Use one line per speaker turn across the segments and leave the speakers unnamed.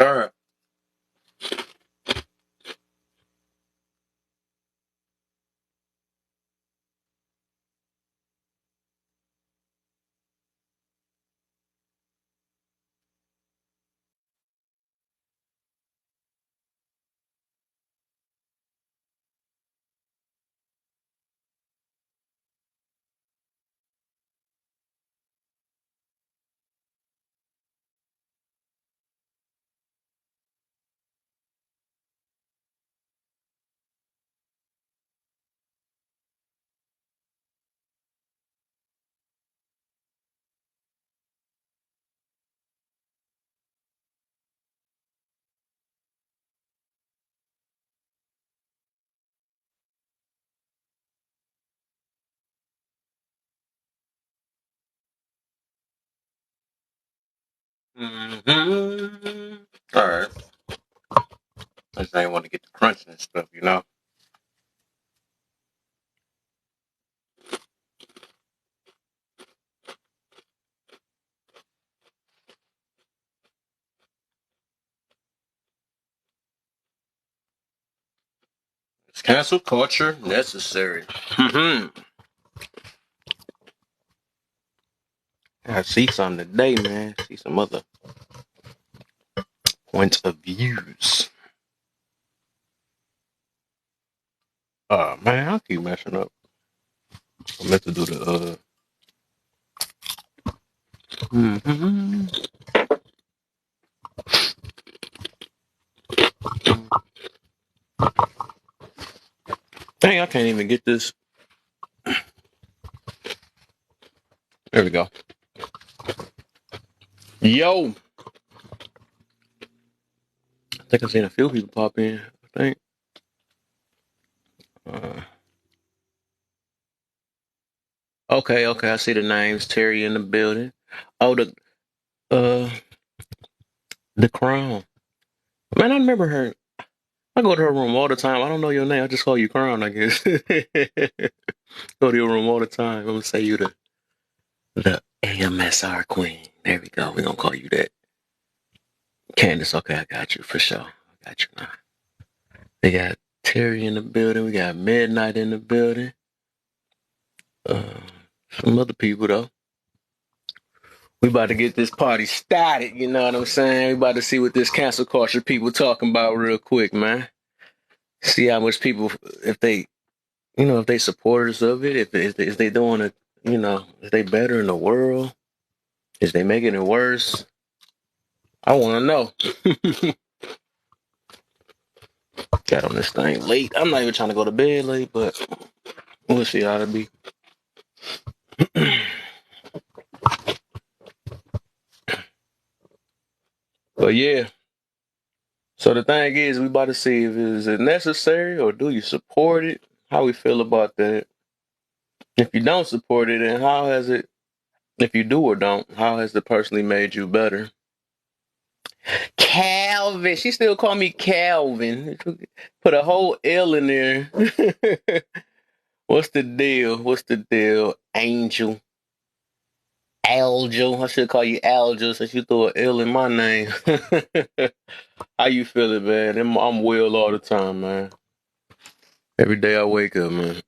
start. All right. I just ain't want to get the crunching and stuff. Is cancel culture necessary? I see some today, man. See some other points of views. Man, I keep messing up. I meant to do the Dang, I can't even get this. There we go. Yo, I think I've seen a few people pop in. I think. Okay, I see the names. Terry in the building. Oh, uh the Crown. Man, I remember her. I go to her room all the time. I don't know your name. I just call you Crown, I guess. Go to your room all the time. I'm gonna say you the AMSR Queen. There we go. We're gonna call you that. Candace, okay, I got you for sure. I got you now. We got Terry in the building. We got Midnight in the building. Uh, some other people though. We about to get this party started. You know what I'm saying? We about to see what this cancel culture people talking about real quick, man. See how much people, if they supporters of it, if they doing it, if they better in the world, is they making it worse? I want to know. Got on this thing late. I'm not even trying to go to bed late, but we'll see how it be. But yeah. So the thing is, we about to see if it necessary or do you support it? How we feel about that? If you don't support it, then how has it? If you do or don't, how has it personally made you better? Calvin, she still call me Calvin. Put a whole L in there. What's the deal? Angel. Aljo. I should call you Aljo since you threw an L in my name. How you feeling, man? I'm well all the time, man. Every day I wake up, man.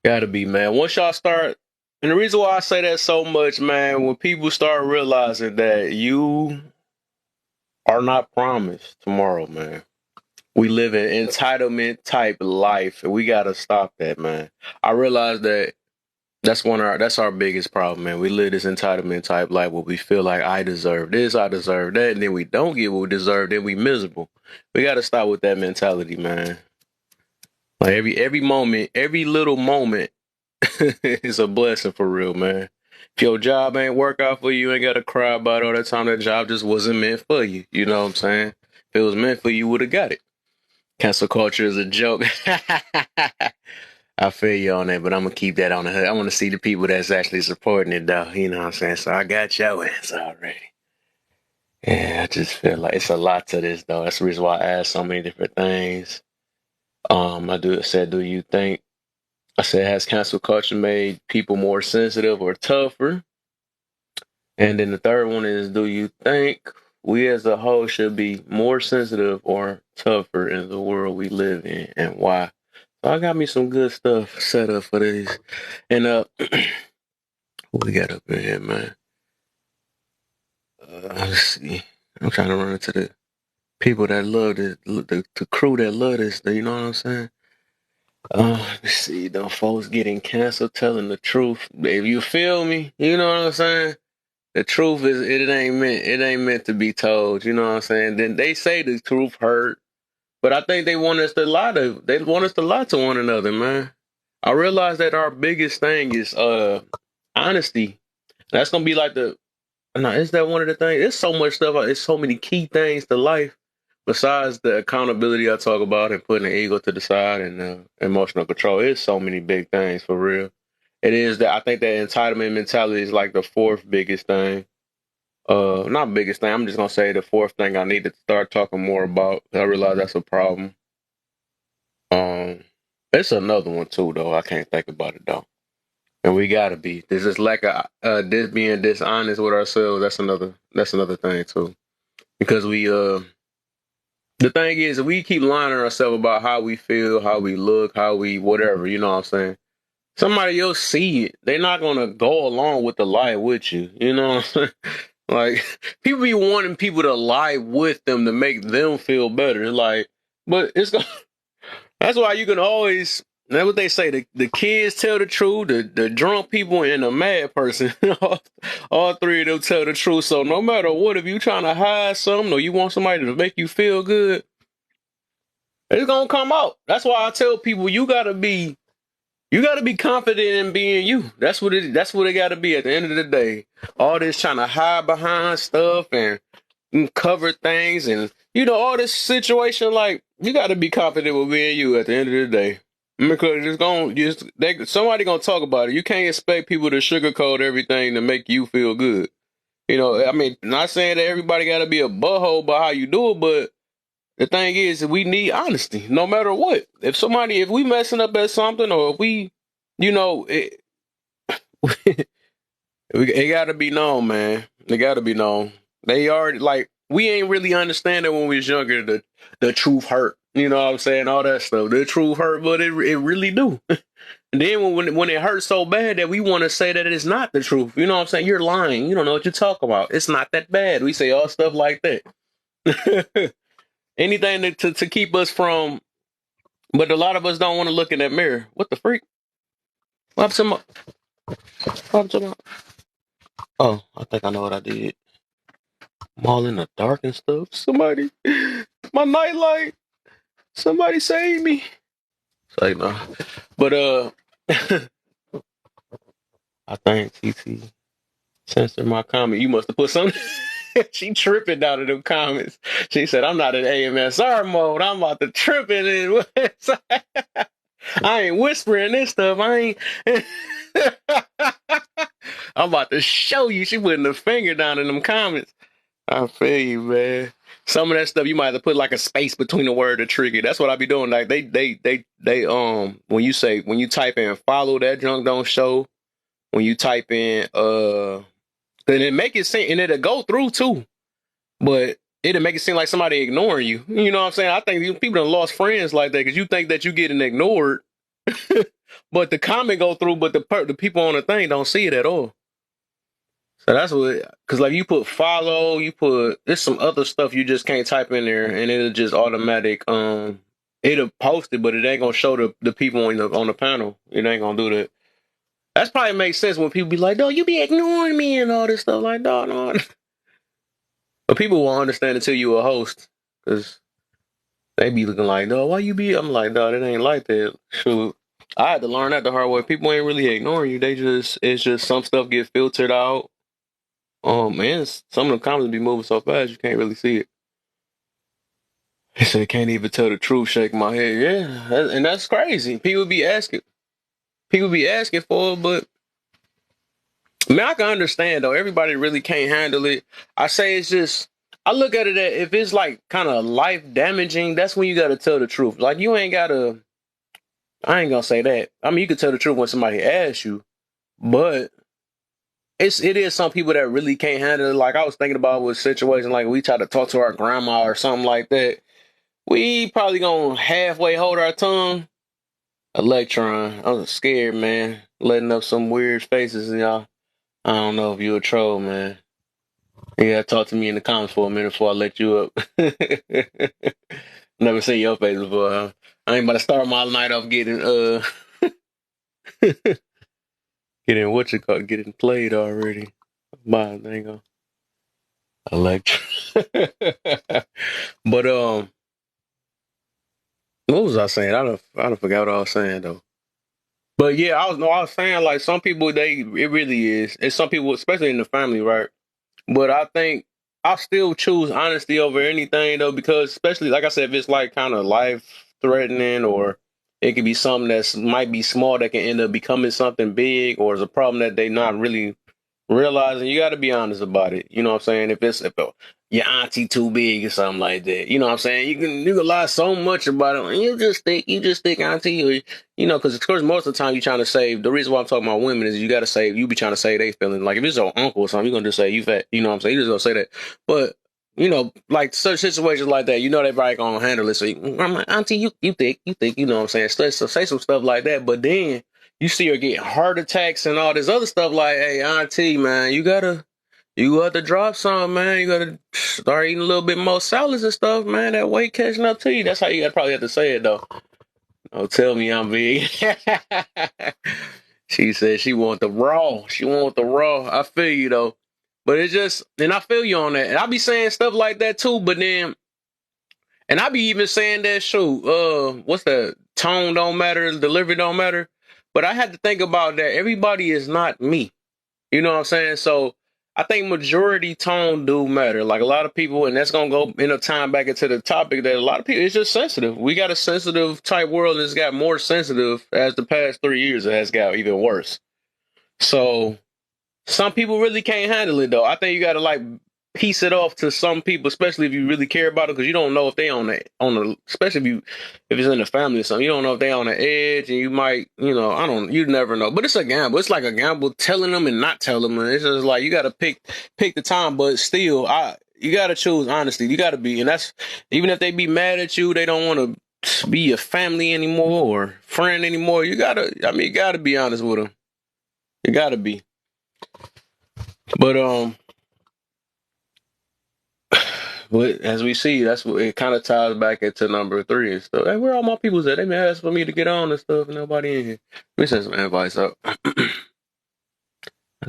Gotta be, man. Once y'all start, and the reason why I say that so much, man, when people start realizing that you are not promised tomorrow, man. We live an entitlement type life, and we gotta stop that, man. I realize that that's our biggest problem, man. We live this entitlement type life where we feel like I deserve this, I deserve that, and then we don't get what we deserve, then we miserable. We gotta stop with that mentality, man. Like every moment, every little moment is a blessing for real, man. If your job ain't work out for you, you ain't gotta cry about all that time. That job just wasn't meant for you. You know what I'm saying? If it was meant for you, you would have got it. Cancel culture is a joke. I feel you on that, but I'm gonna keep that on the hood. I want to see the people that's actually supporting it, though. You know what I'm saying? So I got your answer already. Yeah, I just feel like it's a lot to this, though. That's the reason why I asked so many different things. I said, do you think? I said, has cancel culture made people more sensitive or tougher? And then the third one is, do you think we as a whole should be more sensitive or tougher in the world we live in, and why? So I got me some good stuff set up for these. And what we got up in here, man? Let's see. I'm trying to run into the people that love this, the crew that love this. You know what I'm saying? Let's see. Them folks getting canceled, telling the truth. If you feel me, you know what I'm saying? The truth is, it ain't meant to be told. You know what I'm saying? Then they say the truth hurt, but I think they want us to lie to one another, man. I realize that our biggest thing is honesty. That's gonna be like the no, is that one of the things? There's so much stuff. It's so many key things to life besides the accountability I talk about and putting the ego to the side and emotional control. It's so many big things for real. It is that I think that entitlement mentality is like the fourth biggest thing. Not biggest thing. I'm just gonna say the fourth thing I need to start talking more about. I realize that's a problem. Um, it's another one too, though. I can't think about it though. And we gotta be. This is like this being dishonest with ourselves. That's another thing too. Because the thing is, we keep lying to ourselves about how we feel, how we look, how we whatever. You know what I'm saying? Somebody else see it. They're not gonna go along with the lie with you. You know what I'm saying? Like people be wanting people to lie with them to make them feel better. Like, but it's gonna. That's why you can always. That's what they say. The kids tell the truth. The drunk people and the mad person. all three of them tell the truth. So no matter what, if you trying to hide something or you want somebody to make you feel good, it's gonna come out. That's why I tell people you gotta be confident in being you. That's what it gotta be at the end of the day. All this trying to hide behind stuff and cover things and all this situation, like you gotta be confident with being you at the end of the day. Because somebody gonna talk about it. You can't expect people to sugarcoat everything to make you feel good. I mean, not saying that everybody gotta be a butthole about how you do it, but the thing is, we need honesty, no matter what. If we messing up at something, or if it, it gotta be known, man. It gotta be known. They already like we ain't really understanding when we was younger. The truth hurt. You know what I'm saying? All that stuff. The truth hurt, but it really do. And then when it hurts so bad that we want to say that it's not the truth. You know what I'm saying? You're lying. You don't know what you're talking about. It's not that bad. We say all stuff like that. Anything to keep us from. But a lot of us don't want to look in that mirror. What the freak? What happened to my? What happened to my? Oh, I think I know what I did. I'm all in the dark and stuff. Somebody, my nightlight. Somebody save me. It's like no, but I think TT censored my comment. You must have put something. She tripping down in them comments. She said, "I'm not in AMSR mode. I'm about to trip in it." I ain't whispering this stuff. I ain't. I'm about to show you. She putting the finger down in them comments. I feel you, man. Some of that stuff you might have to put like a space between the word to trigger. That's what I be doing. Like they when you type in follow, that junk don't show. When you type in then it make it seem, and it'll go through too, but it'll make it seem like somebody ignoring you. You know what I'm saying? I think people done lost friends like that because you think that you getting ignored, but the comment go through, but the people on the thing don't see it at all. So that's what, because like you put follow, there's some other stuff you just can't type in there, and it'll just automatic it'll post it, but it ain't gonna show the people on the panel. It ain't gonna do that. That's probably makes sense when people be like, "No, you be ignoring me and all this stuff." Like, no. But people won't understand until you a host, because they be looking like, "No, why you be?" I'm like, "No, it ain't like that." Shoot, I had to learn that the hard way. People ain't really ignoring you. It's just some stuff get filtered out. Man, some of the comments be moving so fast you can't really see it. He said, "Can't even tell the truth." Shake my head. Yeah, and that's crazy. People be asking for it, but I mean, I can understand though. Everybody really can't handle it. I say it's just. I look at it as if it's like kind of life damaging. That's when you got to tell the truth. Like you ain't gotta. I ain't gonna say that. I mean, you can tell the truth when somebody asks you, but it is some people that really can't handle it. Like I was thinking about with situation like we try to talk to our grandma or something like that. We probably gonna halfway hold our tongue. Electron, I was scared, man. Letting up some weird faces, y'all. I don't know if you a troll, man. You gotta talk to me in the comments for a minute before I let you up. Never seen your face before, huh? I ain't about to start my night off getting getting what you call it, getting played already. My thing, Electron. But what was I saying? I don't forgot what I was saying though. But yeah, I was saying like some people it really is. And some people, especially in the family, right? But I think I still choose honesty over anything though, because especially like I said, if it's like kind of life threatening or it could be something that's might be small that can end up becoming something big or is a problem that they not really realizing, you got to be honest about it. You know what I'm saying? If your auntie too big or something like that, you know what I'm saying? You can lie so much about it. And you just think auntie, or because of course most of the time you're trying to save. The reason why I'm talking about women is you got to save. You be trying to save they feelings. Like if it's your uncle or something, you're gonna just say you fat. You know what I'm saying? You just gonna say that. But like such situations like that, they probably gonna handle it. So I'm like, auntie, you think, you know what I'm saying? So say some stuff like that. But then you see her get heart attacks and all this other stuff. Like, hey, auntie, man, you got to drop some, man. You got to start eating a little bit more salads and stuff, man. That weight catching up to you. That's how you probably have to say it, though. Oh, tell me I'm big. She said she want the raw. She want the raw. I feel you though, but it's just, and I feel you on that. And I be saying stuff like that too. But then, and I be even saying that shoot. What's the tone don't matter, delivery don't matter. But I had to think about that. Everybody is not me. You know what I'm saying? So I think majority tone do matter. Like a lot of people, and that's gonna go end up tying back into the topic that a lot of people, it's just sensitive. We got a sensitive type world that's got more sensitive as the past 3 years. It has got even worse. So some people really can't handle it though. I think you got to like piece it off to some people, especially if you really care about it, because you don't know if they on the especially if it's in the family or something. You don't know if they on the edge, and you might I don't you never know. But it's a gamble. It's like a gamble telling them and not telling them. It's just like you got to pick the time, but still, you got to choose honesty. You got to be, and that's even if they be mad at you, they don't want to be your family anymore or friend anymore. You gotta be honest with them. You gotta be. But but as we see, that's what it kind of ties back into number three and stuff. Hey, where all my people's at? They been asking for me to get on and stuff, and nobody in here. Let me send some invites up. I'm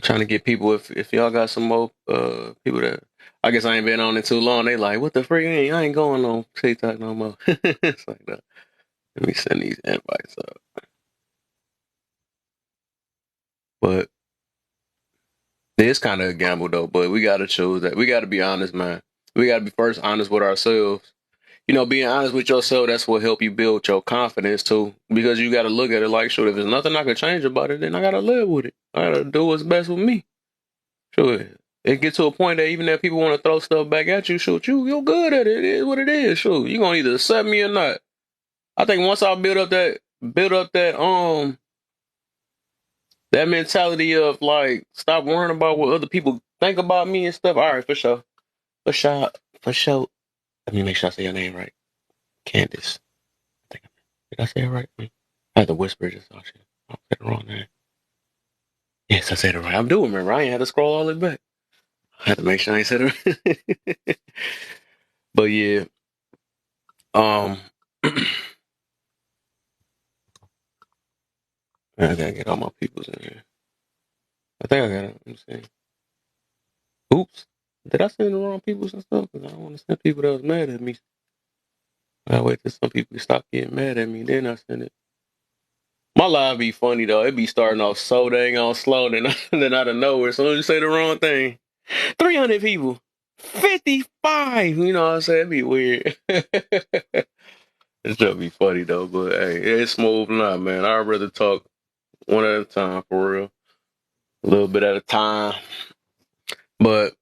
trying to get people. If y'all got some more people that I guess I ain't been on it too long, they like, what the freak? I ain't going on TikTok no more. It's like that. Let me send these invites up. But it's kind of a gamble though. But we gotta choose that. We gotta be honest, man. We gotta be first honest with ourselves. Being honest with yourself, that's what help you build your confidence too. Because you got to look at it like, sure, if there's nothing I can change about it, then I got to live with it. I got to do what's best with me. Sure. It gets to a point that even if people want to throw stuff back at you, shoot, you're good at it. It is what it is. Sure. You're going to either accept me or not. I think once I build up that mentality of like, stop worrying about what other people think about me and stuff. All right, for sure. For sure. For sure. Let me make sure I say your name right. Candace. Did I say it right? I had to whisper this. Oh, shit. I said it wrong name. Yes, I said it right. I'm doing remember. I ain't had to scroll all the way back. I had to make sure I ain't said it right. But yeah. Um I gotta get all my peoples in here. I think I got it. Let me see. Oops. Did I send the wrong peoples and stuff? Because I don't want to send people that was mad at me. I wait till some people stop getting mad at me, then I send it. My live be funny though. It be starting off so dang on slow, then out of nowhere, as soon as you say the wrong thing. 300 people. 55. You know what I'm saying? It'd be weird. It's just be funny though, but hey, it's smooth now, man. I'd rather talk one at a time for real. A little bit at a time. But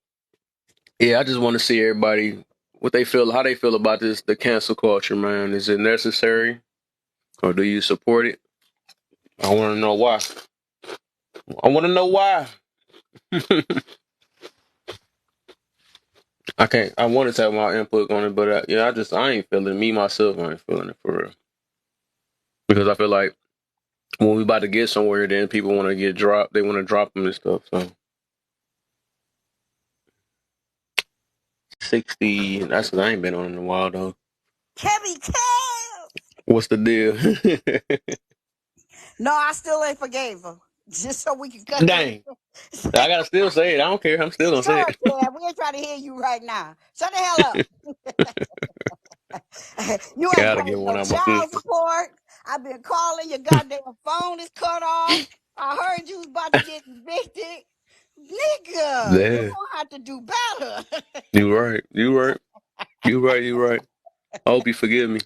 yeah, I just want to see everybody what they feel, how they feel about the cancel culture, man. Is it necessary? Or do you support it? I wanna know why. I wanna know why. I can't. I wanted to have my input on it, but yeah, I ain't feeling me myself. I ain't feeling it for real because I feel like when we about to get somewhere, then people want to get dropped. They want to drop them and stuff. So 60. That's because I ain't been on in a while though.
Kevin Kev!
What's the deal?
No, I still ain't forgave her. Just so we can cut this.
Dang, I gotta still say it. I don't care. I'm still gonna
Shut
say
up, Kev. We ain't trying to hear you right now. Shut the hell up. You ain't
Gotta
paid
get one
no
out my
child
system.
support. I've been calling. Your goddamn phone is cut off. I heard you was about to get evicted. Nigga, you
Yeah,
gonna have to do better.
you right. You right. You right. You right. I hope you forgive me.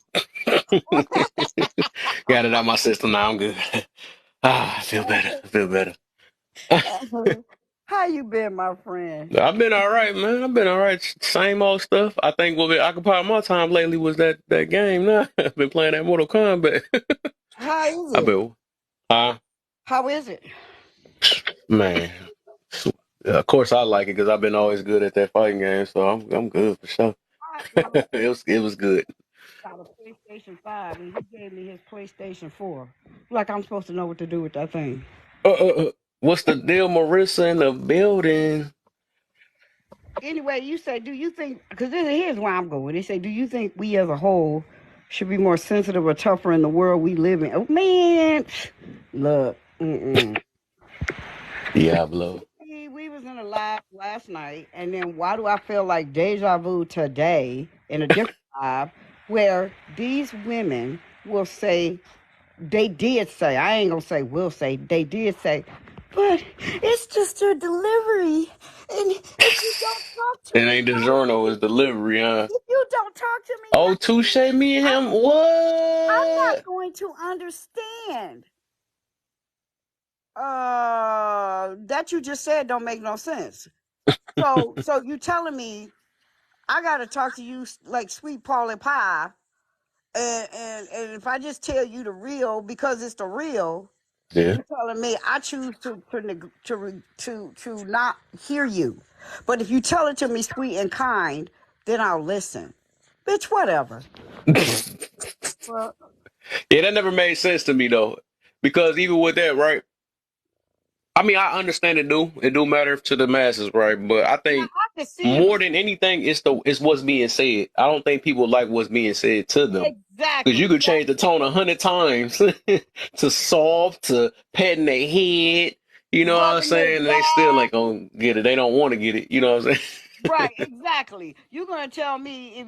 Got it out my system now. I'm good. I feel better. I feel better.
How you been, my friend?
I've been all right, man. I've been all right. Same old stuff. I think what been occupied my time lately was that game. Now I've been playing that Mortal Kombat.
How is
I've
it?
been, uh,
How is it?
man. Of course, I like it because I've been always good at that fighting game, so I'm good for sure.
My
It was good.
got a PlayStation 5 and he gave me his PlayStation 4. Like I'm supposed to know what to do with that thing.
What's the deal, Marissa in the building?
Anyway, you say, do you think, because here's where I'm going. They say, do you think we as a whole should be more sensitive or tougher in the world we live in? Oh, man. Look.
Diablo.
We was in a live last night, and then why do I feel like deja vu today in a different live where these women will say, they did say, I ain't gonna say will say, they did say, but it's just a delivery. And if you don't talk to
It
me
ain't DiGiorno, it's delivery, huh?
if you don't talk to me
Oh,
nice,
touche, me and him.
I'm not
What?
going to understand. That you just said don't make no sense. So you telling me I gotta talk to you like sweet Polly Pie, and if I just tell you the real because it's the real,
Yeah.
you telling me I choose to not hear you. But if you tell it to me sweet and kind, then I'll listen. Bitch, whatever. Well,
Yeah, that never made sense to me though, because even with that, right? I mean, I understand it do matter to the masses, right? But I
now
think
I can see it
more than anything, it's what's being said. I don't think people like what's being said to them because you
exactly.
could change the tone 100 times to soft to patting their head. You know what I'm
Rubbing their
saying? And they still
back.
ain't gonna get it. They don't want to get it. You know what I'm
Right,
saying?
exactly. You're gonna tell me if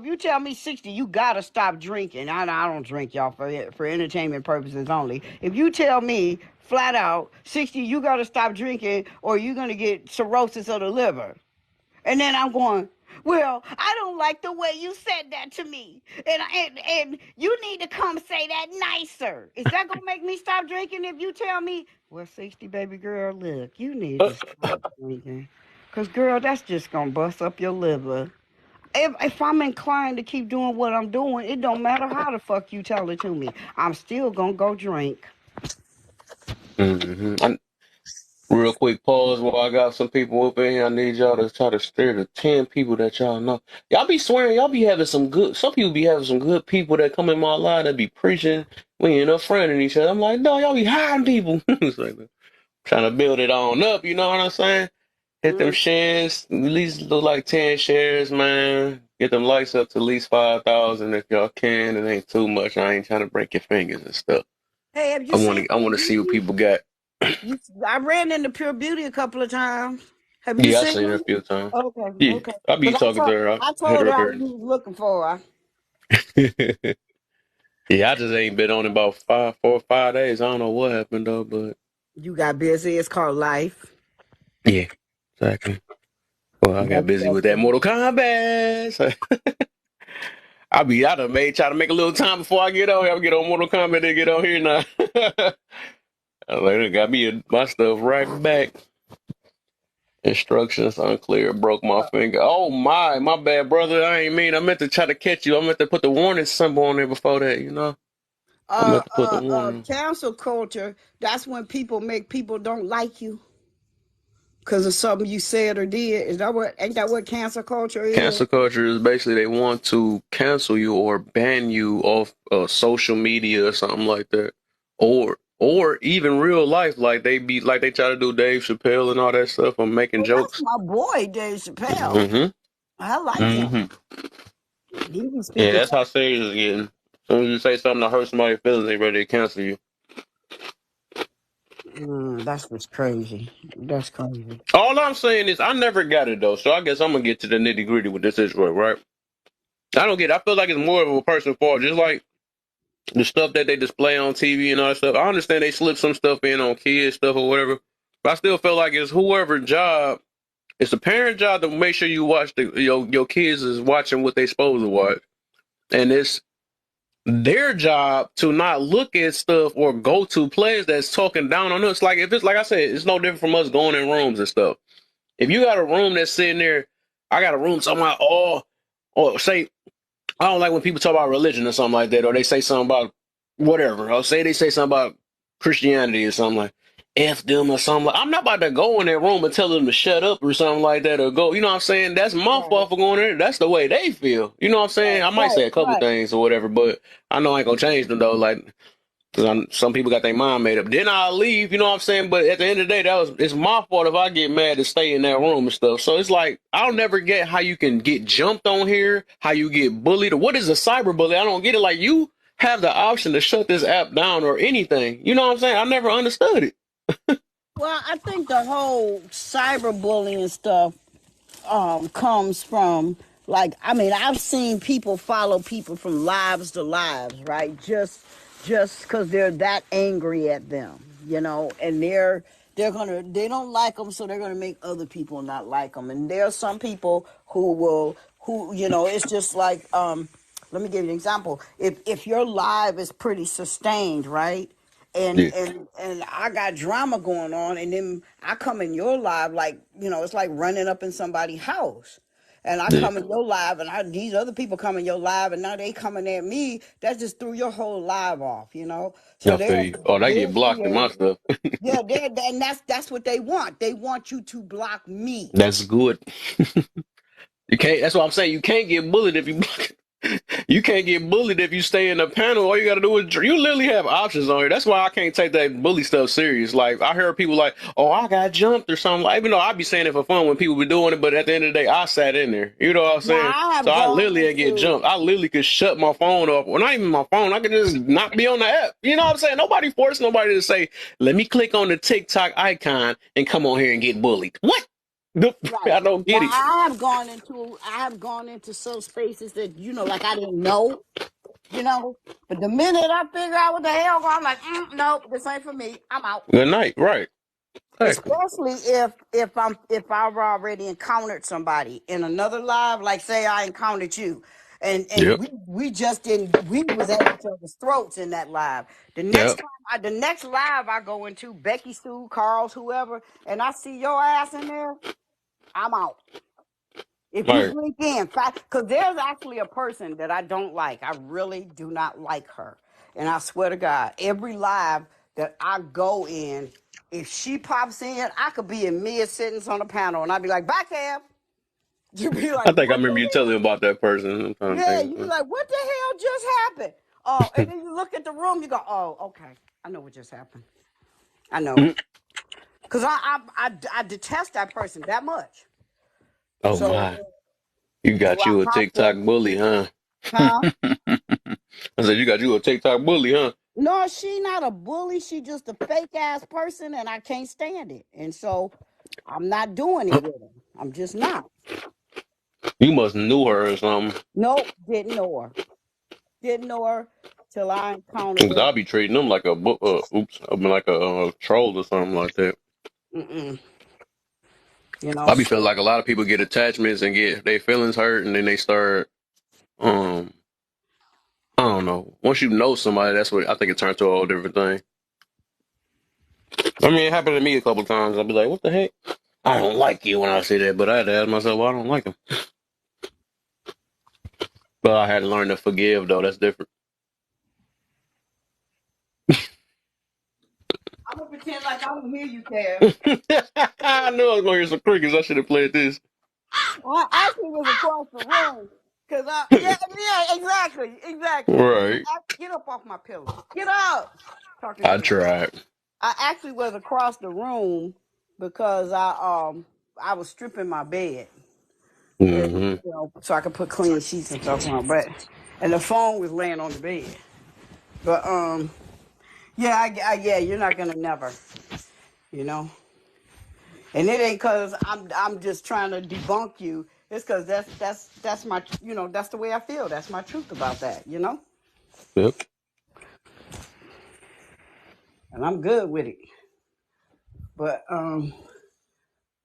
you tell me 60, you gotta stop drinking. I don't drink y'all for entertainment purposes only. If you tell me flat out 60, you gotta stop drinking or you're gonna get cirrhosis of the liver. And then I'm going, well, I don't like the way you said that to me. And you need to come say that nicer. Is that gonna make me stop drinking if you tell me, well, 60, baby girl, look, you need to stop drinking. Cause girl, that's just gonna bust up your liver. If I'm inclined to keep doing what I'm doing, it don't matter how the fuck you tell it to me. I'm still gonna go drink.
Real quick pause while I got some people up in here. I need y'all to try to steer the 10 people that y'all know. Y'all be swearing, y'all be having some people be having some good people that come in my line that be preaching. We end up friending each other. I'm like, no, y'all be hiding people. It's like, trying to build it on up, you know what I'm saying? Hit them
Mm.
shares, at least look like 10 shares, man. Get them likes up to at least 5,000 if y'all can. It ain't too much. I ain't trying to break your fingers and stuff.
Hey, have
I
you
want
seen
to I
Pure
want to see what
Beauty?
people got.
I ran into Pure Beauty a couple of times. Have you
Yeah, I
seen
seen her
her?
a few times.
Okay,
Yeah,
okay.
I be
Because
talking to her. I
I
hit
told
her
her
up
I
here.
was looking for her.
Yeah, I just ain't been on in about 4 or 5 days. I don't know what happened though, but
You got busy. It's called life.
yeah, exactly. Well, I got busy with that Mortal Kombat. So I done try to make a little time before I get on here. I'll get on Mortal Kombat and get on here now. I later got me my stuff right back. Instructions unclear. Broke my finger. Oh my bad, brother. I ain't mean. I meant to try to catch you. I meant to put the warning symbol on there before that. You know. I meant to put the warning.
Cancel culture. That's when people make people don't like you. Because of something you said or did. Is that what? Ain't that what cancel culture is?
Cancel culture is basically they want to cancel you or ban you off social media or something like that, or even real life, like they try to do Dave Chappelle and all that stuff. I'm making
Well, that's
jokes.
my boy, Dave Chappelle.
Hmm.
I like him.
Hmm.
He be
Yeah,
speaking.
that's how serious it's getting. As soon as you say something that hurts somebody's feelings, they ready to cancel you.
That's just crazy. That's crazy.
All I'm saying is I never got it though, so I guess I'm gonna get to the nitty gritty with this issue, right? I don't get it. I feel like it's more of a person's fault, just like the stuff that they display on TV and all that stuff. I understand they slip some stuff in on kids stuff or whatever, but I still feel like it's whoever's job. It's the parent job to make sure you watch your kids is watching what they supposed to watch, and it's their job to not look at stuff or go to players that's talking down on us. Like if it's like I said, it's no different from us going in rooms and stuff. If you got a room that's sitting there, I got a room talking about or say I don't like when people talk about religion or something like that, or they say something about whatever. Or say they say something about Christianity or something like F them or something like I'm not about to go in that room and tell them to shut up or something like that or go, you know what I'm saying? That's my
Right,
fault for going in there. That's the way they feel. You know what I'm saying? I might
right,
say a couple
right.
things or whatever, but I know I ain't gonna change them though. Like because some people got their mind made up. Then I'll leave, you know what I'm saying? But at the end of the day, it's my fault if I get mad to stay in that room and stuff. So it's like, I'll never get how you can get jumped on here, how you get bullied, or what is a cyberbully? I don't get it. Like, you have the option to shut this app down or anything. You know what I'm saying? I never understood it.
Well, I think the whole cyberbullying stuff comes from, like, I mean, I've seen people follow people from lives to lives, right? Just because they're that angry at them, and they don't like them, so they're gonna make other people not like them. And there are some people who it's just like, let me give you an example. If your live is pretty sustained, right? and
Yeah.
and and I got drama going on, and then I come in your live, like, it's like running up in somebody's house. And I
Yeah.
come in your live, and these other people come in your live, and now they coming at me. That just threw your whole live off. So
I feel you. Oh, they
they're
get blocked in my
creating,
stuff.
yeah, and that's what they want. They want you to block me.
That's good. You can't, that's what I'm saying. You can't get bullied if you block. You can't get bullied if you stay in the panel. All you got to do is you literally have options on here. That's why I can't take that bully stuff serious. Like I hear people like, "Oh, I got jumped" or something. Like, even though I be saying it for fun when people be doing it, but at the end of the day, I sat in there. You know what I'm
Now
saying?
I
So
have
I
gone
literally ain't get
into
jumped. I literally could shut my phone off. Well, not even my phone. I could just not be on the app. You know what I'm saying? Nobody forced nobody to say, "Let me click on the TikTok icon and come on here and get bullied." What?
right
I don't
now.
get it.
I have gone into some spaces that, like, I didn't know. But the minute I figure out what the hell, I'm like, nope, this ain't for me. I'm out.
Good night. Right. Exactly.
Especially if I've already encountered somebody in another live, like say I encountered you, and
Yep.
we just didn't we was at each other's throats in that live.
Yep.
The next live I go into, Becky, Sue, Carl's, whoever, and I see your ass in there, I'm out. If you
Right.
blink in, because there's actually a person that I don't like. I really do not like her. And I swear to God, every live that I go in, if she pops in, I could be in mid sentence on the panel, and I'd be like, "Bye, Cam." You'd be like,
I think I
"What
remember you
the
telling me
hell?"
about that person. I'm trying to
Yeah,
think.
you'd be like, "What the hell just happened?" Oh, and then you look at the room, you go, "Oh, okay, I know what just happened. I know." Because I detest that person that much.
Oh
So,
my. You
so
got
I
you a
have to,
TikTok bully, huh?
huh?
I said, you got you a TikTok bully, huh?
No, she not a bully. She just a fake ass person, and I can't stand it. And so I'm not doing it with her. I'm just not.
You must knew her or something.
Nope, didn't know her. Didn't know her till I encountered
Because
her.
I'll be treating them like a oops, I mean like a troll or something like that.
Mm-mm.
I be feeling
So
like a lot of people get attachments and get their feelings hurt, and then they start, um, I don't know. Once you know somebody, that's what I think it turns to a whole different thing. I mean, it happened to me a couple times. I'll be like, what the heck? I don't like you when I say that, but I had to ask myself, well, I don't like him. But I had to learn to forgive, though. That's different.
I'm gonna pretend like I don't hear you, Kev.
I knew I was gonna hear some crickets. I should have played this.
Well, I actually was across the room. Yeah, exactly.
Right.
Get up off my pillow. Get up. Talking
I
to me.
tried.
I actually was across the room because I was stripping my bed, and,
Hmm.
so I could put clean sheets and stuff on. But and the phone was laying on the bed. But yeah, yeah, you're not gonna never, you know. And it ain't cause I'm just trying to debunk you. It's cause that's my that's the way I feel. That's my truth about that.
Yep.
And I'm good with it. But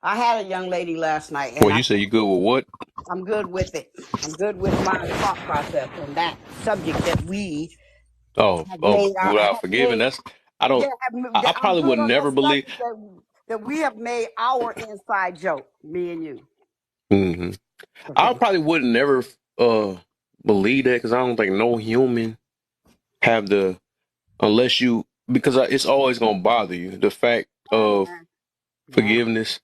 I had a young lady last night,
Well,
and
you say you good with what?
I'm good with it. I'm good with my thought process on that subject that we
Oh, without
have
forgiving.
made.
That's I
Yeah,
don't. I
I'm
probably
good
would
on that
never believe.
subject that we have made our inside joke, me and you.
Hmm.
So
I
take it.
probably would never uh believe that because I don't think no human have the unless you because it's always gonna bother you the fact of
Nah,
forgiveness.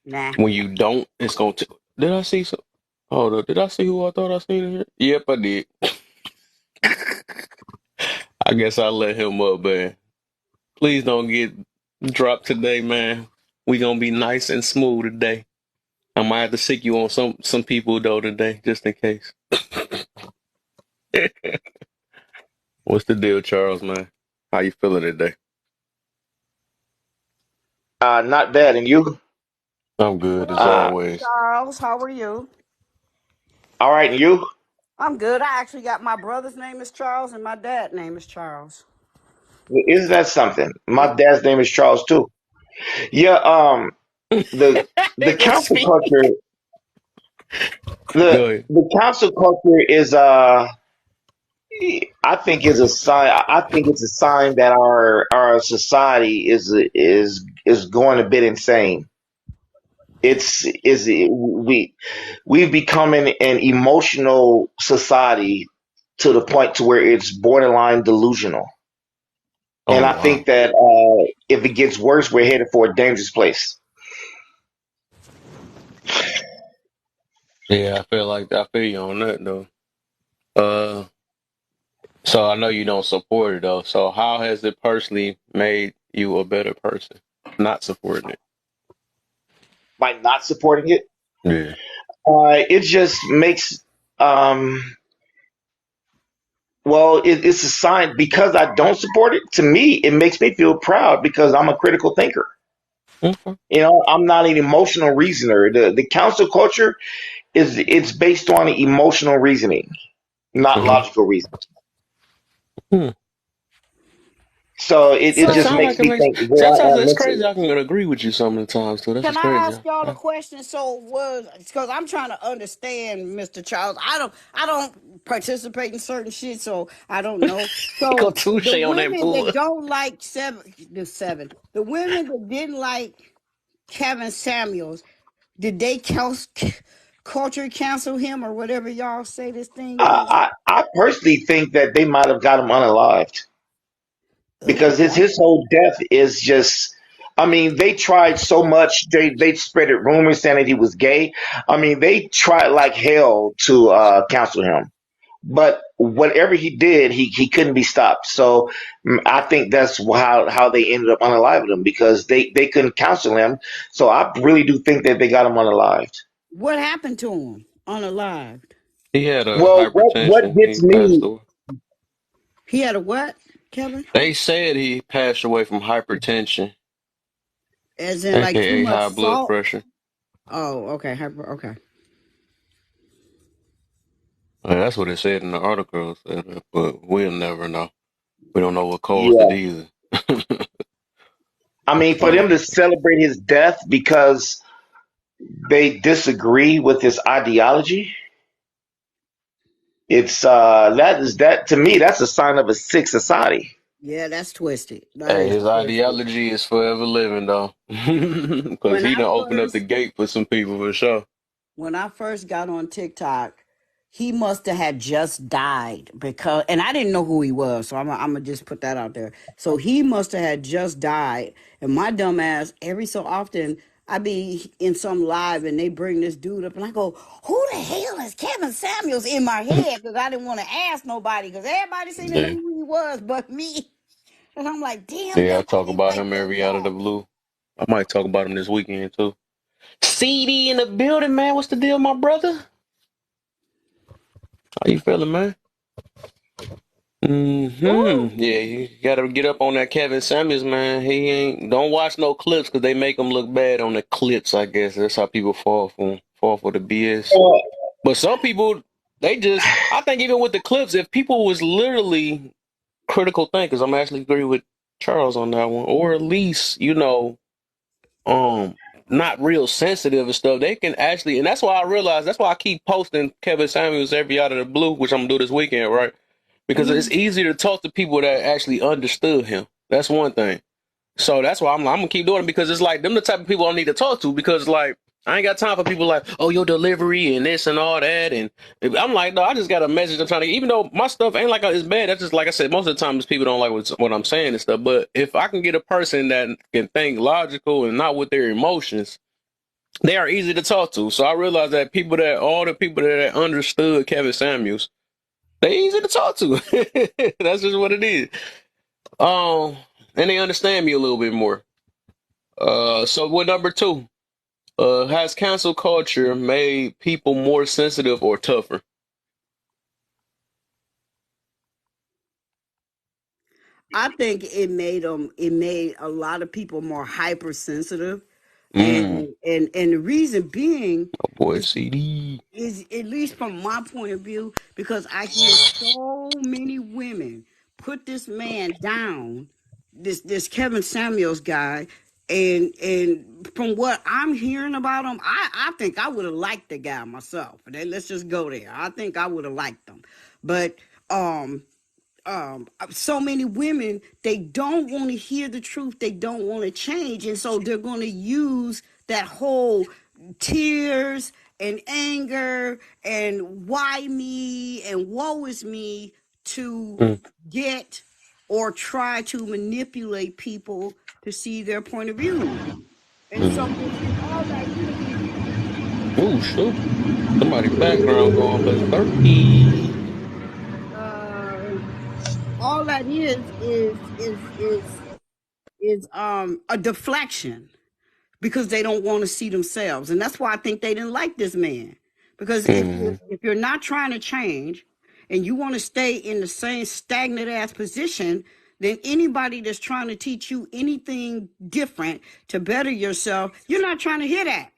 nah.
When you don't, it's gonna. Did I see some? Hold up. Did I see who I thought I seen in here? Yep, I did. I guess I let him up, man. Please don't get dropped today, man. We gonna be nice and smooth today. I might have to sick you on some people though today, just in case. What's the deal, Charles, man? How you feeling today?
Not bad. And you?
I'm good as
Hello,
Uh,
always.
Charles. How are you?
all right. And you?
I'm good. I actually got my brother's name is Charles and my dad's name is Charles.
Isn't that something?
Yeah.
My dad's name is Charles too. Yeah. The
They
the
go
council
speak.
culture,
Go
the
ahead.
the council culture is I think is a sign. I think it's a sign that our society is going a bit insane. It's is we've become an emotional society to the point to where it's borderline delusional. And
Oh
I
wow.
think that if it gets worse, we're headed for a dangerous place.
Yeah, I feel like I feel you on that though. Uh, so I know you don't support it though. So how has it personally made you a better person? Not supporting it.
By not supporting it,
Yeah.
it just makes well, it's a sign because I don't support it. To me, it makes me feel proud because I'm a critical thinker.
Okay.
I'm not an emotional reasoner. The council culture is it's based on emotional reasoning, not
Hmm.
logical reasoning.
Hmm.
So it
That
just
So
sounds
makes
like it
me
makes.
think where I
Sometimes
am
it's
mentally.
crazy. I can agree with you some of the times too. That's
can
just
I
crazy.
ask y'all a question? So was because I'm trying to understand, Mr. Charles. I don't participate in certain shit, so I don't know.
Go
So
touche
the
on that
women that
bull.
don't like the women that didn't like Kevin Samuels, did they culture cancel him or whatever y'all say this thing is?
I personally think that they might have got him unalived because
Oh,
his whole death is just. I mean, they tried so much. They spreaded rumors saying that he was gay. I mean, they tried like hell to counsel him. But whatever he did, he couldn't be stopped. So I think that's how they ended up unaliving him because they couldn't counsel him. So I really do think that they got him unalived.
what happened to him? Unalived.
He had a
Well, what
hypertension.
gets
He passed
me?
away.
He had a what, Kevin?
They said he passed away from hypertension,
As in like too
aka
much
high blood
salt?
pressure.
Oh, okay. Okay.
That's what it said in the article. Said, but we'll never know. We don't know what caused it
Yeah,
either.
I mean, for
Well,
them to celebrate his death because they disagree with his ideology, it's that to me that's a sign of a sick society.
yeah, that's twisted. That
Hey,
is
his
twisted.
ideology is forever living though, because
When
he
I
done opened up the
first
gate for some people for sure.
when I first got on TikTok, he must have had just died because, and I didn't know who he was, so I'm gonna just put that out there. So he must have had just died, and my dumb ass every so often I be in some live and they bring this dude up and I go, who the hell is Kevin Samuels in my head? Because I didn't want to ask nobody because everybody seemed to know
Yeah.
who he was but me. And I'm like, damn,
Yeah, I
Bill, I
talk
didn't
about
like
him
that
every out of the
song.
blue. I might talk about him this weekend too. CD in the building, man. What's the deal, my brother? How you feeling, man?
Woo!
Yeah, you gotta get up on that Kevin Samuels, man. He ain't. Don't watch no clips because they make him look bad on the clips. I guess that's how people fall for the BS. But some people, they just. I think even with the clips, if people was literally critical thinkers, I'm actually agree with Charles on that one, or at least um not real sensitive and stuff, they can actually, and that's why I realized, that's why I keep posting Kevin Samuels every out of the blue, which I'm gonna do this weekend, right? Because
Mm-hmm.
it's easier to talk to people that actually understood him. That's one thing. So that's why I'm gonna keep doing it, because it's like them the type of people I need to talk to, because like I ain't got time for people like, oh, your delivery and this and all that, and I'm like, no, I just got a message I'm trying to, even though my stuff ain't like it's bad, that's just like I said, most of the times people don't like what I'm saying and stuff. But if I can get a person that can think logical and not with their emotions, they are easy to talk to. So I realized that all the people that understood Kevin Samuels, they easy to talk to. That's just what it is. Um, and they understand me a little bit more. So with number two, has cancel culture made people more sensitive or tougher?
I think it made a lot of people more hypersensitive,
Mm,
and the reason being
oh boy,
is
CD.
is at least from my point of view, because I hear so many women put this man down, this Kevin Samuels guy, and from what I'm hearing about him, I think I would have liked the guy myself. Let's just go there. I think I would have liked him, but um so many women, they don't want to hear the truth, they don't want to change, and so they're going to use that whole tears and anger and why me and woe is me to
Mm,
get or try to manipulate people to see their point of view. And so
mm.
if all that
Ooh, shoot. Somebody background going berserky.
uh all that is a deflection, because they don't want to see themselves, and that's why I think they didn't like this man. Because
Mm,
if you're not trying to change and you want to stay in the same stagnant ass position, then anybody that's trying to teach you anything different to better yourself, you're not trying to hear that.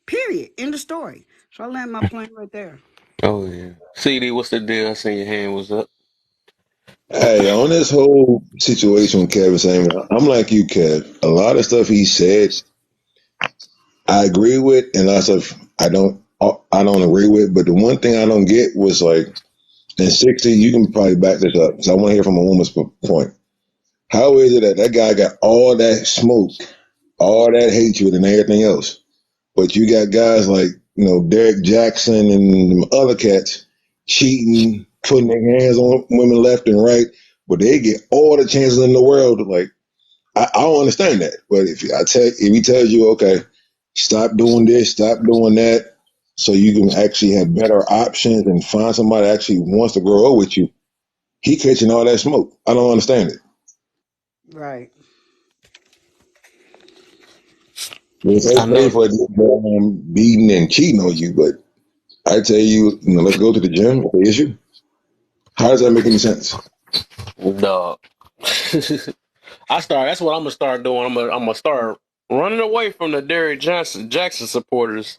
Period. End of story. So I land my plane right there.
oh yeah. CD, what's the deal? I seen your hand was up.
Hey, on this whole situation with Kevin Samuel, I'm like you, Kev. A lot of stuff he said, I agree with, and lots of I don't agree with. But the one thing I don't get was like, in 60, you can probably back this up. So I want to hear from a woman's point. How is it that that guy got all that smoke, all that hatred, and everything else, but you got guys like Derek Jackson and them other cats cheating, putting their hands on women left and right, but they get all the chances in the world. Like I don't understand that. But if he tells you, okay, stop doing this, stop doing that, so you can actually have better options and find somebody that actually wants to grow up with you, he catching all that smoke. I don't understand it.
Right.
It's
I
okay
know.
for beating and cheating on you, but I tell you, let's go to the gym. Okay, issue. How does that make any sense?
Dog. That's what I'm gonna start doing. I'm gonna start running away from the Jackson supporters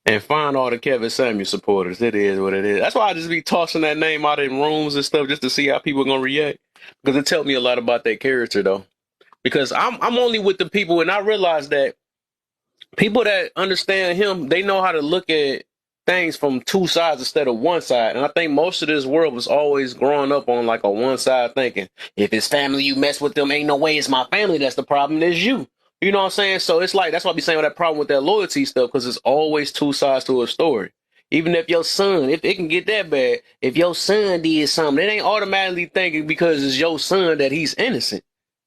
and find all the Kevin Samuel supporters. It is what it is. That's why I just be tossing that name out in rooms and stuff just to see how people are gonna react. Because it tells me a lot about their character though. Because I'm only with the people, and I realize that people that understand him, they know how to look at things from two sides instead of one side. And I think most of this world was always growing up on like a one side thinking. If it's family, you mess with them, ain't no way it's my family that's the problem, it's you. You know what I'm saying? So it's like, that's why I be saying that problem with that loyalty stuff, because it's always two sides to a story. Even if your son, if it can get that bad, if your son did something, it ain't automatically thinking because it's your son that he's innocent.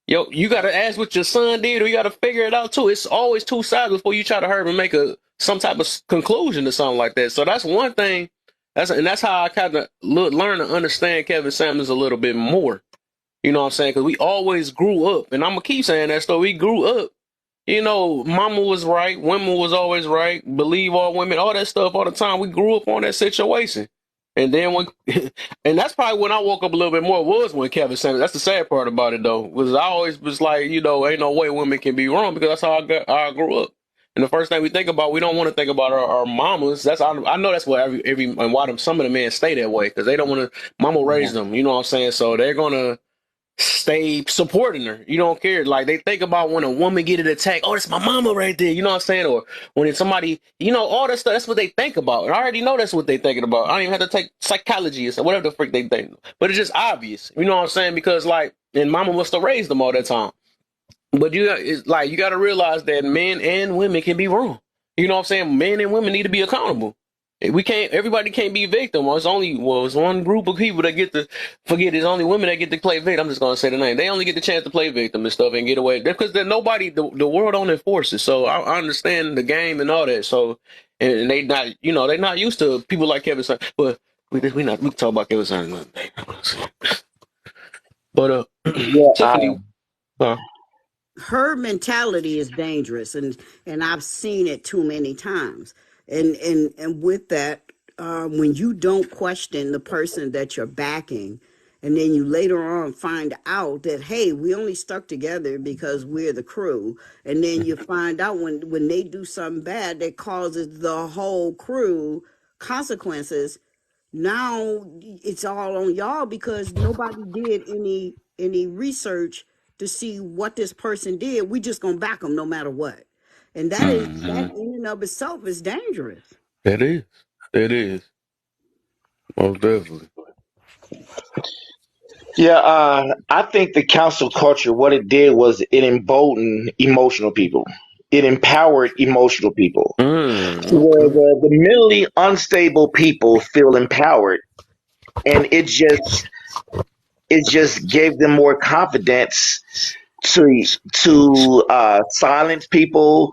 Yo, you gotta ask what your son did, or you gotta figure it out too. It's always two sides before you try to hurry and make a some type of conclusion to something like that. So that's one thing. That's how I kind of learn to understand Kevin Samuels a little bit more. You know what I'm saying? Because we always grew up, and I'm gonna keep saying that. So we grew up. You know, mama was right, women was always right, believe all women, all that stuff all the time. We grew up on that situation. And then when, and that's probably when I woke up a little bit more was when Kevin said it. That's the sad part about it though, was I always was like, you know, ain't no way women can be wrong because that's how I grew up. And the first thing we think about, we don't want to think about our mamas. I know that's what every and why some of the men stay that way because they don't want to. Mama raised them, you know what I'm saying? So they're gonna stay supporting her. You don't care. Like they think about when a woman get an attack. Oh, that's my mama right there. You know what I'm saying? Or when it's somebody, you know, all that stuff. That's what they think about. And I already know that's what they thinking about. I don't even have to take psychology or whatever the freak they think. But it's just obvious. You know what I'm saying? Because like, and mama must have raised them all that time. But it's like you got to realize that men and women can be wrong. You know what I'm saying? Men and women need to be accountable. We can't. Everybody can't be victim. It's one group of people that get to forget. It's only women that get to play victim. I'm just gonna say the name. They only get the chance to play victim and stuff and get away because nobody. The world don't enforce it. So I understand the game and all that. So and they not. You know they not used to people like Kevin Samuels. But we can talk about Kevin Samuels. But
Yeah.
Tiffany.
Her mentality is dangerous, and I've seen it too many times. And with that, when you don't question the person that you're backing, and then you later on find out that, hey, we only stuck together because we're the crew, and then you find out when they do something bad that causes the whole crew consequences. Now it's all on y'all because nobody did any research to see what this person did. We just gonna back them no matter what, and that in and of itself is dangerous.
It is. It is. Most definitely.
Yeah, I think the council culture, what it did was it emboldened emotional people. It empowered emotional people. Where
Okay.
the mentally unstable people feel empowered, and it just gave them more confidence to silence people.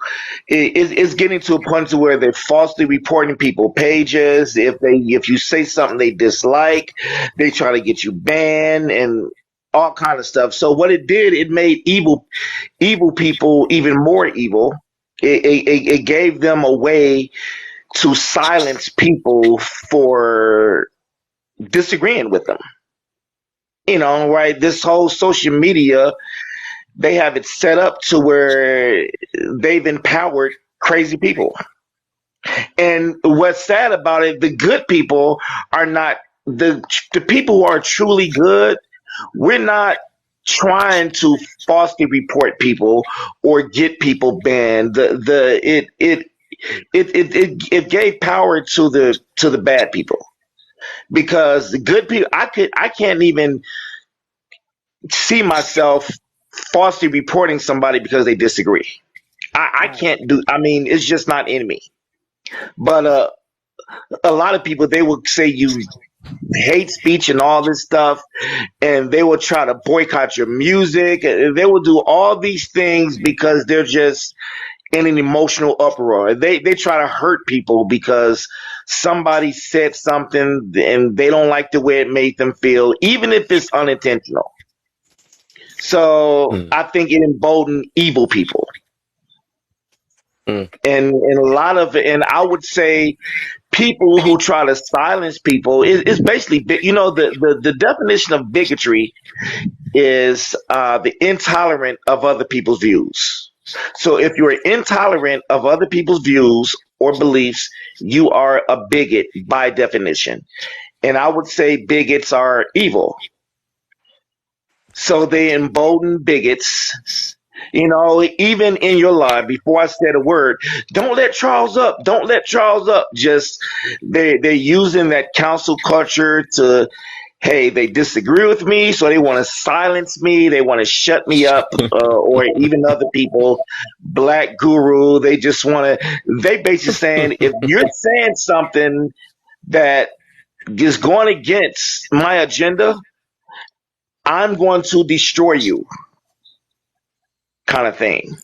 It's getting to a point to where they're falsely reporting people pages. If you say something they dislike, they try to get you banned and all kind of stuff. So what it did, it made evil people even more evil. It gave them a way to silence people for disagreeing with them. You know, right? This whole social media, they have it set up to where they've empowered crazy people. And what's sad about it, the good people are not the people who are truly good. We're not trying to falsely report people or get people banned. It gave power to the bad people because the good people I can't even see myself falsely reporting somebody because they disagree. I
Right.
can't do. I mean, it's just not in me. But a lot of people they will say you hate speech and all this stuff, and they will try to boycott your music. They will do all these things because they're just in an emotional uproar. They try to hurt people because somebody said something and they don't like the way it made them feel, even if it's unintentional. So
Mm,
I think it emboldened evil people.
mm,
And a lot of and I would say people who try to silence people is basically the definition of bigotry is the intolerant of other people's views. So if you're intolerant of other people's views or beliefs, you are a bigot by definition. And I would say bigots are evil. So they embolden bigots. You know, even in your life, before I said a word, don't let Charles up. Don't let Charles up. Just they're using that council culture to hey, they disagree with me, so they want to silence me. They want to shut me up, or even other people, Black Guru. They just want to. They basically saying if you're saying something that is going against my agenda, I'm going to destroy you, kind of thing.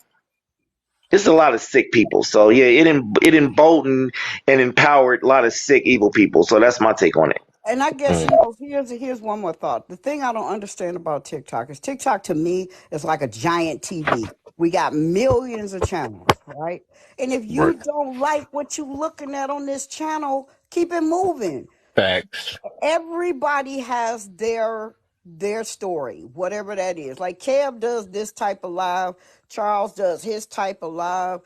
It's a lot of sick people. So yeah, it emboldened and empowered a lot of sick, evil people. So that's my take on it.
And I guess,
Mm,
you know, here's one more thought. The thing I don't understand about TikTok is TikTok to me is like a giant TV. We got millions of channels, right? And if you
right.
don't like what you looking at on this channel, keep it moving.
Facts.
Everybody has their story, whatever that is. Like Kev does this type of live, Charles does his type of live,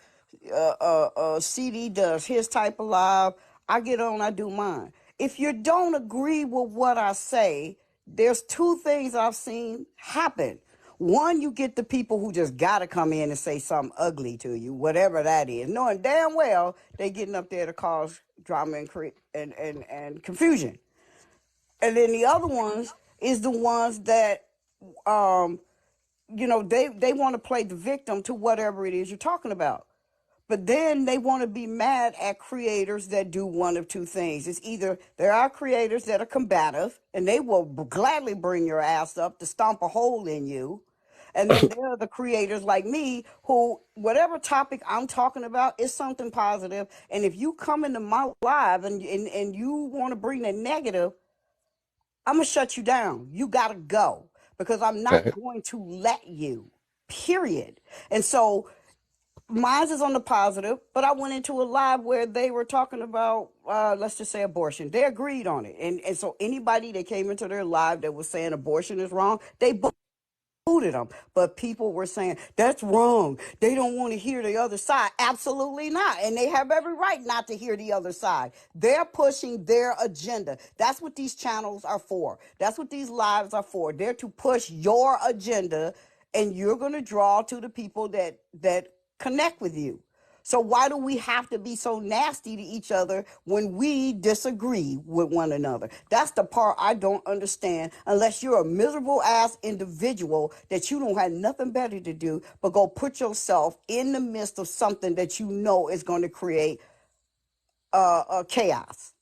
CD does his type of live. I get on, I do mine. If you don't agree with what I say, there's two things I've seen happen. One, you get the people who just gotta come in and say something ugly to you, whatever that is, knowing damn well they getting up there to cause drama and confusion. And then the other ones is the ones that um, you know, they want to play the victim to whatever it is you're talking about. But then they want to be mad at creators that do one of two things. It's either there are creators that are combative and they will gladly bring your ass up to stomp a hole in you. And then there are the creators like me who, whatever topic I'm talking about is something positive. And if you come into my live and you want to bring the negative, I'm going to shut you down. You got to go because I'm not
Fact.
going to let you, period. And so mine is on the positive, but I went into a live where they were talking about, let's just say abortion. They agreed on it. And so anybody that came into their live that was saying abortion is wrong, they booted them. But people were saying, that's wrong. They don't want to hear the other side. Absolutely not. And they have every right not to hear the other side. They're pushing their agenda. That's what these channels are for. That's what these lives are for. They're to push your agenda, and you're going to draw to the people that connect with you. So why do we have to be so nasty to each other when we disagree with one another? That's the part I don't understand unless you're a miserable ass individual that you don't have nothing better to do but go put yourself in the midst of something that you know is going to create chaos.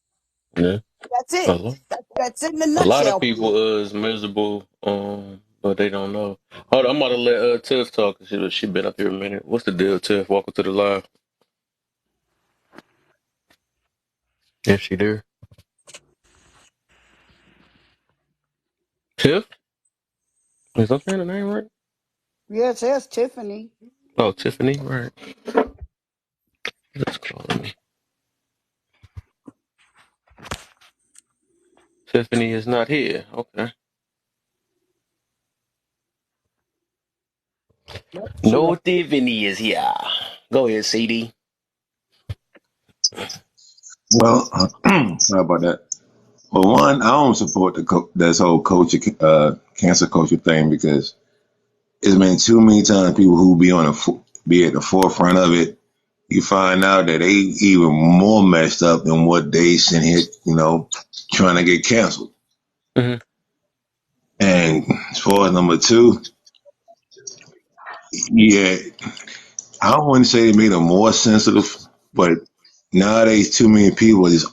Yeah.
That's
A
it.
lot,
That's it in a
a lot
nutshell.
of people is miserable, but they don't know. Hold on, I'm about to let Tiff talk. She been up here a minute. What's the deal, Tiff? Welcome to the live. Is she there? Tiff? Is that saying the name right?
Yeah, it says Tiffany.
Oh, Tiffany, right. That's calling me. Tiffany is not here. Okay.
Yep, she
No
left.
Tiffany is here. Go ahead, CD.
Well, how about that? Well, one, I don't support this whole culture, cancer culture thing because it's been too many times people who be be at the forefront of it. You find out that they even more messed up than what they sent here, trying to get canceled.
Hmm.
And as far as number two, yeah, I don't want to say they made them more sensitive, but nowadays too many people are just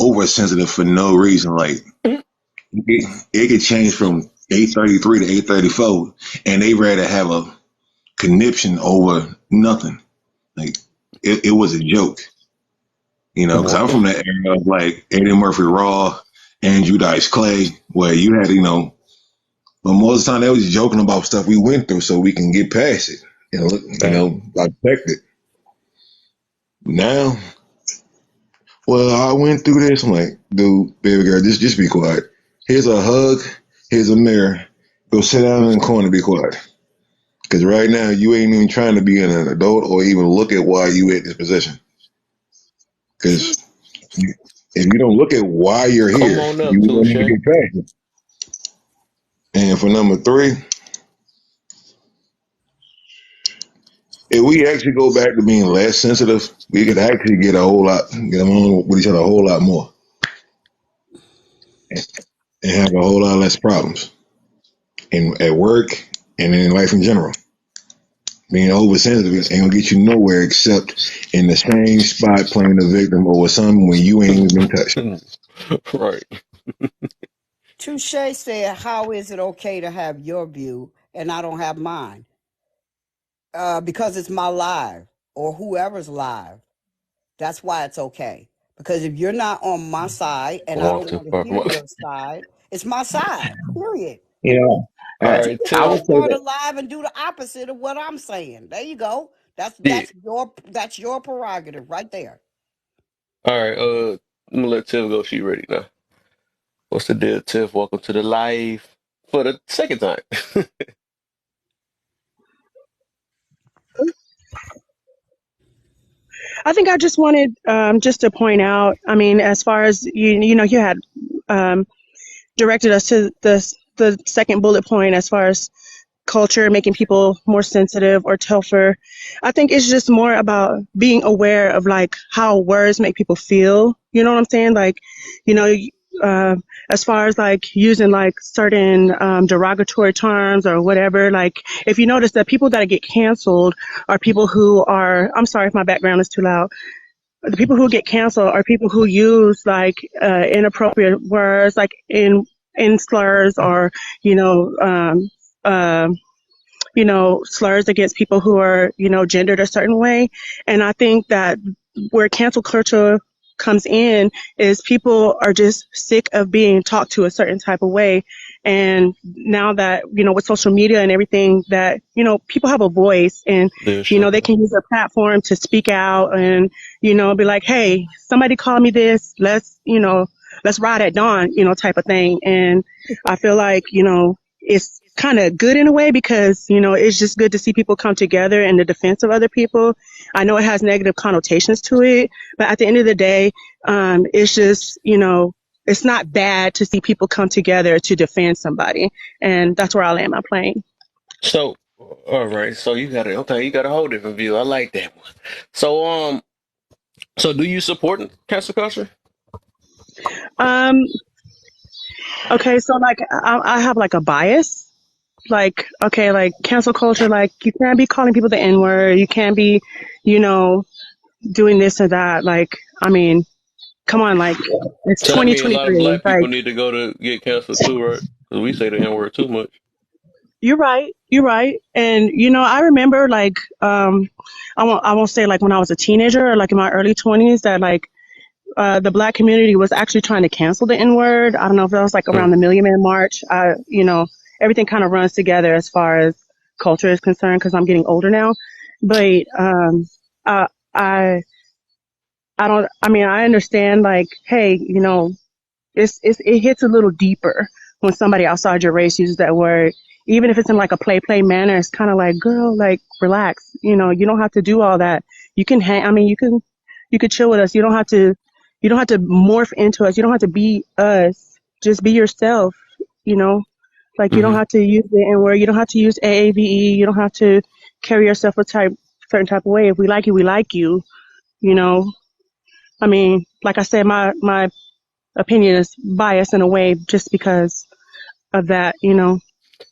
oversensitive for no reason. Like it could change from 833 to 834, and they rather have a conniption over nothing. Like it was a joke, because I'm from that era of like Eddie Murphy Raw, Andrew Dice Clay, where you had, but most of the time they was joking about stuff we went through so we can get past it and look,
Fact.
affect it. Now, well, I went through this. I'm like, dude, baby girl, just be quiet. Here's a hug. Here's a mirror. Go sit down in the corner, be quiet. Because right now you ain't even trying to be an adult or even look at why you in this position. Because if you don't look at why you're
Come
here,
on up,
you won't even
Tooshay.
get past it. And for number three, if we actually go back to being less sensitive, we could actually get along with each other a whole lot more. and have a whole lot less problems at work and in life in general. Being oversensitive ain't gonna get you nowhere except in the same spot playing the victim or with something when you ain't even been touched.
Right.
Touche said, "How is it okay to have your view and I don't have mine? Because it's my live or whoever's live. That's why it's okay. Because if you're not on my side and I don't
Walked in
want to
front.
hear your side, it's my side. Period.
You know,
All
uh,
But you
right,
can
I
still
would
Tiff.
say
start
that.
a live and do the opposite of what I'm saying. There you go. That's
Yeah.
your prerogative right there.
All right. I'm gonna let Tiff go. She ready now. What's the deal, Tiff? Welcome to the live for the second time.
I think I just wanted just to point out. I mean, as far as you had um, directed us to the second bullet point as far as culture making people more sensitive or tougher. I think it's just more about being aware of like how words make people feel. You know what I'm saying? Like, you know, uh, as far as like using like certain derogatory terms or whatever, like if you notice that people that get canceled are people who are, I'm sorry if my background is too loud. The people who get canceled are people who use like inappropriate words, like in slurs or you know uh, slurs against people who are, gendered a certain way. And I think that where cancel culture comes in is people are just sick of being talked to a certain type of way. And now that, with social media and everything that, people have a voice and,
Leadership.
they can use their platform to speak out and, be like, hey, somebody call me this. Let's ride at dawn, type of thing. And I feel like, it's kind of good in a way because, it's just good to see people come together in the defense of other people. I know it has negative connotations to it, but at the end of the day, it's just, it's not bad to see people come together to defend somebody. And that's where I land my plane.
So, all right. So you got it. Okay, you got a whole different view. I like that one. So, so do you support cancel culture?
Um, okay. So like, I have like a bias. Like, okay, like cancel culture, like you can't be calling people the N word. You can't be, you know, doing this or that. Like, I mean, come on, like it's
So that means a lot of
2023.
black people
Like,
need to go to get canceled too, right? Because we say the N word too much.
you're right. You're right. And I remember like I won't say like when I was a teenager or like in my early 20s that like the black community was actually trying to cancel the N word. I don't know if that was like
Mm.
around the Million Man March. Everything kind of runs together as far as culture is concerned because I'm getting older now. But uh, I I don't. I mean, I understand like, hey, it hits a little deeper when somebody outside your race uses that word. Even if it's in like a play manner, it's kind of like, girl, like relax. You don't have to do all that. You can hang. I mean, you could chill with us. You don't have to morph into us. You don't have to be us. Just be yourself. You know, like you don't
Hmm.
have to use the N word. You don't have to use AAVE. You don't have to carry yourself a certain type of way. If we like you, we like you. You know, I mean, like I said, my opinion is biased in a way just because of that.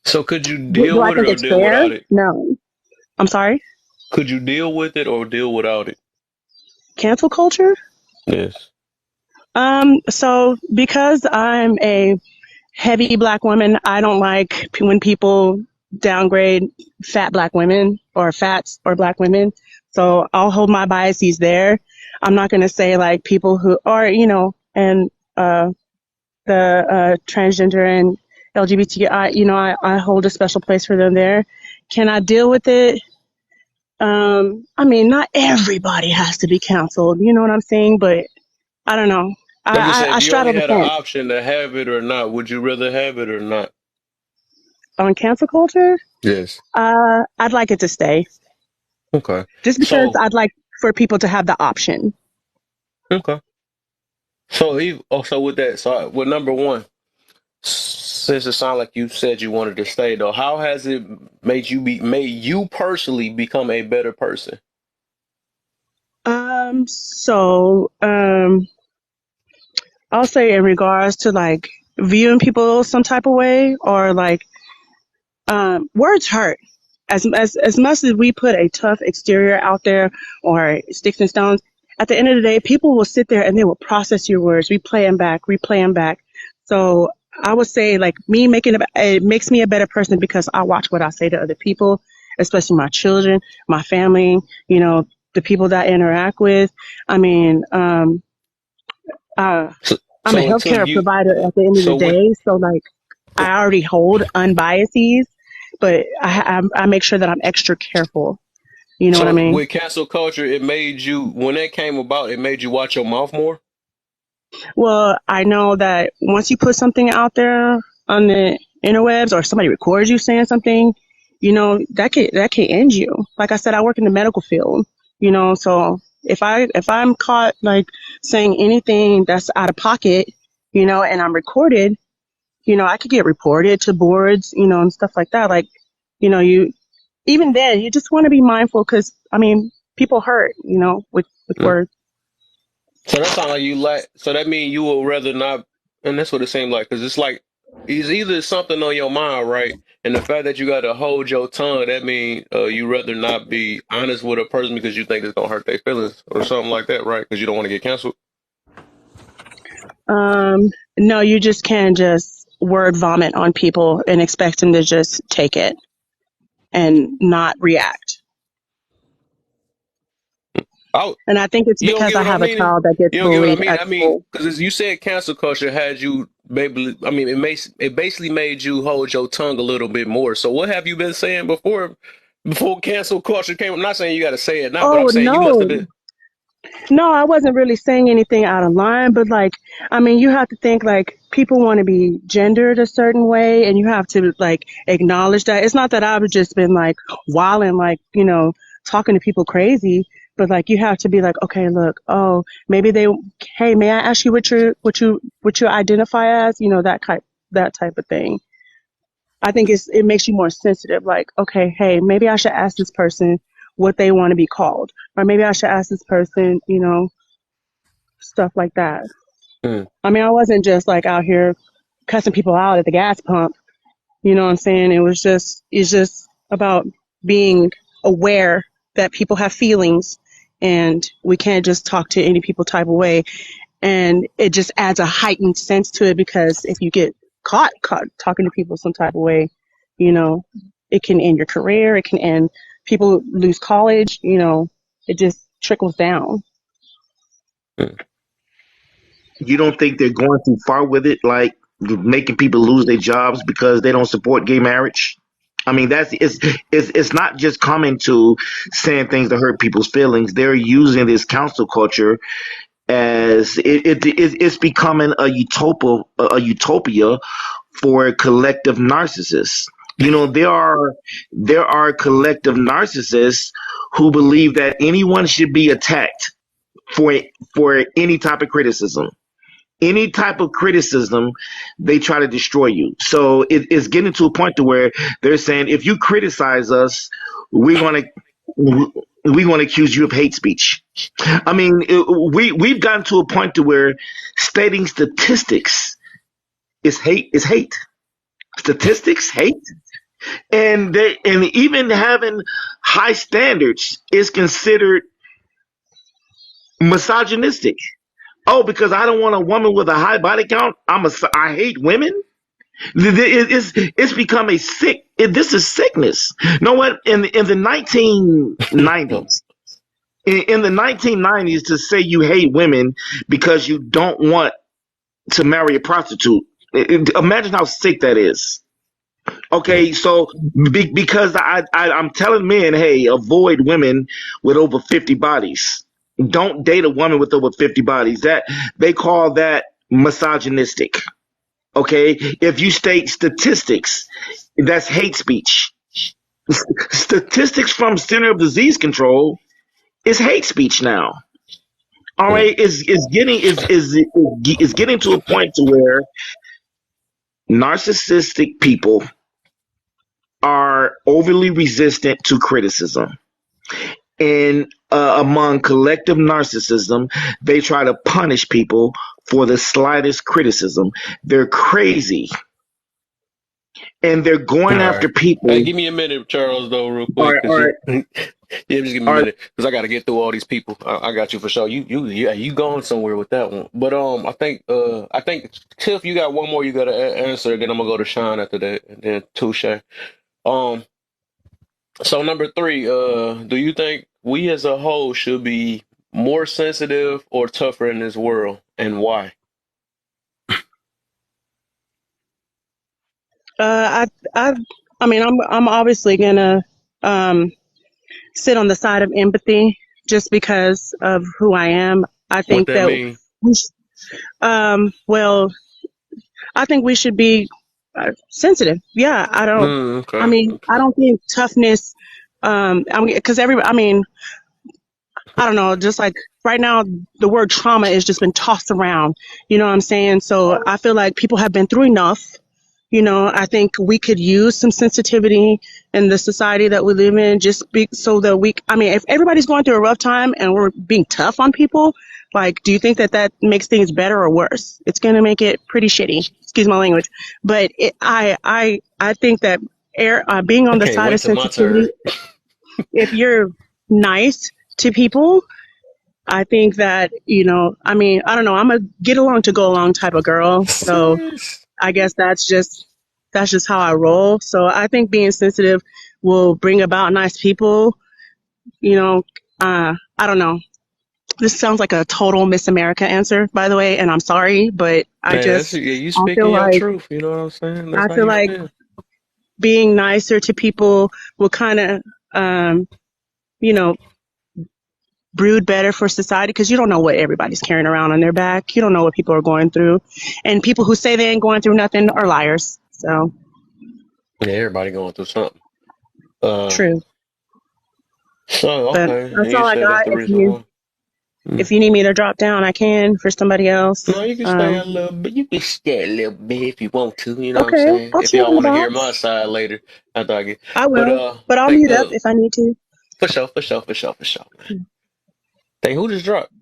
So could you
Do
deal
I
with it
think
or
it's
deal
fair?
without it?
No. I'm sorry.
Could you deal with it or deal without it?
Cancel culture?
Yes.
So because I'm a heavy black woman, I don't like when people downgrade fat black women or fats or black women. So I'll hold my biases there. I'm not going to say like people who are, and the transgender and LGBTI, I hold a special place for them there. Can I deal with it? I mean, not everybody has to be counseled. You know what I'm saying? But I don't know.
I'm just
I,
saying,
I, I
if you only
straddle the
had an
fence
option to have it or not, would you rather have it or not?
on cancel culture.
Yes.
I'd like it to stay
Okay.
just because
So,
I'd like for people to have the option.
okay. So, so with that, so with number one, since it sounded like you said you wanted to stay though, how has it made you personally become a better person?
So, I'll say in regards to like viewing people some type of way, or like words hurt. As much as we put a tough exterior out there or sticks and stones, at the end of the day, people will sit there and they will process your words, replay them back. So I would say, like, it makes me a better person because I watch what I say to other people, especially my children, my family, the people that I interact with. I mean, uh,
So,
I'm a
so until
healthcare
you,
provider at the end of the
so with
day, so like I already hold unbiases, but I make sure that I'm extra careful. You know what I
so
mean?
with cancel culture, it made you when that came about, it made you watch your mouth more.
Well, I know that once you put something out there on the interwebs or somebody records you saying something, that can end you. Like I said, I work in the medical field, so if I'm caught like saying anything that's out of pocket, and I'm recorded, I could get reported to boards, and stuff like that. Like, you even then you just want to be mindful because I mean people hurt, with
Mm.
words.
So that sounds like you like. So that means you would rather not, and that's what it seemed like. Because it's like it's either something on your mind, right? And the fact that you got to hold your tongue, that means you rather not be honest with a person because you think it's gonna hurt their feelings or something like that, right? Because you don't want to get canceled.
No, you just can't just word vomit on people and expect them to just take it and not react.
Oh,
And I think it's
you don't
because
get
I
what I'm
have a
meaning?
child that gets
You don't get what I
bullied
mean?
at
I mean,
school.
because you said cancel culture had you, maybe. I mean, it basically made you hold your tongue a little bit more. So what have you been saying before cancel culture came? I'm not saying you got to say it now, but I'm
Oh
saying you must have
no.
been.
No, I wasn't really saying anything out of line, but like, I mean, you have to think like people want to be gendered a certain way, and you have to like acknowledge that. It's not that I've just been like wilding, like, talking to people crazy, but like you have to be like, okay, look, oh, maybe hey, may I ask you what you identify as, that type of thing. I think it makes you more sensitive. Like, okay, hey, maybe I should ask this person what they want to be called, or maybe I should ask this person, stuff like that.
Hmm.
I mean, I wasn't just like out here cussing people out at the gas pump. You know what I'm saying? It's just about being aware that people have feelings, and we can't just talk to any people type of way. And it just adds a heightened sense to it because if you get caught talking to people some type of way, you know, it can end your career. It can end people lose college. It just trickles down.
Hmm.
You don't think they're going too far with it, like making people lose their jobs because they don't support gay marriage? I mean, it's not just coming to saying things to hurt people's feelings. They're using this council culture as it's becoming a utopia for collective narcissists. There are collective narcissists who believe that anyone should be attacked for for any type of criticism. Any type of criticism, they try to destroy you. So it's getting to a point to where they're saying if you criticize us, we're gonna we're gonna accuse you of hate speech. I mean, we've gotten to a point to where stating statistics is hate. Is hate. Statistics hate, and even having high standards is considered misogynistic. Oh, because I don't want a woman with a high body count, I hate women. It's become a sick. This is sickness. You know what? In the 1990s, in the 1990s, to say you hate women because you don't want to marry a prostitute. Imagine how sick that is. Okay, so because I'm telling men, hey, avoid women with over 50 bodies. Don't date a woman with over 50 bodies. That they call that misogynistic. Okay, if you state statistics, that's hate speech. Statistics from Center of Disease Control is hate speech now. All
Hmm.
right, is getting to a point to where narcissistic people are overly resistant to criticism. And among collective narcissism, they try to punish people for the slightest criticism. They're crazy, and they're
All
going after
right. Hey,
people.
give me a minute, Charles, though, real
All
quick,
right,
because
all
you.
right,
Yeah, just give me a
all right.
minute, because I got to get through all these people. I got you for sure. Yeah, you going somewhere with that one. But I think Tiff, you got one more you got to answer. Then I'm gonna go to Sean after that, and then Touche. Um, so number three, do you think we as a whole should be more sensitive or tougher in this world, and why?
Uh, I mean, I'm obviously gonna um, sit on the side of empathy just because of who I am. I
What
think
that
that
mean?
well, I think we should be sensitive. Yeah, I don't. I
Okay,
mean, I
okay.
don't think toughness. I mean, because I mean, I don't know. Just like right now, the word trauma has just been tossed around. You know what I'm saying? So I feel like people have been through enough. You know, I think we could use some sensitivity in the society that we live in, just so that I mean, if everybody's going through a rough time and we're being tough on people, like, do you think that that makes things better or worse? It's going to make it pretty shitty. Excuse my language. But I think that being
I
on the
can't
side of
wait till my turn.
sensitivity, if you're nice to people, I think that, I mean, I don't know, I'm a get along to go along type of girl. So
Sis.
I guess that's just how I roll. So I think being sensitive will bring about nice people. You know, I don't know. This sounds like a total Miss America answer, by the way, and I'm sorry, but
Man, yeah, you
I
speaking
feel
your
like
truth. You know what I'm saying? That's
I
how
feel
you
like
feel.
being nicer to people will kind of, um, you know, brood better for society because you don't know what everybody's carrying around on their back. You don't know what people are going through, and people who say they ain't going through nothing are liars. So
Yeah, everybody going through something. Uh,
true.
so
But
okay, and
that's
you
all I
said that's
got.
the reason why. Mm.
If you need me to drop down, I can for somebody else.
No, you can stay a little bit. You can stay a little bit if you want to. You know what I'm
Okay,
saying?
I'll
If
chill
y'all
in the
want to hear my
box.
side later, after I get.
I
But
will, but I'll
think
mute up if I need to.
for sure, man. Think who just dropped?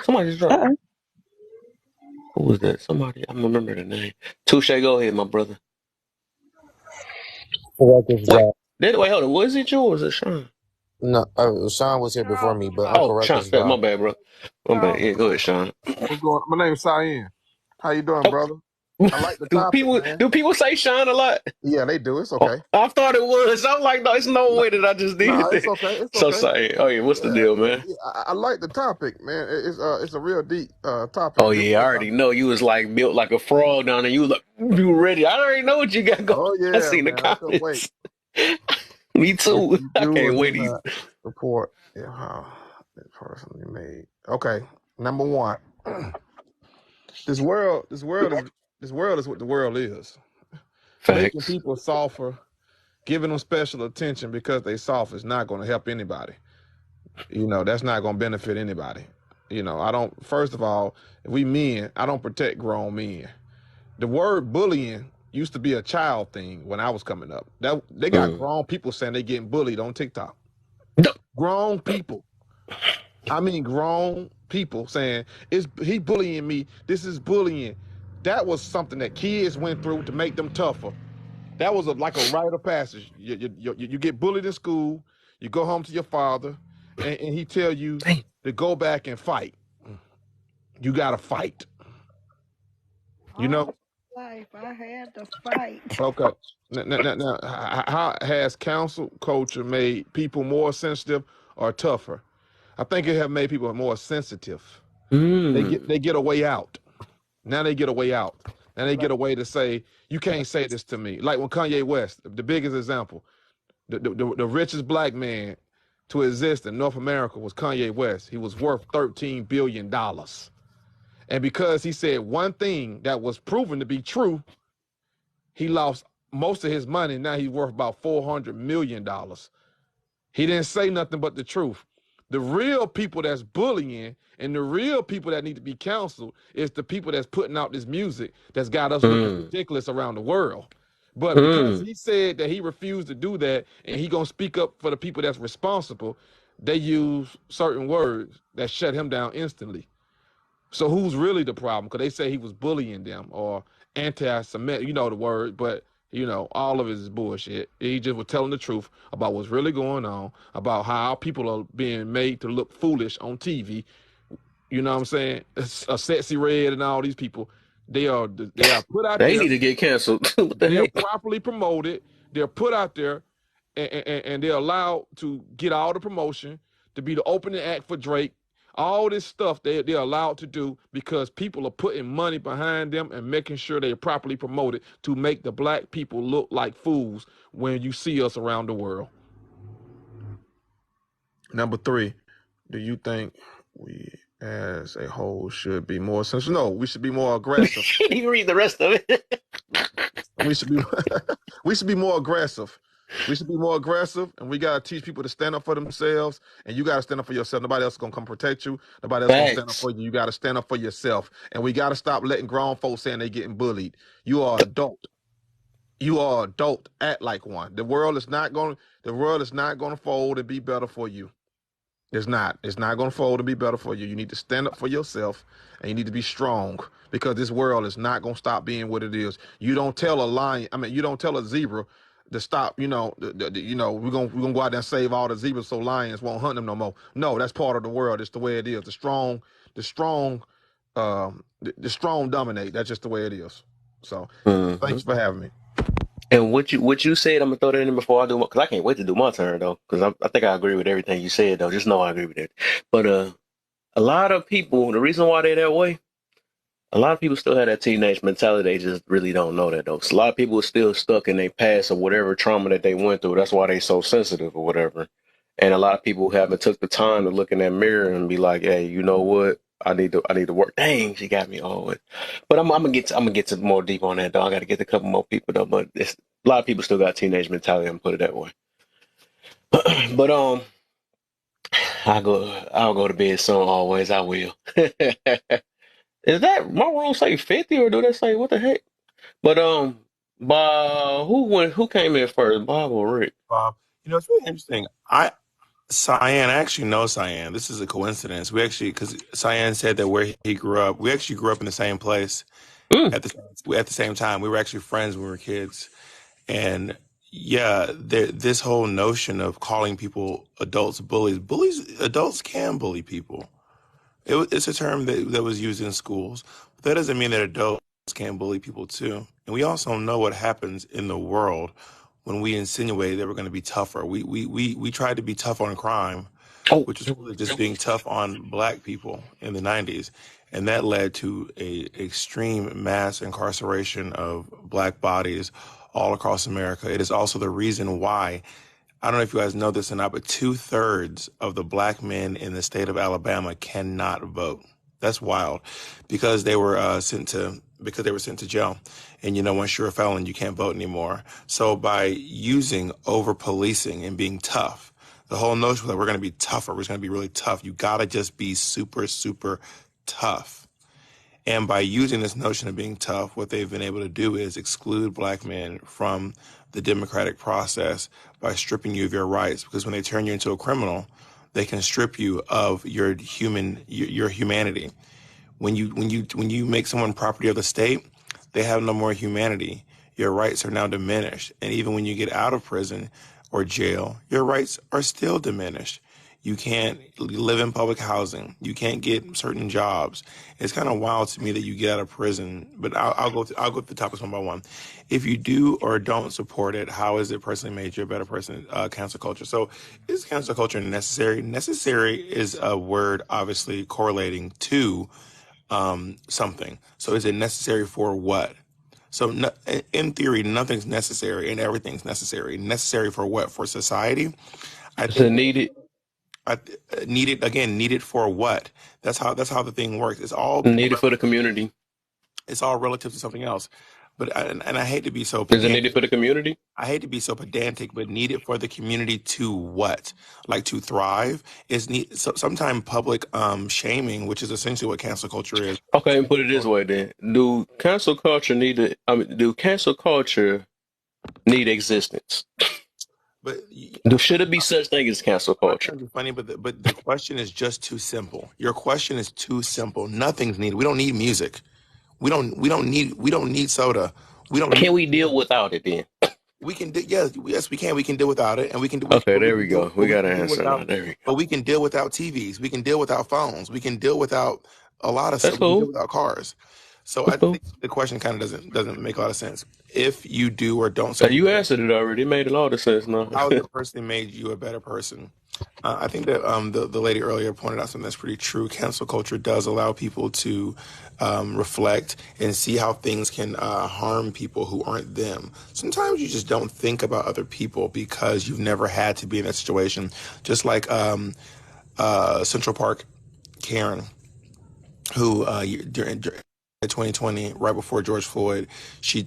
Somebody just dropped.
Uh-uh.
Who was that? Somebody. I don't remember the name. Touche, go ahead, my brother.
Correct this
Wait,
guy.
wait, hold on. Was it you or was it Sean?
No, Sean was here before me, but I'll
Oh,
correct
Sean.
this
My
guy.
bad, bro. My bad. Yeah, go ahead, Sean.
What's going on? My name's Cyan. How you doing,
Oh,
brother? I like the topic,
do
man.
people say Sean a lot?
Yeah, they do. It's
Oh,
okay.
I thought it was. I'm like, no, it's no
No,
way that I just
no,
did
it's
that.
okay. It's
So
okay.
sorry. Oh yeah, what's the
Yeah,
deal, man?
yeah. I like the topic, man. It's a real deep topic.
Oh
This
yeah, I
what
already know you was like built like a frog down there. You look, you ready? I already know what you got going.
Oh
I
yeah,
seen the
man. I couldn't wait.
comments. Me
If
too.
you
I
do or
can't
do
wait.
not report, yeah, how it personally made. Okay, number one. This world, this world is what the world is. Making
Facts.
people softer, giving them special attention because they soft is not going to help anybody. That's not going to benefit anybody. I don't, first of all, if we men, I don't protect grown men. The word bullying used to be a child thing when I was coming up. That they got
Mm.
grown people saying they getting bullied on TikTok.
No.
Grown people. I mean grown people saying, he bullying me. This is bullying. That was something that kids went through to make them tougher. That was like a rite of passage. You get bullied in school, you go home to your father, and he tell you
Dang.
to go back and fight. You got to fight. You
All
know?
life I had to fight.
Okay. Now, how has council culture made people more sensitive or tougher? I think it have made people more sensitive.
Mm.
They get a way out. Now they get a way out. Now they get a way to say, you can't say this to me. Like when Kanye West, the biggest example. The richest black man to exist in North America was Kanye West. He was worth $13 billion. And because he said one thing that was proven to be true, he lost most of his money. Now he's worth about $400 million. He didn't say nothing but the truth. The real people that's bullying and the real people that need to be counseled is the people that's putting out this music that's got us looking
Mm.
ridiculous around the world. But because
Mm.
he said that he refused to do that and he gonna speak up for the people that's responsible, they use certain words that shut him down instantly. So who's really the problem? Because they say he was bullying them or anti-Semitic, you know the word, but all of it is bullshit. He just was telling the truth about what's really going on, about how people are being made to look foolish on TV. You know what I'm saying? A Sexy Red and all these people, they are put out
They
there.
need to get canceled. What the
They're
heck?
properly promoted. They're put out there, and they're allowed to get all the promotion, to be the opening act for Drake. All this stuff they're allowed to do because people are putting money behind them and making sure they're properly promoted to make the black people look like fools when you see us around the world. Number 3, do you think we as a whole should be more sensitive? No, we should be more aggressive.
You read the rest of it.
We should be we should be more aggressive. We should be more aggressive, and we gotta teach people to stand up for themselves. And you gotta stand up for yourself. Nobody else is gonna come protect you. Nobody else is gonna stand up
Facts.
for you. You gotta stand up for yourself. And we gotta stop letting grown folks saying they getting bullied. You are adult. You are adult. Act like one. The world is not gonna fold and be better for you. It's not. It's not going to fold and be better for you. You need to stand up for yourself, and you need to be strong because this world is not going to stop being what it is. You don't tell a lion. I mean, you don't tell a zebra to stop. We're gonna go out there and save all the zebras so lions won't hunt them no more. No, that's part of the world. It's the way it is. The strong dominate. That's just the way it is. So, thanks for having me.
And what you said, I'm gonna throw that in before I do because I can't wait to do my turn though. Because I think I agree with everything you said though. Just know I agree with it. But a lot of people, the reason why they're that way, a lot of people still have that teenage mentality. They just really don't know that though. So a lot of people are still stuck in their past or whatever trauma that they went through. That's why they so sensitive or whatever. And a lot of people haven't took the time to look in that mirror and be like, hey, you know what? I need to work. Dang, she got me all with. But I'm gonna get to more deep on that though. I got to get a couple more people though. But it's a lot of people still got teenage mentality. I'm put it that way. But I'll go to bed soon. Always, I will. Is that my room say 50 or do they say what the heck? But Bob, who came in first, Bob or Rick?
Bob. It's really interesting. Cyan, I actually know Cyan. This is a coincidence. Because Cyan said that where he grew up, we actually grew up in the same place at the same time. We were actually friends when we were kids. And yeah, this whole notion of calling people adults adults can bully people. It's a term that was used in schools. But that doesn't mean that adults can't bully people too. And we also know what happens in the world when we insinuate that we're going to be tougher. We tried to be tough on crime, which was really just being tough on black people in the 90s. And that led to a extreme mass incarceration of black bodies all across America. It is also the reason why, I don't know if you guys know this or not, but 2/3 of the black men in the state of Alabama cannot vote. That's wild, because they were sent to jail. And once you're a felon, you can't vote anymore. So by using over policing and being tough, the whole notion that we're going to be tougher, we're going to be really tough. You got to just be super, super tough. And by using this notion of being tough, what they've been able to do is exclude black men from the democratic process by stripping you of your rights. Because when they turn you into a criminal, they can strip you of your humanity. When you make someone property of the state, they have no more humanity. Your rights are now diminished. And even when you get out of prison or jail, your rights are still diminished. You can't live in public housing. You can't get certain jobs. It's kind of wild to me that you get out of prison. But I'll go through the topics one by one. If you do or don't support it, how has it personally made you a better person? Cancel culture. So, is cancel culture necessary? Necessary is a word obviously correlating to something. So, is it necessary for what? So, in theory, nothing's necessary and everything's necessary. Necessary for what? For society? I
Is it
think.
needed?
Needed for what? That's how the thing works. It's all
Needed for the community.
it's all relative to something else. But I hate to be so
Is it needed for the community?
I hate to be so pedantic, but needed for the community to what? Like to thrive? Sometimes public shaming, which is essentially what cancel culture is.
Okay, and put it this way then: do cancel culture need existence?
But
Should it be such thing as cancel
I'm not
culture?
trying to be funny, but the question is just too simple. Your question is too simple. Nothing's needed. We don't need music. We don't need soda. We don't
Can
need.
we deal without it then?
We can do yes we can. We can deal without it, and we can do.
Okay,
But we
there
can
we
deal.
go.
But
We
we
got
can
an
deal
answer
without.
now. There we
But
go.
we can deal without TVs. We can deal without phones. We can deal without a lot of
That's
stuff. We can deal
cool.
without cars. So
That's
I
cool.
think the question kind of doesn't make a lot of sense. If you do or don't
Now,
support,
you answered it already. It made a lot of sense now.
how has it personally made you a better person? I think that the lady earlier pointed out something that's pretty true. Cancel culture does allow people to reflect and see how things can harm people who aren't them. Sometimes you just don't think about other people because you've never had to be in that situation. Just like Central Park Karen, who during 2020, right before George Floyd, she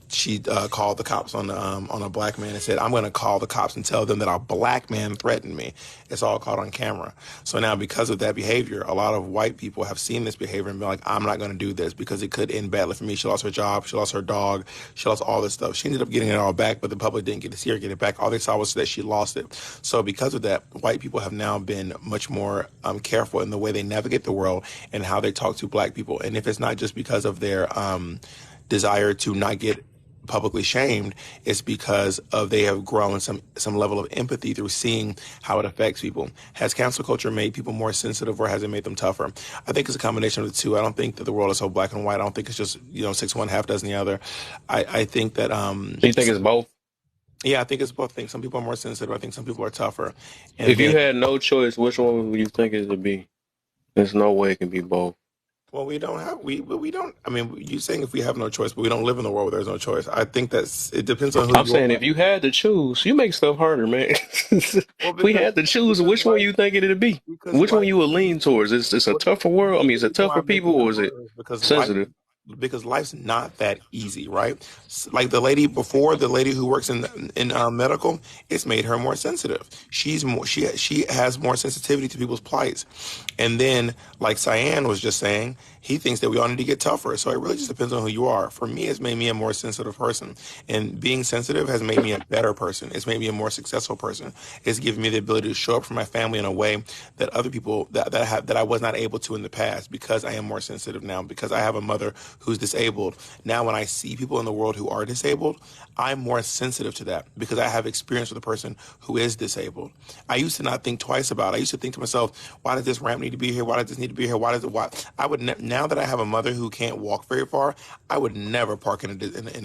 called the cops on a black man and said, "I'm going to call the cops and tell them that a black man threatened me." It's all caught on camera. So now, because of that behavior, a lot of white people have seen this behavior and been like, "I'm not going to do this because it could end badly for me." She lost her job, she lost her dog, she lost all this stuff. She ended up getting it all back, but the public didn't get to see her get it back. All they saw was that she lost it. So because of that, white people have now been much more careful in the way they navigate the world and how they talk to black people. And if it's not just because of their desire to not get publicly shamed, it's because of they have grown some level of empathy through seeing how it affects people. Has cancel culture made people more sensitive, or has it made them tougher? I think it's a combination of the two. I don't think that the world is so black and white. I don't think it's just 6 one half dozen the other. I think that
You think it's both?
yeah, I think it's both things. Some people are more sensitive. I think some people are tougher. And
If you
then,
had no choice, which one would you think it would be? There's no way it can be both.
well, we don't have we don't. I mean, you saying if we have no choice, but we don't live in the world where there's no choice. I think it depends on who
I'm
you
saying
are.
if you had to choose, you make stuff harder, man.
Well,
If we had to choose, which one you think it'd be?
because
Which one
life
you would lean towards? It's a
What,
tougher world. I mean, is
the
it
reason why
tougher
I'm making
people
that
or is it
harder is because
sensitive?
life's not that easy, right? Like the lady before, the lady who works in medical, it's made her more sensitive. She has more sensitivity to people's plights. And then, like Cyan was just saying, he thinks that we all need to get tougher. So it really just depends on who you are. For me, it's made me a more sensitive person, and being sensitive has made me a better person. It's made me a more successful person. It's given me the ability to show up for my family in a way that other people that I was not able to in the past, because I am more sensitive now, because I have a mother who's disabled. Now, when I see people in the world who are disabled, I'm more sensitive to that because I have experience with a person who is disabled. I used to not think twice about it. I used to think to myself, why does this ramp need to be here? Why does this need to be here? Why? I would now that I have a mother who can't walk very far, I would never park in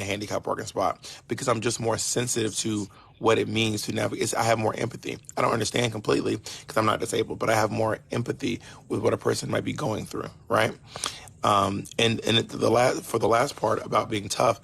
a handicap parking spot because I'm just more sensitive to what it means to navigate. I have more empathy. I don't understand completely because I'm not disabled, but I have more empathy with what a person might be going through, right? And for the last part about being tough,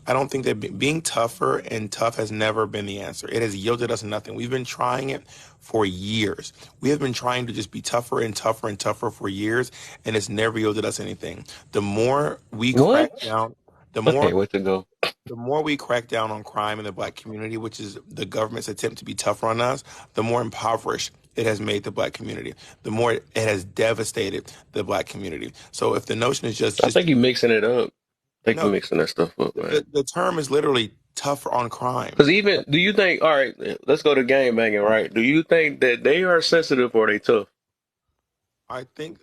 I don't think that being tougher and tough has never been the answer. It has yielded us nothing. We've been trying it for years. We have been trying to just be tougher and tougher and tougher for years, and it's never yielded us anything. The more we crack
What?
down, the
I
more
can't wait to go.
the more we crack down on crime in the black community, which is the government's attempt to be tougher on us, the more impoverished it has made the black community. The more it has devastated the black community. So if the notion is
I
just
think you mixing it up. I think you
no,
mixing that stuff up, man.
the term is literally tougher on crime.
Because even, do you think? All right, let's go to game banging. Right? Do you think that they are sensitive or they tough?
I think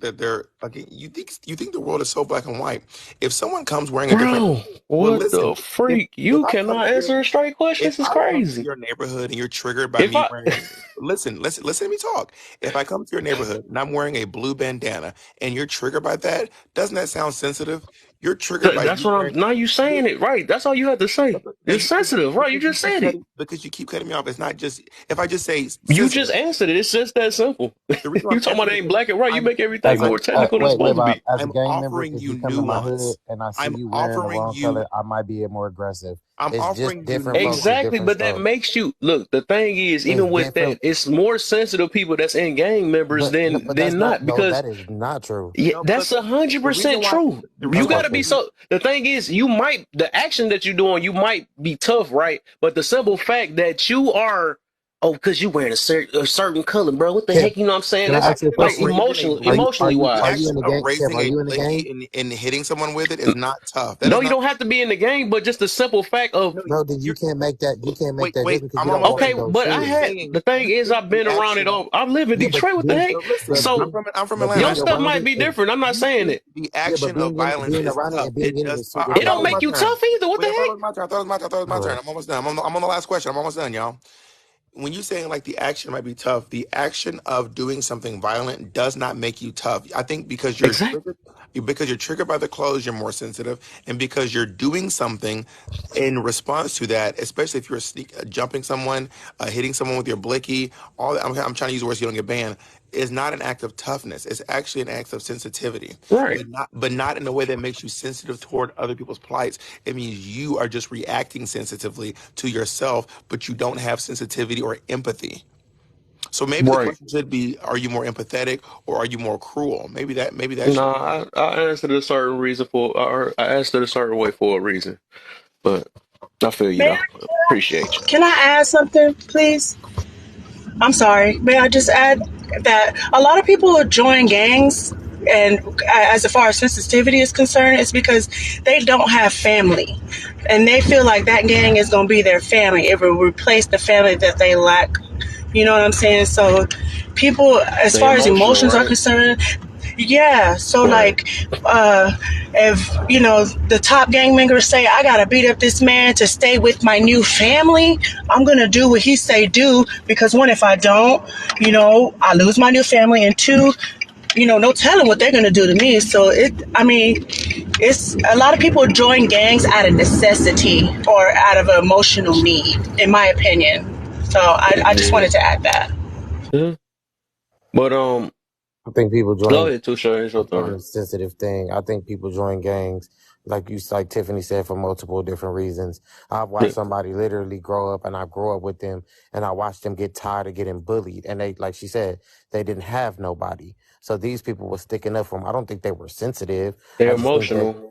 that they're again. You think the world is so black and white. If someone comes wearing a different,
Bro,
well,
what
listen.
the freak?
If
You
I come
cannot
to your
answer a straight question.
if
This is
I come to
crazy.
your neighborhood and you're triggered by
If
me
I,
wearing, listen to me talk. If I come to your neighborhood and I'm wearing a blue bandana and you're triggered by that, doesn't that sound sensitive? You're triggered by
that's
you
what I'm.
wearing.
Now you saying it right. That's all you have to say. It's sensitive, right? You just said it.
Because you keep cutting me off. It's not just if I just say
You just
sensitive.
answered it. It's just that simple.
The reason
You
I'm
talking about
answering
it
is
ain't
because
black and white. You
I'm
make everything
As a
more technical than it's
wait,
supposed to
Bob.
be.
As a
I'm
gang member,
offering
if
you
you come in my hood
nuance.
and I see
I'm
you wearing the
offering
wrong
you.
color, I might be more aggressive.
I'm
It's just
offering you
different folks with
nuance.
Exactly,
different
but that
stuff.
makes you look. The thing is,
It's
even with that,
different,
it's more sensitive people that's in gang members
but no, but that's
than
not.
not
No,
because
that is not true.
yeah,
No,
that's
because
hundred
the reason
percent
why
true.
the
You
reason why
got to
Okay.
be so. The thing is, you might the action that you're doing, you might be tough, right? But the simple fact that you are oh, because you wearing a certain color, bro. What the
Kev,
heck? You know what I'm saying?
can I
That's
ask you a
like
question?
Raising a
Are
emotionally
you
the
are
wise.
you in
action
the
of
game? Kev,
raising
are
a
you in the game?
blicky and hitting someone with it is not tough. That
No,
is
you
not.
don't have to be in the game, but just the simple fact of
No,
Bro, then
you're.
you can't make
Wait,
that
wait.
judgment because
I'm
you don't
almost
walk
done.
okay,
in those
but I
You're
shoes.
had
saying
the thing
you
is
think
I've
the
been around it
action.
all. I live in
Yeah, but
Detroit. What the
being
heck?
So listen,
but
So
being
I'm from
but
Atlanta.
your
being
stuff
around
might
it
be
is
different. I'm not
You
saying
think
it.
the
yeah, but
action of violence
being
is
around it
tough.
and being
It
in it
does.
is two
I
It
different
thought it
don't
was
make
my
things.
you
turn.
tough either. What
Wait,
the
I thought it
heck?
was my turn. I thought it was my turn. I'm almost done. I'm on the last question. I'm almost done, y'all. When you're saying like the action might be tough, the action of doing something violent does not make you tough. I think
Exactly.
because you're triggered by the clothes, you're more sensitive, and because you're doing something in response to that, especially if you're jumping someone, hitting someone with your blicky, all that, I'm trying to use words so you don't get banned, is not an act of toughness. It's actually an act of sensitivity,
Right.
but not in a way that makes you sensitive toward other people's plights. It means you are just reacting sensitively to yourself, but you don't have sensitivity or empathy. So maybe the
Right.
question should be: are you more empathetic or are you more cruel? Maybe that should
No,
be.
I answered a certain reason for, or I answered a certain way for a reason. But I feel you
May
though.
I,
Appreciate you.
can I add something, please? I'm sorry. May I just add that a lot of people join gangs, and as far as sensitivity is concerned, it's because they don't have family, and they feel like that gang is going to be their family. It will replace the family that they lack. You know what I'm saying? So, people, as
The
far as
emotional,
emotions are
right?
concerned, yeah. So,
Right.
like, if the top gang members say, "I gotta beat up this man to stay with my new family," I'm gonna do what he say do, because one, if I don't, I lose my new family, and two, no telling what they're gonna do to me. So it's a lot of people join gangs out of necessity or out of an emotional need, in my opinion. So I just
Yeah.
wanted to add that.
Yeah. But
I think people
go
join
ahead, Touche. It's your
for
turn.
a sensitive thing. I think people join gangs, like Tiffany said, for multiple different reasons. I've watched
Yeah.
somebody literally grow up, and I grew up with them, and I watched them get tired of getting bullied, and they, like she said, they didn't have nobody. So these people were sticking up for them. I don't think they were sensitive.
They're
I just think that.
emotional.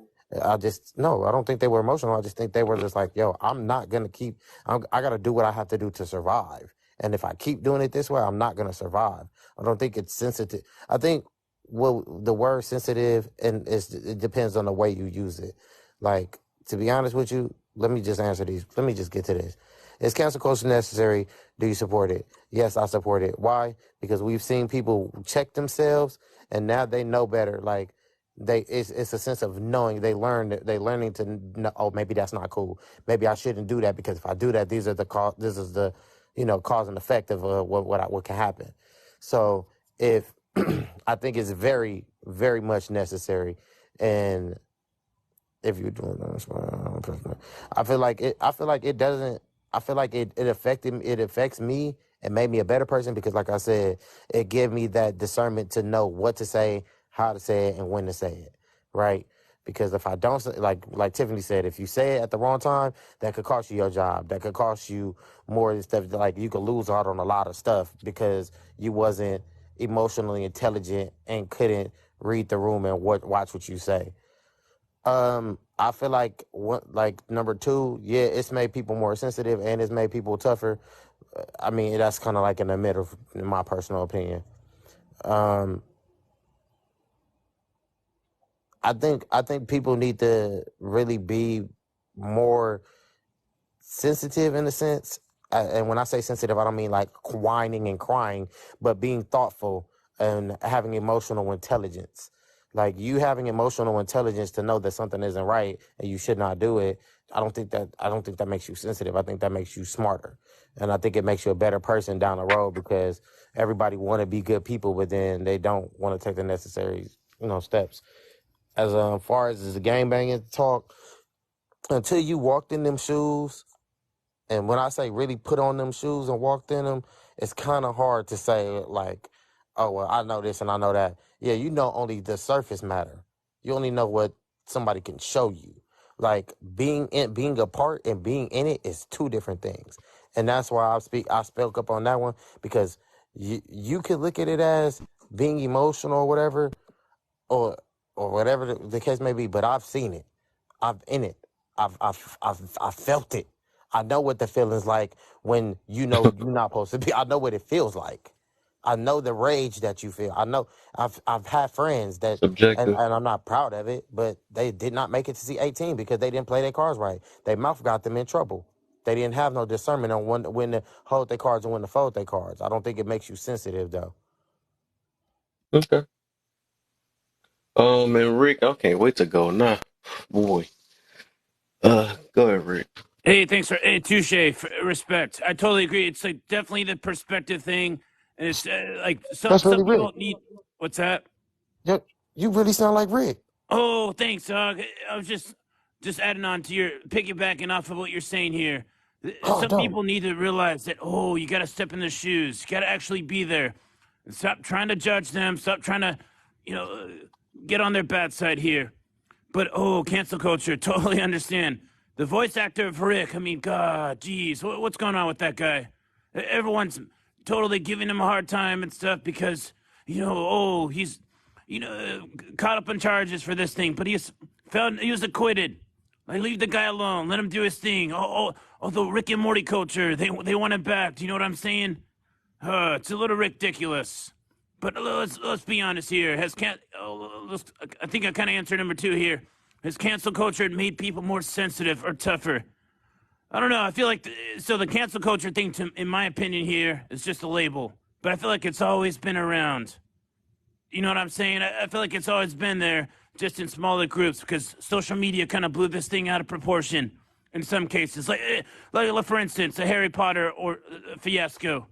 No, I don't think they were emotional. I just think they were just like, yo, I'm not going to I got to do what I have to do to survive. And if I keep doing it this way, I'm not going to survive. I don't think it's sensitive. I think the word sensitive, and it depends on the way you use it. Like, to be honest with you, let me just answer these. Let me just get to this. Is cancel culture necessary? Do you support it? Yes, I support it. Why? Because we've seen people check themselves, and now they know better. Like, it's a sense of knowing. They learning to know, oh, maybe that's not cool. Maybe I shouldn't do that, because if I do that, these are the cause. This is the cause and effect of what can happen. So if I think it's very, very much necessary, and if you're doing this, I feel like it. I feel like it doesn't. I feel like it affected. It affects me and made me a better person, because, like I said, it gave me that discernment to know what to say, how to say it, and when to say it. Right? Because if I don't say, like Tiffany said, if you say it at the wrong time, that could cost you your job. That could cost you more stuff. Like, you could lose out on a lot of stuff because you wasn't emotionally intelligent and couldn't read the room and watch what you say. I feel like number two, yeah, it's made people more sensitive and it's made people tougher. I mean, that's kind of like in the middle, in my personal opinion. Um, I think people need to really be more sensitive, in a sense. And when I say sensitive, I don't mean like whining and crying, but being thoughtful and having emotional intelligence. Like, you having emotional intelligence to know that something isn't right and you should not do it. I don't think that makes you sensitive. I think that makes you smarter. And I think it makes you a better person down the road, because everybody want to be good people, but then they don't want to take the necessary, steps. As far as the gang banging talk, until you walked in them shoes, and when I say really put on them shoes and walked in them, it's kind of hard to say, like, oh, well, I know this and I know that. Yeah, only the surface matter. You only know what somebody can show you. Like, being a part and being in it is two different things. And that's why I spoke up on that one, because you could look at it as being emotional or whatever, or whatever the case may be, but I've seen it. I've in it. I've felt it. I know what the feeling's like when you know you're not supposed to be. I know what it feels like. I know the rage that you feel. I know I've had friends that, and
Subjective.
I'm not proud of it, but they did not make it to see 18 because they didn't play their cards right. Their mouth got them in trouble. They didn't have no discernment on when to hold their cards and when to fold their cards. I don't think it makes you sensitive though.
Okay. And Rick, I can't wait to go now, boy. Go ahead, Rick.
Hey, thanks for touche. Respect. I totally agree. It's like definitely the perspective thing, and it's like
That's
some
really Rick.
people need. What's that?
You really sound like Rick.
Oh, thanks, dog. I was just adding on to your piggybacking off of what you're saying here.
Oh,
Some
dope.
people need to realize that you got to step in their shoes. You got to actually be there. Stop trying to judge them. Stop trying to, you know, get on their bad side here. But cancel culture. Totally understand. The voice actor of Rick. I mean, God, geez, what's going on with that guy? Everyone's totally giving him a hard time and stuff because he's caught up on charges for this thing, but he was acquitted. Like, leave the guy alone. Let him do his thing. The Rick and Morty culture. They want him back. Do you know what I'm saying? It's a little ridiculous. But let's be honest here. I think I kind of answered number 2 here. Has cancel culture made people more sensitive or tougher? I don't know. I feel like the cancel culture thing, in my opinion, here is just a label. But I feel like it's always been around. You know what I'm saying? I feel like it's always been there, just in smaller groups, because social media kind of blew this thing out of proportion in some cases. Like for instance, a Harry Potter or fiasco.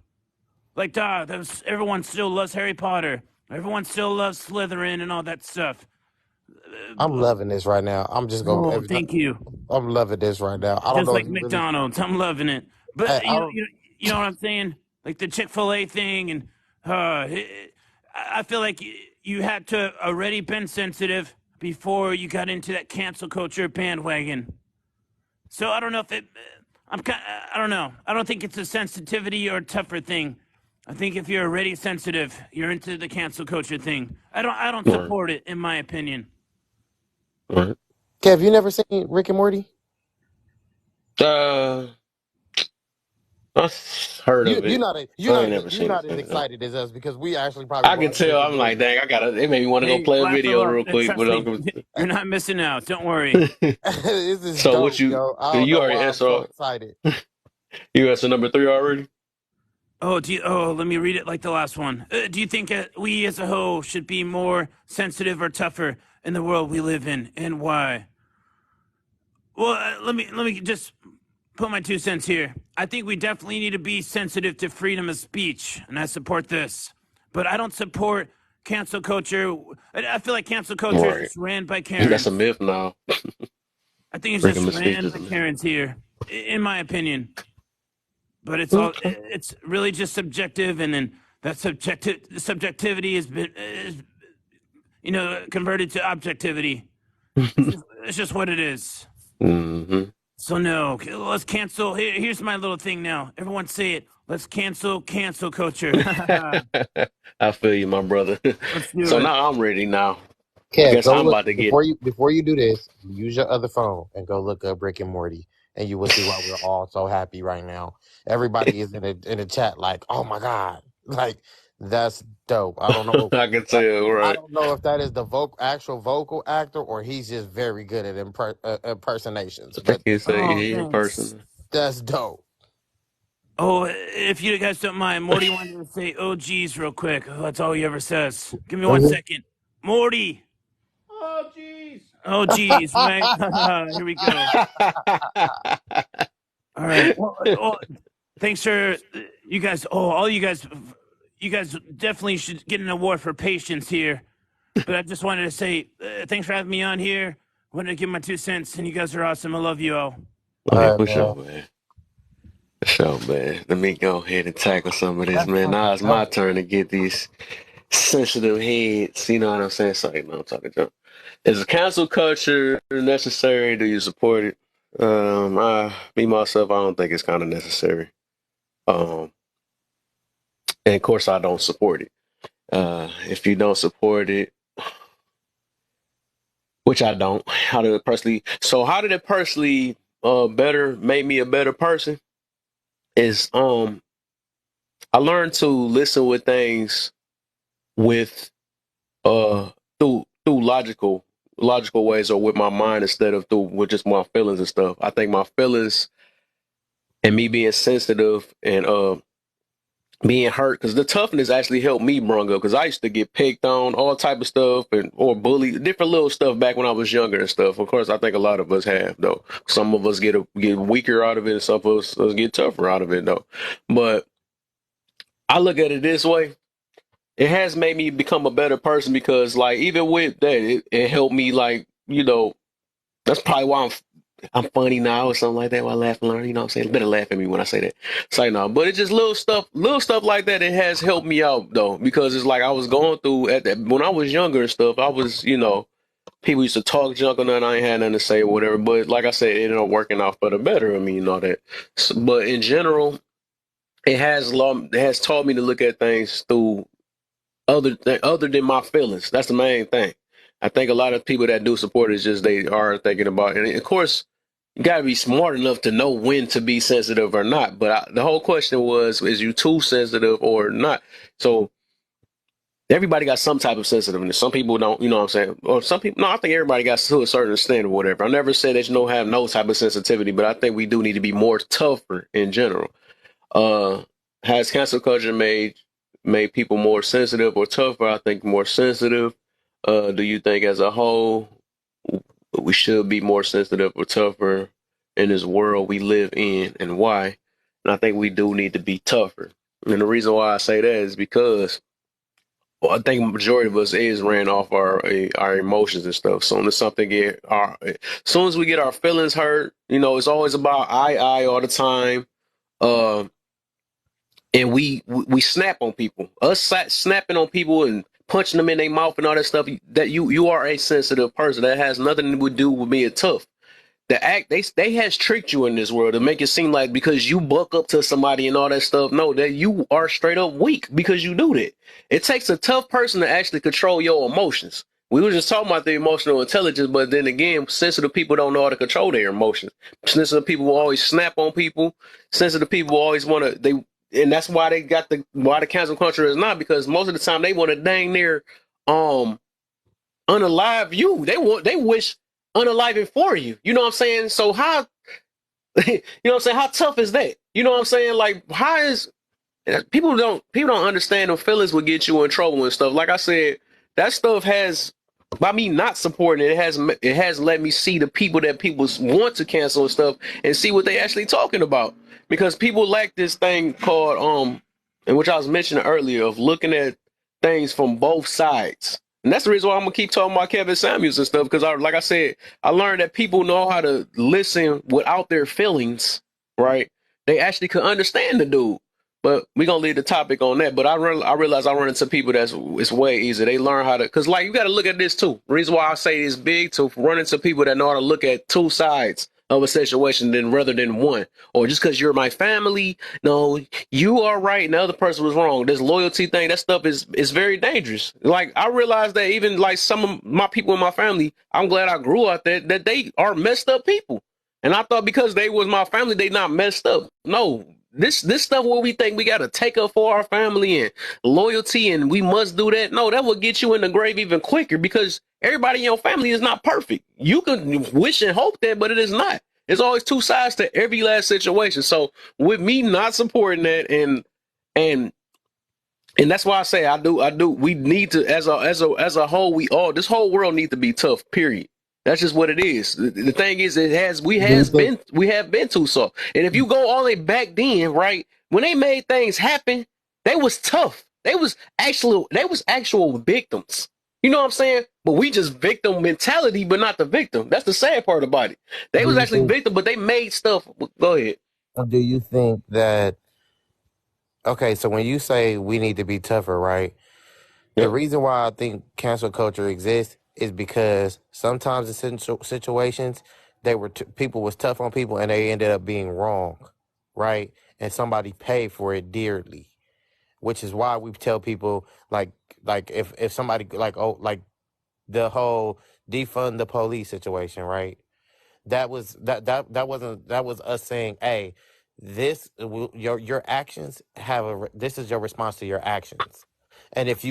Like, everyone still loves Harry Potter. Everyone still loves Slytherin and all that stuff.
I'm loving this right now. I'm just going.
Oh, thank you.
I'm loving this right now. I don't
Just
know
like
if you really.
McDonald's, I'm loving it. But
Hey, I don't.
you know what I'm saying? Like the Chick-fil-A thing, and I feel like you had to already been sensitive before you got into that cancel culture bandwagon. So I don't know if I don't know. I don't think it's a sensitivity or tougher thing. I think if you're already sensitive, you're into the cancel culture thing. I don't
All right.
support it, in my opinion.
All right.
Kev, you never seen Rick and Morty?
Uh, I heard
You
of
you're
it.
not a,
I ain't never
you're
seen
not
it.
as
No.
excited as us because we actually probably
I can
watched
tell.
Rick and
I'm like,
Morty.
dang, I gotta. It made me want to go
Hey,
play a
laugh or
video
love.
real quick.
Trust
But
me, you're not missing out. Don't worry.
This is
so what
dope,
you?
yo. I don't
You
know
already
why I'm so
answered.
excited.
You answered number 3 already.
Let me read it like the last one. Do you think we as a whole should be more sensitive or tougher in the world we live in, and why? Well, let me just put my 2 cents here. I think we definitely need to be sensitive to freedom of speech, and I support this. But I don't support cancel culture. I feel like cancel culture is
Right.
just ran by
That's a
Karens.
myth now.
I think it's
Freedom
just
of speech
ran
is
by
a myth.
Karens here, in my opinion. But
Okay.
it's really just subjective, and then that subjectivity has been converted to objectivity. It's just what it is.
Mm-hmm.
So no, let's cancel. Here's my little thing now. Everyone say it. Let's cancel culture.
I feel you, my brother.
Let's do
So
it.
now I'm ready. Now I
Kev,
guess
go
I'm
look
about to get.
before you do this. Use your other phone and go look up Rick and Morty, and you will see why we're all so happy right now. Everybody is in the chat like, "Oh my god!" Like that's dope. I don't know.
I can tell,
I
right?
don't know if that is the actual vocal actor or he's just very good at impersonations,
I think
but
you say
Oh,
he in
thanks.
person.
that's dope.
Oh, if you guys don't mind, Morty wanted to say "oh geez" real quick. Oh, that's all he ever says. Give me 1 second, Morty. Oh geez, right? Here we go. All right. Well, thanks for you guys. Oh, all you guys. You guys definitely should get an award for patience here. But I just wanted to say thanks for having me on here. Wanted to give my 2 cents, and you guys are awesome. I love you all.
All
Oh, yeah,
right,
for
man.
sure, man. For sure, man. Let me go ahead and tackle some of this, man. Now it's my turn to get these sensitive heads. You know what I'm saying? Sorry, no, I'm talking junk. Is a cancel culture necessary? Do you support it? Me myself, I don't think it's kind of necessary. Um, and of course, I don't support it. If you don't support it, which I don't, how did it personally? So, how did it personally made me a better person is I learned to listen with things with uh through logical ways or with my mind instead of through with just my feelings and stuff. I think my feelings and me being sensitive and being hurt because the toughness actually helped me brung up because I used to get picked on all type of stuff and or bullied different little stuff back when I was younger and stuff. Of course, I think a lot of us have though. Some of us get weaker out of it, and some of us get tougher out of it though. But I look at it this way: it has made me become a better person because, like, even with that, it helped me, like, that's probably why I'm funny now or something like that. Why I laugh and learn, you know what I'm saying? You better laugh at me when I say that. Say no, but it's just little stuff like that. It has helped me out though, because it's like I was going through at that when I was younger and stuff. I was, people used to talk junk on that. I ain't had nothing to say or whatever. But like I said, it ended up working out for the better of me and all that. So, but in general, it has taught me to look at things through other than my feelings. That's the main thing. I think a lot of people that do support is just they are thinking about, and of course, you got to be smart enough to know when to be sensitive or not. But the whole question was, is you too sensitive or not? So everybody got some type of sensitiveness. Some people don't, you know what I'm saying? Or some people, no, I think everybody got to a certain extent or whatever. I never said that you don't have no type of sensitivity, but I think we do need to be more tougher in general. Uh, has cancel culture made people more sensitive or tougher? I think more sensitive. Do you think as a whole we should be more sensitive or tougher in this world we live in, and why? And I think we do need to be tougher. And the reason why I say that is because I think the majority of us is ran off our emotions and stuff. Soon as we get our feelings hurt, it's always about I all the time. Uh, and we snap on people. Snapping on people and punching them in their mouth and all that stuff. That you are a sensitive person. That has nothing to do with being tough. The act they has tricked you in this world to make it seem like because you buck up to somebody and all that stuff. No, that you are straight up weak because you do that. It takes a tough person to actually control your emotions. We were just talking about the emotional intelligence, but then again, sensitive people don't know how to control their emotions. Sensitive people will always snap on people. Sensitive people always want to and that's why they got why the cancel culture is not, because most of the time they want to dang near um unalive you. They wish unaliving for you. You know what I'm saying? So how you know what I'm saying? How tough is that? You know what I'm saying? Like how is people don't understand them feelings will get you in trouble and stuff. Like I said, that stuff has by me not supporting it has let me see the people that people want to cancel and stuff and see what they actually talking about. Because people lack this thing called and which I was mentioning earlier of looking at things from both sides. And that's the reason why I'm gonna keep talking about Kevin Samuels and stuff, because like I said, I learned that people know how to listen without their feelings, right? They actually could understand the dude. But we're gonna leave the topic on that. But I realize I run into people it's way easier. They learn how to, because like you got to look at this too. The reason why I say it's big to run into people that know how to look at two sides of a situation than rather than one. Or just because you're my family, no, you are right and the other person was wrong. This loyalty thing, that stuff is very dangerous. Like I realized that even like some of my people in my family, I'm glad I grew up that they are messed up people. And I thought because they was my family, they not messed up. No, this stuff where we think we gotta take up for our family and loyalty and we must do that. No, that will get you in the grave even quicker because everybody in your family is not perfect. You can wish and hope that, but it is not. There's always two sides to every last situation. So with me not supporting that and and that's why I say I do. We need to, as a whole, this whole world needs to be tough. Period. That's just what it is. The thing is,
Do you think?
we have been too soft. And if you go all the way back then, right, when they made things happen, they was tough. They was actual victims. You know what I'm saying? But we just victim mentality, but not the victim. That's the sad part about it. They
Do
was
you
actually
think?
victim, but they made stuff. Go ahead.
Do you think that? Okay, so when you say we need to be tougher, right? The
Yep.
reason why I think cancel culture exists is because sometimes in situations people was tough on people and they ended up being wrong, right? And somebody paid for it dearly, which is why we tell people like if somebody like the whole defund the police situation, right? That was that wasn't that was us saying, hey, your actions have this is your response to your actions. And if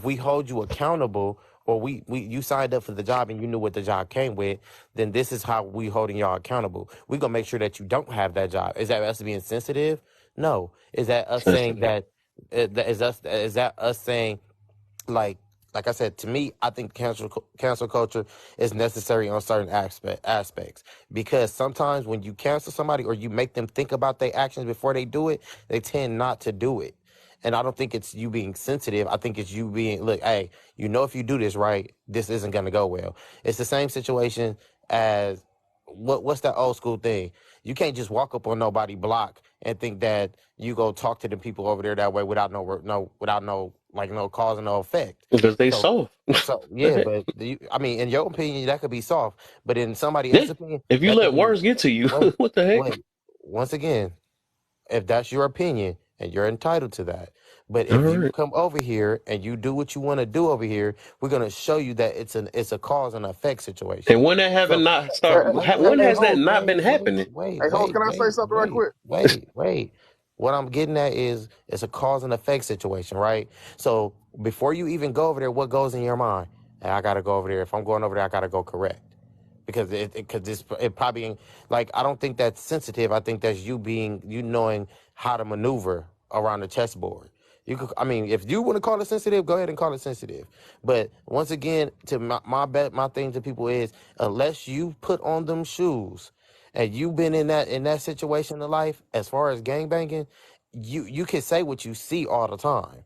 we hold you accountable, or we you signed up for the job and you knew what the job came with, then this is how we holding y'all accountable. We gonna make sure that you don't have that job. Is that us being sensitive? No. Is that us saying
Sensitive.
that is that us saying, like I said, to me, I think cancel culture is necessary on certain aspects, because sometimes when you cancel somebody or you make them think about their actions before they do it, they tend not to do it. And I don't think it's you being sensitive. I think it's you being, look, hey, if you do this right, this isn't gonna go well. It's the same situation as what's that old school thing? You can't just walk up on nobody block and think that you go talk to the people over there that way without no cause and no effect.
Because they
So
soft. The
yeah,
heck?
but I mean, in your opinion, that could be soft, but in somebody
Yeah.
else's opinion,
If you
that could
let
be.
words get to you,
Wait,
what the heck?
wait. Once again, if that's your opinion and you're entitled to that, but
All
if you
right.
come over here and you do what you want to do over here, we're gonna show you that it's a cause and effect situation.
And when that haven't
So
not
so
start,
wait,
when
Hey,
has
wait,
that
Hope.
not
wait,
been
wait,
happening?
wait,
Hey, Hope,
wait,
can I say
wait,
something right
wait,
quick?
wait, wait. What I'm getting at is it's a cause and effect situation, right? So before you even go over there, what goes in your mind? Hey, I gotta go over there. If I'm going over there, I gotta go correct. Because it probably ain't, like, I don't think that's sensitive. I think that's you knowing how to maneuver around the chessboard. You could, I mean, if you want to call it sensitive, go ahead and call it sensitive. But once again, to my thing to people is, unless you put on them shoes and you've been in that situation in life, as far as gangbanging, you can say what you see all the time.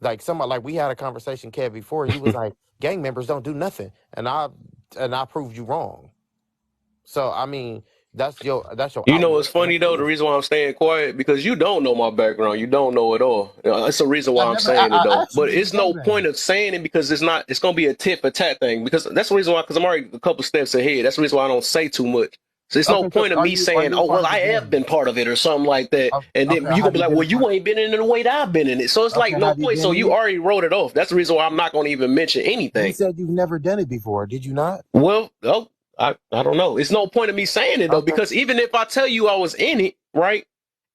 Like somebody, like we had a conversation, Kev, before. You was like, gang members don't do nothing, and I proved you wrong. So I mean, that's your
You know, it's
outlook, and
funny
that's
though. The
you.
reason why I'm staying quiet because you don't know my background. You don't know it all. That's the reason
I
why I'm
never.
saying it
I
though.
asked you,
But
did you
it's
gang
no
bang?
point of saying it because it's not. It's gonna be a tit for tat thing. Because that's the reason why. Because I'm already a couple steps ahead. That's the reason why I don't say too much. So it's no
Okay, so
point of
are
me
you
saying,
a
"Oh,
part
well,
of the
I have
gang?
been part of it" or something like that, and
Okay,
then you gonna
have
be
you
like,
been
"Well,
a part?
you ain't been in it the way that I've been in it." So it's like
Okay,
no
have you
point.
been
So
in
you
it?
already wrote it off. That's the reason why I'm not gonna even mention
You
anything.
said you've never done it before, did you not?
Well, oh, I don't know. It's no point of me saying it though,
Okay.
because even if I tell you I was in it, right,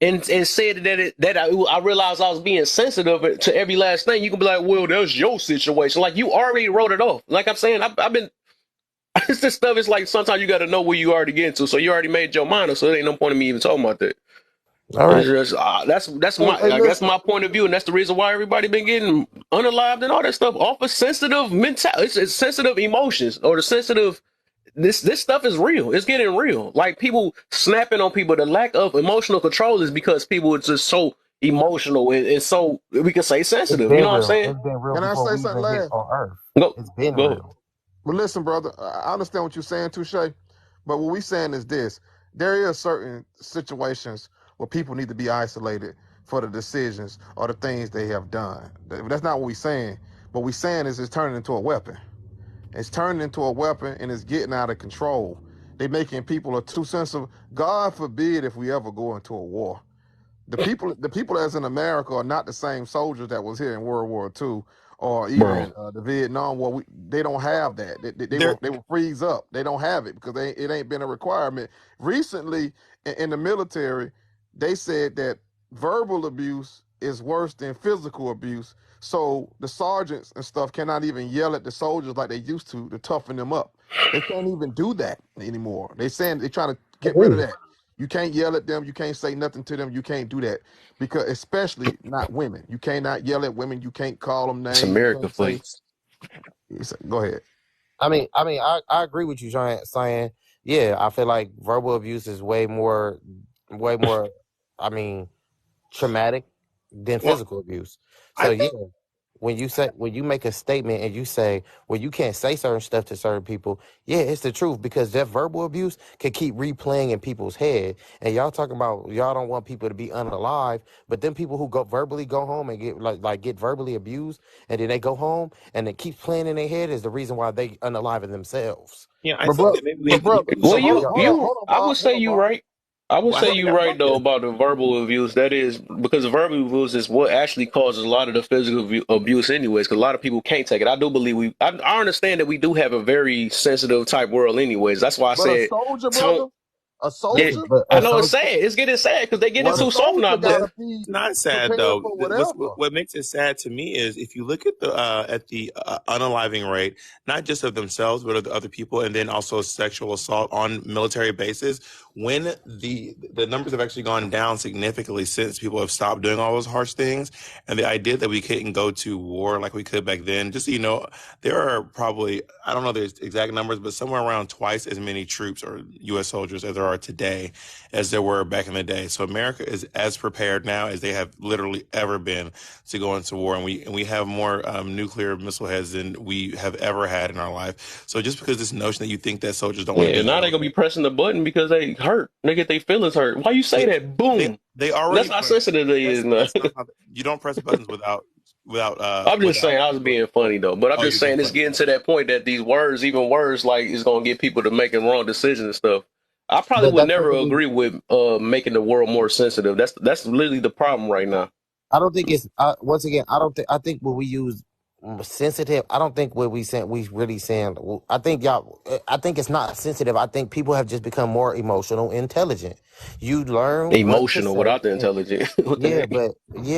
and said that I realized I was being sensitive to every last thing, you can be like, well, that's your situation. Like you already wrote it off. Like I'm saying, I've been. It's this stuff. It's like sometimes you got to know where you already get into, so you already made your mind up. So there ain't no point in me even talking about that.
All
It's
right.
just that's
Hey,
my
hey,
like that's
listen.
my point of view, and that's the reason why everybody been getting unalived and all that stuff off of sensitive mental. It's sensitive emotions or the sensitive this stuff is real. It's getting real. Like people snapping on people. The lack of emotional control is because people are just so emotional and so we can say
It's
sensitive. You
been
know what I'm
real.
saying?
It's been real
Can I
before
say
we
something
even hit
last?
on Earth.
Go,
It's been
go ahead.
real.
Well, listen, brother. I understand what you're saying, Touche. But what we saying is this: there is certain situations where people need to be isolated for the decisions or the things they have done. That's not what we're saying. What we're saying is it's turning into a weapon. It's turning into a weapon and it's getting out of control. They making people are too sensitive. God forbid if we ever go into a war. The people that's in America are not the same soldiers that was here in World War II or even
Bro,
in the Vietnam War. They don't have that.
There,
They will freeze up. They don't have it because it ain't been a requirement. Recently in the military, they said that verbal abuse is worse than physical abuse. So the sergeants and stuff cannot even yell at the soldiers like they used to toughen them up. They can't even do that anymore. They saying they're trying to get rid of
ooh,
that. You can't yell at them. You can't say nothing to them. You can't do that because, especially not women. You cannot yell at women. You can't call them
it's
names. You
America
can't
for
say.
you.
Go ahead.
I agree with you, saying, yeah, I feel like verbal abuse is way more, I mean, traumatic than
well,
physical abuse.
I
So yeah,
think
when you make a statement and you say, well, you can't say certain stuff to certain people, yeah, it's the truth, because that verbal abuse can keep replaying in people's head. And y'all talking about y'all don't want people to be unalive, but then people who go home and get get verbally abused, and then they go home and it keeps playing in their head is the reason why they unalive themselves.
yeah, I
But
think
bro,
that maybe
but
we
brother,
Well,
So
hold on,
you
yeah,
hold on,
you
hold on,
I
Bob,
would
hold
say
on,
you
Bob.
right. I would
Well, I
say
think
you're
that
right though about the verbal abuse. That is because the verbal abuse is what actually causes a lot of the physical abuse, anyways. Because a lot of people can't take it. I do believe I understand that we do have a very sensitive type world, anyways. That's why I
But a
said,
soldier,
don't.
brother, a
Yeah,
soldier,
But
I
a
know it's
soldier,
sad. It's getting sad because they getting
a
too soft now.
soldier
But
gotta
it's
be
not sad
prepared
though.
for whatever.
What makes it sad to me is if you look at the unaliving rate, not just of themselves but of the other people, and then also sexual assault on military bases. When the numbers have actually gone down significantly since people have stopped doing all those harsh things, and the idea that we couldn't go to war like we could back then. Just so you know, there are probably, I don't know the exact numbers, but somewhere around twice as many troops or U.S. soldiers as there are today as there were back in the day. So America is as prepared now as they have literally ever been to go into war, and we have more nuclear missile heads than we have ever had in our life. So just because this notion that you think that soldiers don't want to
yeah,
be
now they
yelled
gonna be
at,
pressing the button because they hurt. They get their feelings hurt. Why you say
they
that?
they
Boom.
they
That's
already
how sensitive they is now.
that's not how you don't press buttons
I'm just saying
without
I was
people.
being funny though, but I'm
Oh,
just
you're being
saying it's
funny.
getting to that point that these words, even words, like is gonna get people to making wrong decisions and stuff. I probably
but
would
that
never
doesn't mean.
agree with making the world more sensitive. That's literally the problem right now.
I don't think it's. Once again, I don't think. I think when we use sensitive, I don't think what we saying. We really saying. I think y'all. I think it's not sensitive. I think people have just become more emotional, intelligent. You learn what to
Emotional
say.
without the intelligence. What the
Yeah,
heck?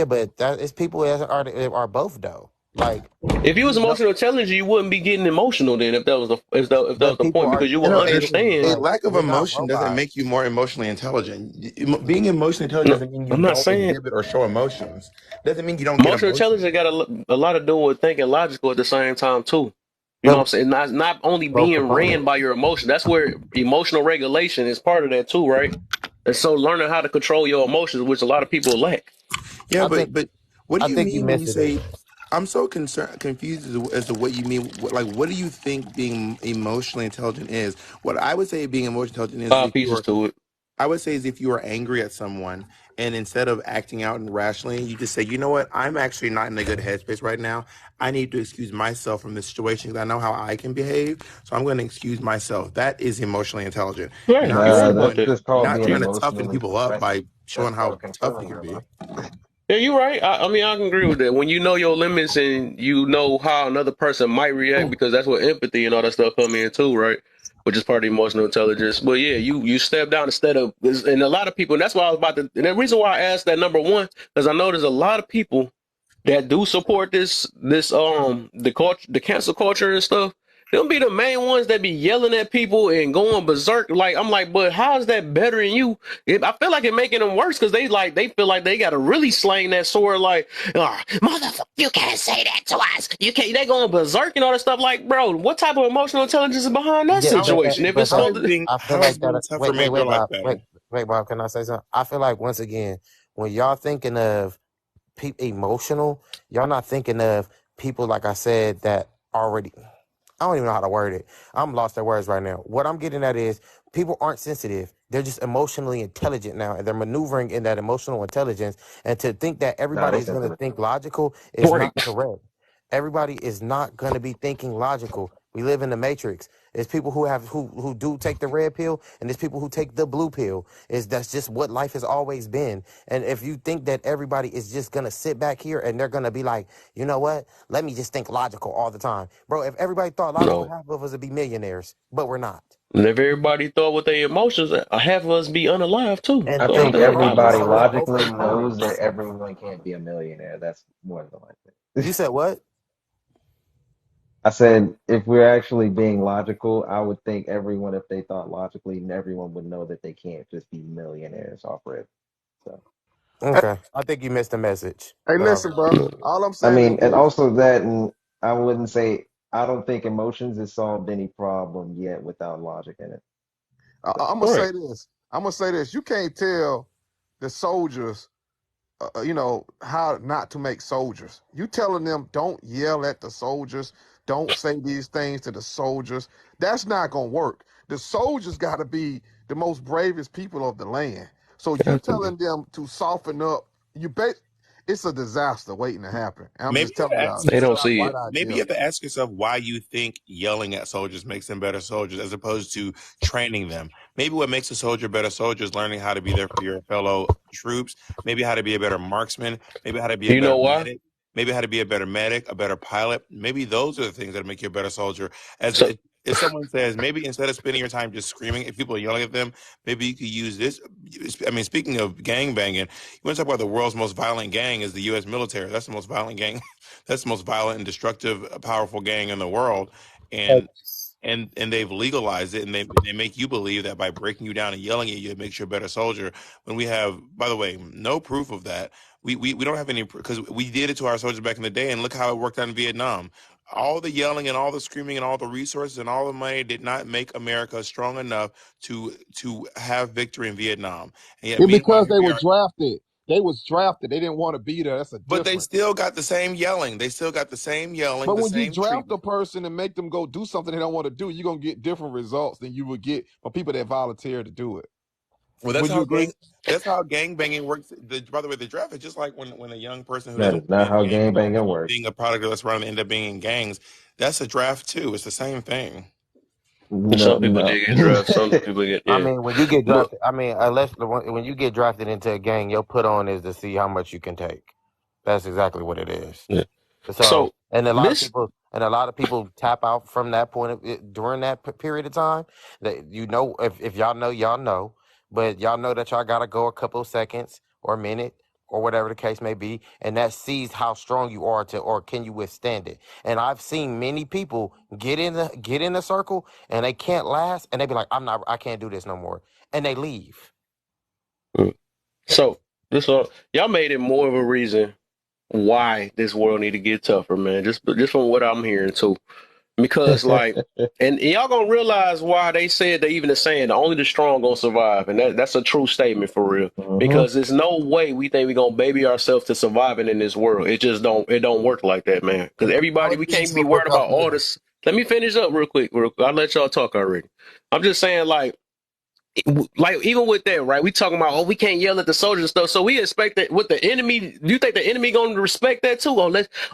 but that it's people that are both though. Like
If you was
you know,
emotional intelligence, you wouldn't be getting emotional then if that was if that was
but
the
people
point
are
because you
You
would
know,
intelligent.
understand.
a
But
lack of
we're not
emotion doesn't
robots.
make you more emotionally intelligent. Being emotionally intelligent
No,
doesn't mean you
I'm not
don't
saying
exhibit or show emotions. Doesn't mean you don't get
emotional
emotions.
intelligence got a lot to do with thinking logical at the same time too. You know what
But
I'm saying? Not only
both
being ran by
components.
your emotion. That's where emotional regulation is part of that too, right? And so learning how to control your emotions, which a lot of people lack.
Yeah,
I think.
but what do
I
you
think you
mean when you
missed it. There.
say? I'm so confused as to what you mean. Like, what do you think being emotionally intelligent is? What I would say being emotionally intelligent is
Five
if you
pieces
are
to it.
I would say is if you are angry at someone and instead of acting out and rationally, you just say, you know what, I'm actually not in a good headspace right now. I need to excuse myself from this situation because I know how I can behave. So I'm going to excuse myself. That is emotionally intelligent.
Right,
Not
you're right
Nah,
about
that's
someone,
that.
just called
not
being
trying to toughen
emotionally.
people up by
That's
showing
called
how tough you
controlling
can
her,
be.
bro.
Yeah, you're right. I mean, I can agree with that. When you know your limits and you know how another person might react, because that's where empathy and all that stuff come in too, right? Which is part of emotional intelligence. But yeah, you step down instead of, and a lot of people. And that's why I was about to. And the reason why I asked that number one, because I know there's a lot of people that do support this the culture, the cancel culture and stuff. They'll be the main ones that be yelling at people and going berserk. Like I'm like, but how is that better than you? I feel like it making them worse because they feel like they gotta really slang that sword. Like, motherfucker, you can't say that to us. You can't. They going berserk and all that stuff. Like, bro, what type of emotional intelligence is behind that
Yeah,
situation? If it's
How
supposed
is
to,
I feel
how is
like
being
that.
tougher make your
Wait,
life
Bob.
better?
Wait, Bob. Can I say something? I feel like once again, when y'all thinking of emotional, y'all not thinking of people like I said that already. I don't even know how to word it. I'm lost at words right now. What I'm getting at is people aren't sensitive. They're just emotionally intelligent now, and they're maneuvering in that emotional intelligence. And to think that
Nah,
everybody
they
is going to
sensitive.
think logical is
right?
not correct. Everybody is not going to be thinking logical. We live in the matrix. There's people who do take the red pill, and there's people who take the blue pill. Is That's just what life has always been. And if you think that everybody is just gonna sit back here and they're gonna be like, you know what? Let me just think logical all the time, bro. If everybody thought logical,
No.
half of us would be millionaires, but we're not.
And if everybody thought with their emotions, half of us be unalive too.
I
And
So what
think
the
and
hell
bro,
problem?
everybody
bro, it's both
logically knows that
components.
everyone can't be a millionaire. That's more than likely.
You said what?
I said if we're actually being logical, I would think everyone, if they thought logically, everyone would know that they can't just be millionaires off rip. So,
Okay, I think you missed the message.
Hey, listen, bro. All I'm
I
saying is
mean, and
this.
also that, and I wouldn't say I don't think emotions has solved any problem yet without logic in it. So,
I'm gonna
Right.
say this. I'm gonna say this. You can't tell the soldiers, how not to make soldiers. You telling them don't yell at the soldiers, don't say these things to the soldiers. That's not gonna work. The soldiers got to be the most bravest people of the land. So you
Got to be.
telling them to soften up. You bet. it's a disaster waiting to happen. And I'm
Maybe
just
you
telling
have to
y'all,
ask
They
it's
don't
not a
yourself.
see
bright
it.
Maybe you
idea.
have to ask yourself why you think yelling at soldiers makes them better soldiers as opposed to training them. Maybe what makes a soldier a better soldier is learning how to be there for your fellow troops. Maybe how to be a better marksman. Maybe how to be a
You
better
know why?
medic. Maybe how to be a better medic, a better pilot. Maybe those are the things that make you a better soldier. As
So
if someone says, maybe instead of spending your time just screaming, if people are yelling at them, maybe you could use this. I mean, speaking of gang banging, you want to talk about the world's most violent gang is the U.S. military. That's the most violent gang. That's the most violent and destructive, powerful gang in the world. And and they've legalized it, and they make you believe that by breaking you down and yelling at you, it makes you a better soldier. When we have, by the way, no proof of that. We don't have any, because we did it to our soldiers back in the day, and look how it worked out in Vietnam. All the yelling and all the screaming and all the resources and all the money did not make America strong enough to have victory in Vietnam. And yet,
It's
meanwhile,
because
here
they
we
were
are.
drafted. They was drafted. They didn't want to be there. That's a
But they
difference.
still got the same yelling. They still got the same yelling,
But
the
when you
same
draft a
treatment.
person and make them go do something they don't want to do, you're gonna get different results than you would get from people that volunteer to do it.
Well,
Would you agree?
that's how gang banging works. By the way, the draft is just like when a young person who
That
doesn't
is
want to be
not
in a
how
gang but
gangbanging
being
works.
a product of that's around end up being in gangs. That's a draft too. It's the same thing.
No,
some people
no.
did get drafted. Some people get
I
yeah.
mean, when you get
But
drafted, I mean, unless when you get drafted into a gang, your put on is to see how much you can take. That's exactly what it is.
yeah.
So,
So
and
this
a lot of people tap out from that point of it, during that period of time. That if y'all know, y'all know, but y'all know that y'all gotta go a couple of seconds or a minute or whatever the case may be, and that sees how strong you are or can you withstand it. And I've seen many people get in the circle and they can't last, and they be like, I can't do this no more, and they leave.
so this y'all made it more of a reason why this world need to get tougher, man. Just from what I'm hearing too. Because like, and y'all gonna realize why they said they even are saying that only the strong gonna survive, and that's a true statement for real.
Hmm.
Because there's no way we think we gonna baby ourselves to surviving in this world. It don't work like that, man. Because everybody,
Only
we
thing
can't
to
be
work
worried
out
about all
there.
this. Let me finish up real quick. I'll let y'all talk already. I'm just saying like even with that, right? We talking about we can't yell at the soldiers and stuff. So we expect that with the enemy. Do you think the enemy gonna respect that too?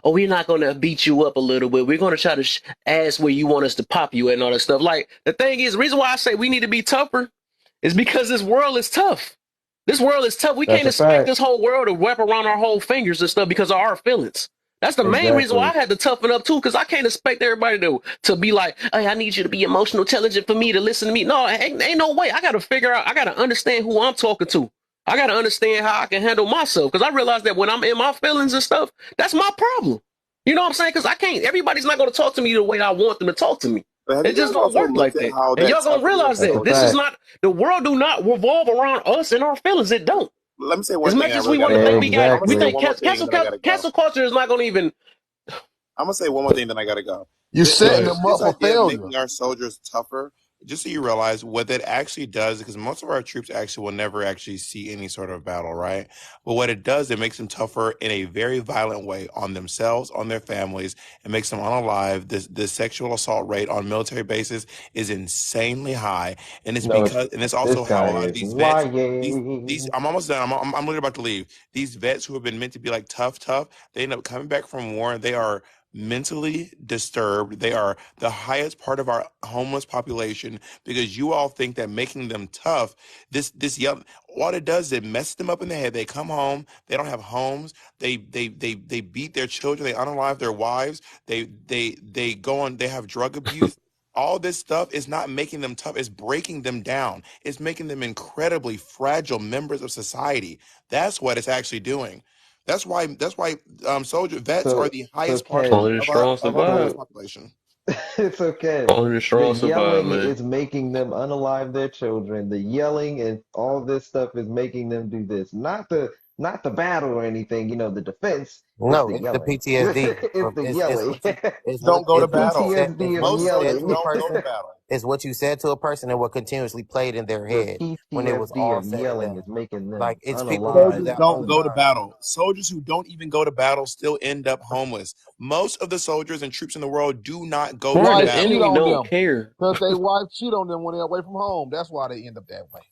We're not gonna beat you up a little bit. We're gonna try to ask where you want us to pop you at and all that stuff. Like the thing is, the reason why I say we need to be tougher is because this world is tough. This world is tough. We
That's
can't
a
expect
fact.
this whole world to wrap around our whole fingers and stuff because of our feelings. That's the main reason why I
Exactly.
had to toughen up too, because I can't expect everybody to be like, "Hey, I need you to be emotional intelligent for me to listen to me." No, ain't no way. I got to figure out. I got to understand who I'm talking to. I got to understand how I can handle myself because I realize that when I'm in my feelings and stuff, that's my problem. You know what I'm saying? Because I can't. Everybody's not going to talk to me the way I want them to talk to me.
But have
It
you
just
guys
don't
also
work
looked
like
at
that.
how
And
that
y'all gonna
toughness?
realize
That's a
that this is
fact.
not the world. Do not revolve around us and our feelings. It don't.
Let me say
As
one thing.
much
I
as
really
we
got
want
to
to think
go. I'm gonna
we
say
Exactly.
think
one more thing, and then I gotta go.
cancel culture is not going to even.
I'm gonna say one more thing, then I gotta go.
You
Go
setting
ahead.
them up
This
for
idea of
failure.
making our soldiers tougher, just so you realize what that actually does, because most of our troops actually will never actually see any sort of battle, right? But what it does, it makes them tougher in a very violent way on themselves, on their families. It makes them unalive. The sexual assault rate on military bases is insanely high, and
No,
it's
this
also how a
guy
lot of
is
these vets. These
lying.
I'm almost done. I'm literally about to leave. These vets who have been meant to be like tough, they end up coming back from war and they are mentally disturbed. They are the highest part of our homeless population because you all think that making them tough, this young, what it does is it messes them up in the head. They come home, they don't have homes. They beat their children. They unalive their wives. They go on. They have drug abuse. All this stuff is not making them tough. It's breaking them down. It's making them incredibly fragile members of society. That's what it's actually doing. That's why soldier vets are
So,
the
so
highest part
Kev,
Only the
of our
strong
so
survive.
homeless population.
it's okay.
Only the
The
strong survive,
yelling
man.
is making them unalive their children. The yelling and all this stuff is making them do this. Not the battle or anything, the defense. It's
No,
the
it's the
yelling.
PTSD
It's
from
the yelling.
Don't go to
The
battle.
it's
PTSD of
what you
Most
said
soldiers
to a
yelling.
don't go to
person.
battle.
It's what you said to a person and what continuously played in their
The
head when it was
PTSD
all
of
said and
yelling
done.
is making
Like
them
it's people who do
unalive
Soldiers
that
their
all
don't
the
go to
children.
time.
battle. Soldiers who don't even go to battle still end up homeless. Most of the soldiers and troops in the world do not go to
Or
Wives
the
cheat
battle.
enemy
on
don't
them
care.
because they wife cheat on them when they're away from home. That's why they end up that way.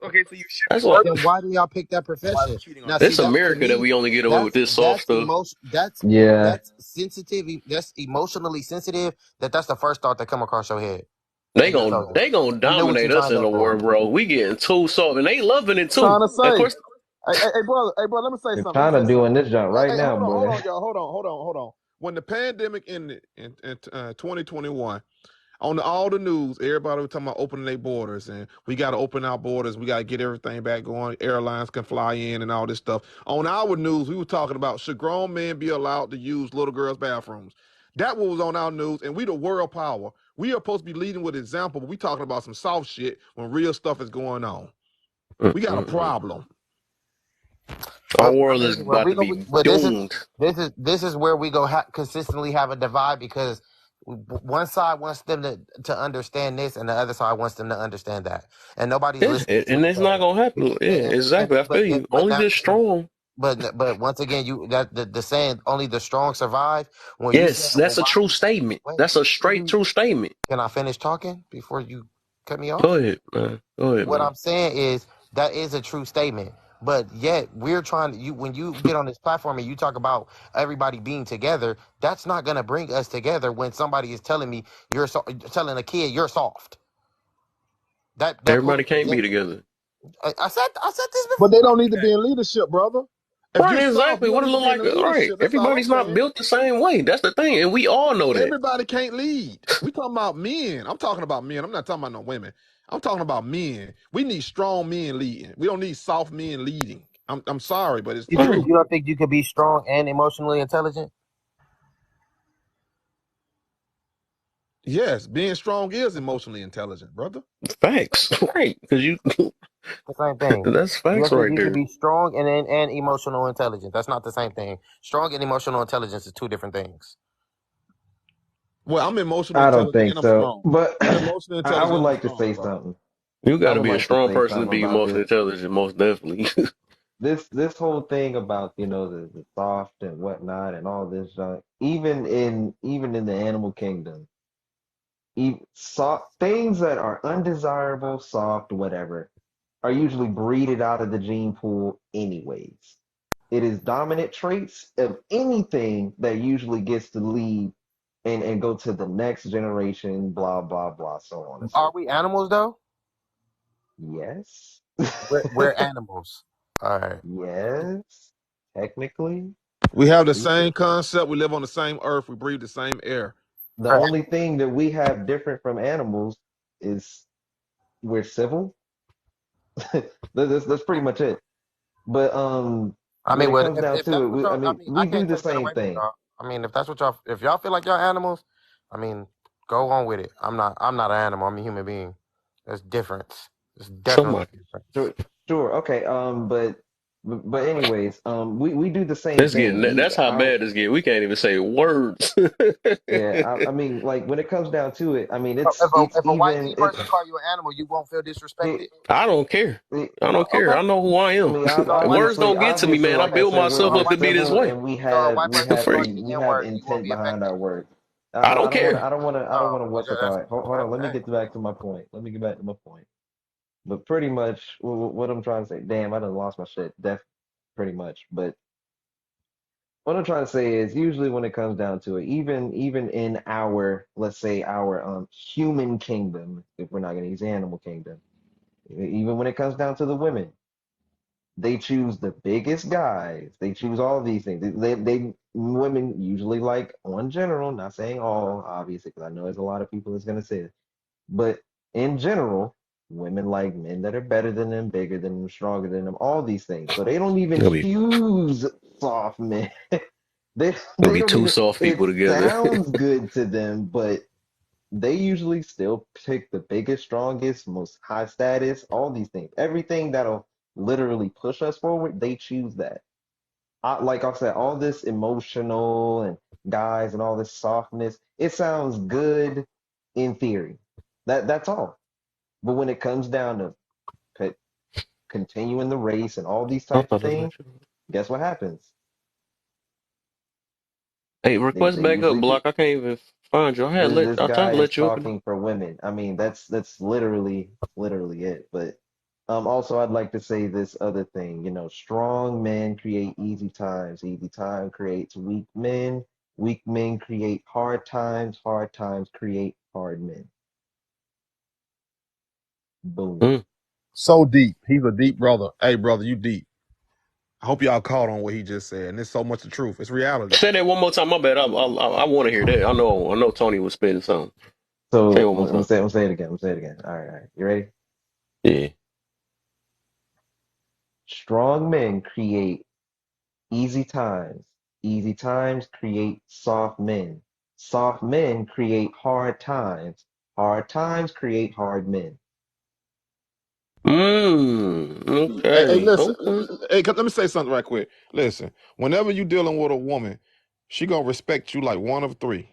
Okay, so you
That's
shouldn't
what.
work.
Then why do y'all pick that
Why are
profession?
we cheating on
Now,
each
see,
It's
other?
that's to
America that
me,
we only get away with this soft
that's
stuff.
emotion.
Yeah.
That's sensitive. That's emotionally sensitive. That's the first thought that come across your head,
They
and you
gon'
chose it.
they gonna
You knew what you
dominate us
signed
in
up
the
for.
world, bro. We getting too soft, and they loving it too.
Trying to
Of
say,
course,
hey, brother, let me say
They're
something. Let me
China
say
doing
something.
this junk right
Hey,
now,
hold
boy.
on, y'all, hold on. When the pandemic ended in 2021. On all the news, everybody was talking about opening their borders, and we got to open our borders. We got to get everything back going. Airlines can fly in and all this stuff. On our news, we were talking about should grown men be allowed to use little girls' bathrooms. That was on our news, and we the world power. We are supposed to be leading with example, but we talking about some soft shit when real stuff is going on. We got a
mm-mm.
problem.
Our
Well, I
world is
mean, well,
about
we
to
go.
be
But
doomed.
this is where we go consistently have a divide because one side wants them to understand this, and the other side wants them to understand that, and nobody's
Yeah,
listening to
and
each
it's not
other.
gonna happen. Yeah, exactly. I feel you.
But
Only
that
the strong.
but once again, you that the saying only the strong survive. When you say,
Yes,
well,
that's a
why
true
do you
statement.
wait?
That's a straight true statement.
Can I finish talking before you cut me
Go
off?
ahead, man. Go ahead,
What
man.
I'm saying is that is a true statement. But yet we're trying to you when you get on this platform and you talk about everybody being together, that's not gonna bring us together when somebody is telling me telling a kid you're soft. That
Everybody
proves
can't be together.
I said this
But they
before.
don't need to be in leadership, brother. If
Right,
you're soft,
exactly.
you don't
What it
need to
look
be in
like?
the
Right.
leadership. That's all I'm
Everybody's not
saying.
built the same way. That's the thing, and we all know that.
Everybody can't lead. We talking about men. I'm talking about men. I'm not talking about no women. I'm talking about men. We need strong men leading. We don't need soft men leading. I'm sorry, but it's the
Right.
truth.
You don't think you could be strong and emotionally intelligent?
Yes, being strong is emotionally intelligent, brother.
Facts. Right. Because you,
The same thing.
that's
You
facts
don't think
right
you could
there.
be strong and emotional intelligent? That's not the same thing. Strong and emotional intelligence is two different things.
Well, I'm emotionally
I don't
intelligent
think
and I'm
so.
strong.
But
I'm emotionally
I would
intelligent and I'm
like to
strong,
say
bro.
something.
You got
I
to
would
be a
like to
strong
say
person to
something
be
about
emotionally
this.
intelligent, most definitely.
This whole thing about, the soft and whatnot and all this junk, even in the animal kingdom, soft things that are undesirable, soft, whatever, are usually breeded out of the gene pool anyways. It is dominant traits of anything that usually gets to lead and go to the next generation, blah, blah, blah, so on and
Are
so
we
forth.
animals though?
Yes.
We're animals. All right.
Yes. Technically.
We have the
We
same concept. We live on the same earth. We breathe the same air.
the only thing that we have different from animals is we're civil. That's pretty much it. But
I
when
mean,
it
well,
comes down
if
to
that's
it,
what y'all,
I
I
mean,
mean, I
we do
can't
the
take that
same
away from
thing.
y'all. I mean, if that's what y'all, if y'all feel like y'all animals, I mean, go on with it. I'm not an animal. I'm a human being. There's difference. There's definitely
Somebody.
difference.
Sure, sure, okay. But anyways, we do the same
That's getting
thing.
that.
We
That's how
our
bad it's getting. We can't even say words.
Yeah, I mean, like when it comes down to it, I mean,
So
it's
if a white
even
gay
it's
person call you an animal, you won't feel disrespected.
it,
I don't care.
it,
I don't care.
Okay.
I know who I
I
am.
mean,
So a white
Words
person,
don't get to me,
obviously,
man. I
like I
build
said,
myself
so a
up
we're
to
white
be
person,
this
civil,
way.
and
so a white
we
person
have
call
Freak.
you the
we
N
have
word, you won't
intent
be
behind
affected.
our work.
I don't care.
I don't want to
Oh, well,
what's it
that's
called? Hold on, let me
okay.
get back to my point. Let me get back to my point. But pretty much, what I'm trying to say, damn, I done lost my shit. That's pretty much. But what I'm trying to say is, usually when it comes down to it, even in our, let's say, our human kingdom, if we're not going to use animal kingdom, even when it comes down to the women, they choose the biggest guys. They choose all these things. They women usually like, on general, not saying all, obviously, because I know there's a lot of people that's going to say it, but in general, women like men that are better than them, bigger than them, stronger than them, all these things. So they don't even
It'll be
choose soft men.
it'll
They
be
don't
two
even,
soft
it
people together.
sounds good to them, but they usually still pick the biggest, strongest, most high status, all these things. Everything that'll literally push us forward, they choose that. Like I said, all this emotional and guys and all this softness, it sounds good in theory. That's all. But when it comes down to co- continuing the race and all these
I
types of
thought I
things,
let you.
guess what happens?
Hey,
They
request
they
back up,
usually
block.
pick.
I can't even find you.
This
I tried
guy
to
is
let you up. And
talking for women. I mean, that's literally it. But Also, I'd like to say this other thing. Strong men create easy times. Easy time creates weak men. Weak men create hard times. Hard times create hard men. Boom.
Mm.
So deep. He's a deep brother. Hey, brother, you deep. I hope y'all caught on what he just said. And it's so much the truth. It's reality.
Say that one more time. My bad. I want to hear that. I know Tony was spitting something. Say it
So
one more
I'm gonna
time.
say, I'm gonna say it again. I'm gonna say it again. All right, all right. You ready?
Yeah.
Strong men create easy times. Easy times create soft men. Soft men create hard times. Hard times create hard men.
Hey,
Okay.
listen.
Okay.
Hey, let me say something right quick. Listen, whenever you dealing with a woman, she gonna respect you like one of three,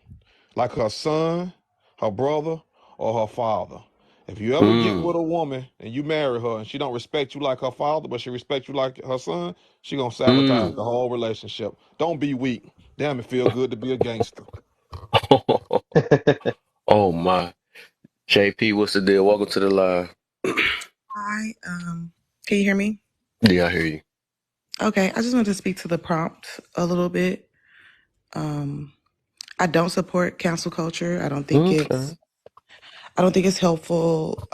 like her son, her brother, or her father. If you ever get
Mm.
with a woman and you marry her and she don't respect you like her father, but she respect you like her son, she gonna sabotage
Mm.
the whole relationship. Don't be weak. Damn, it feel good to be a gangster.
Oh my. JP, what's the deal? Welcome to the live.
Hi, can you hear me?
Yeah, I hear you.
Okay, I just wanted to speak to the prompt a little bit. I don't support cancel culture.
Okay.
I don't think it's helpful.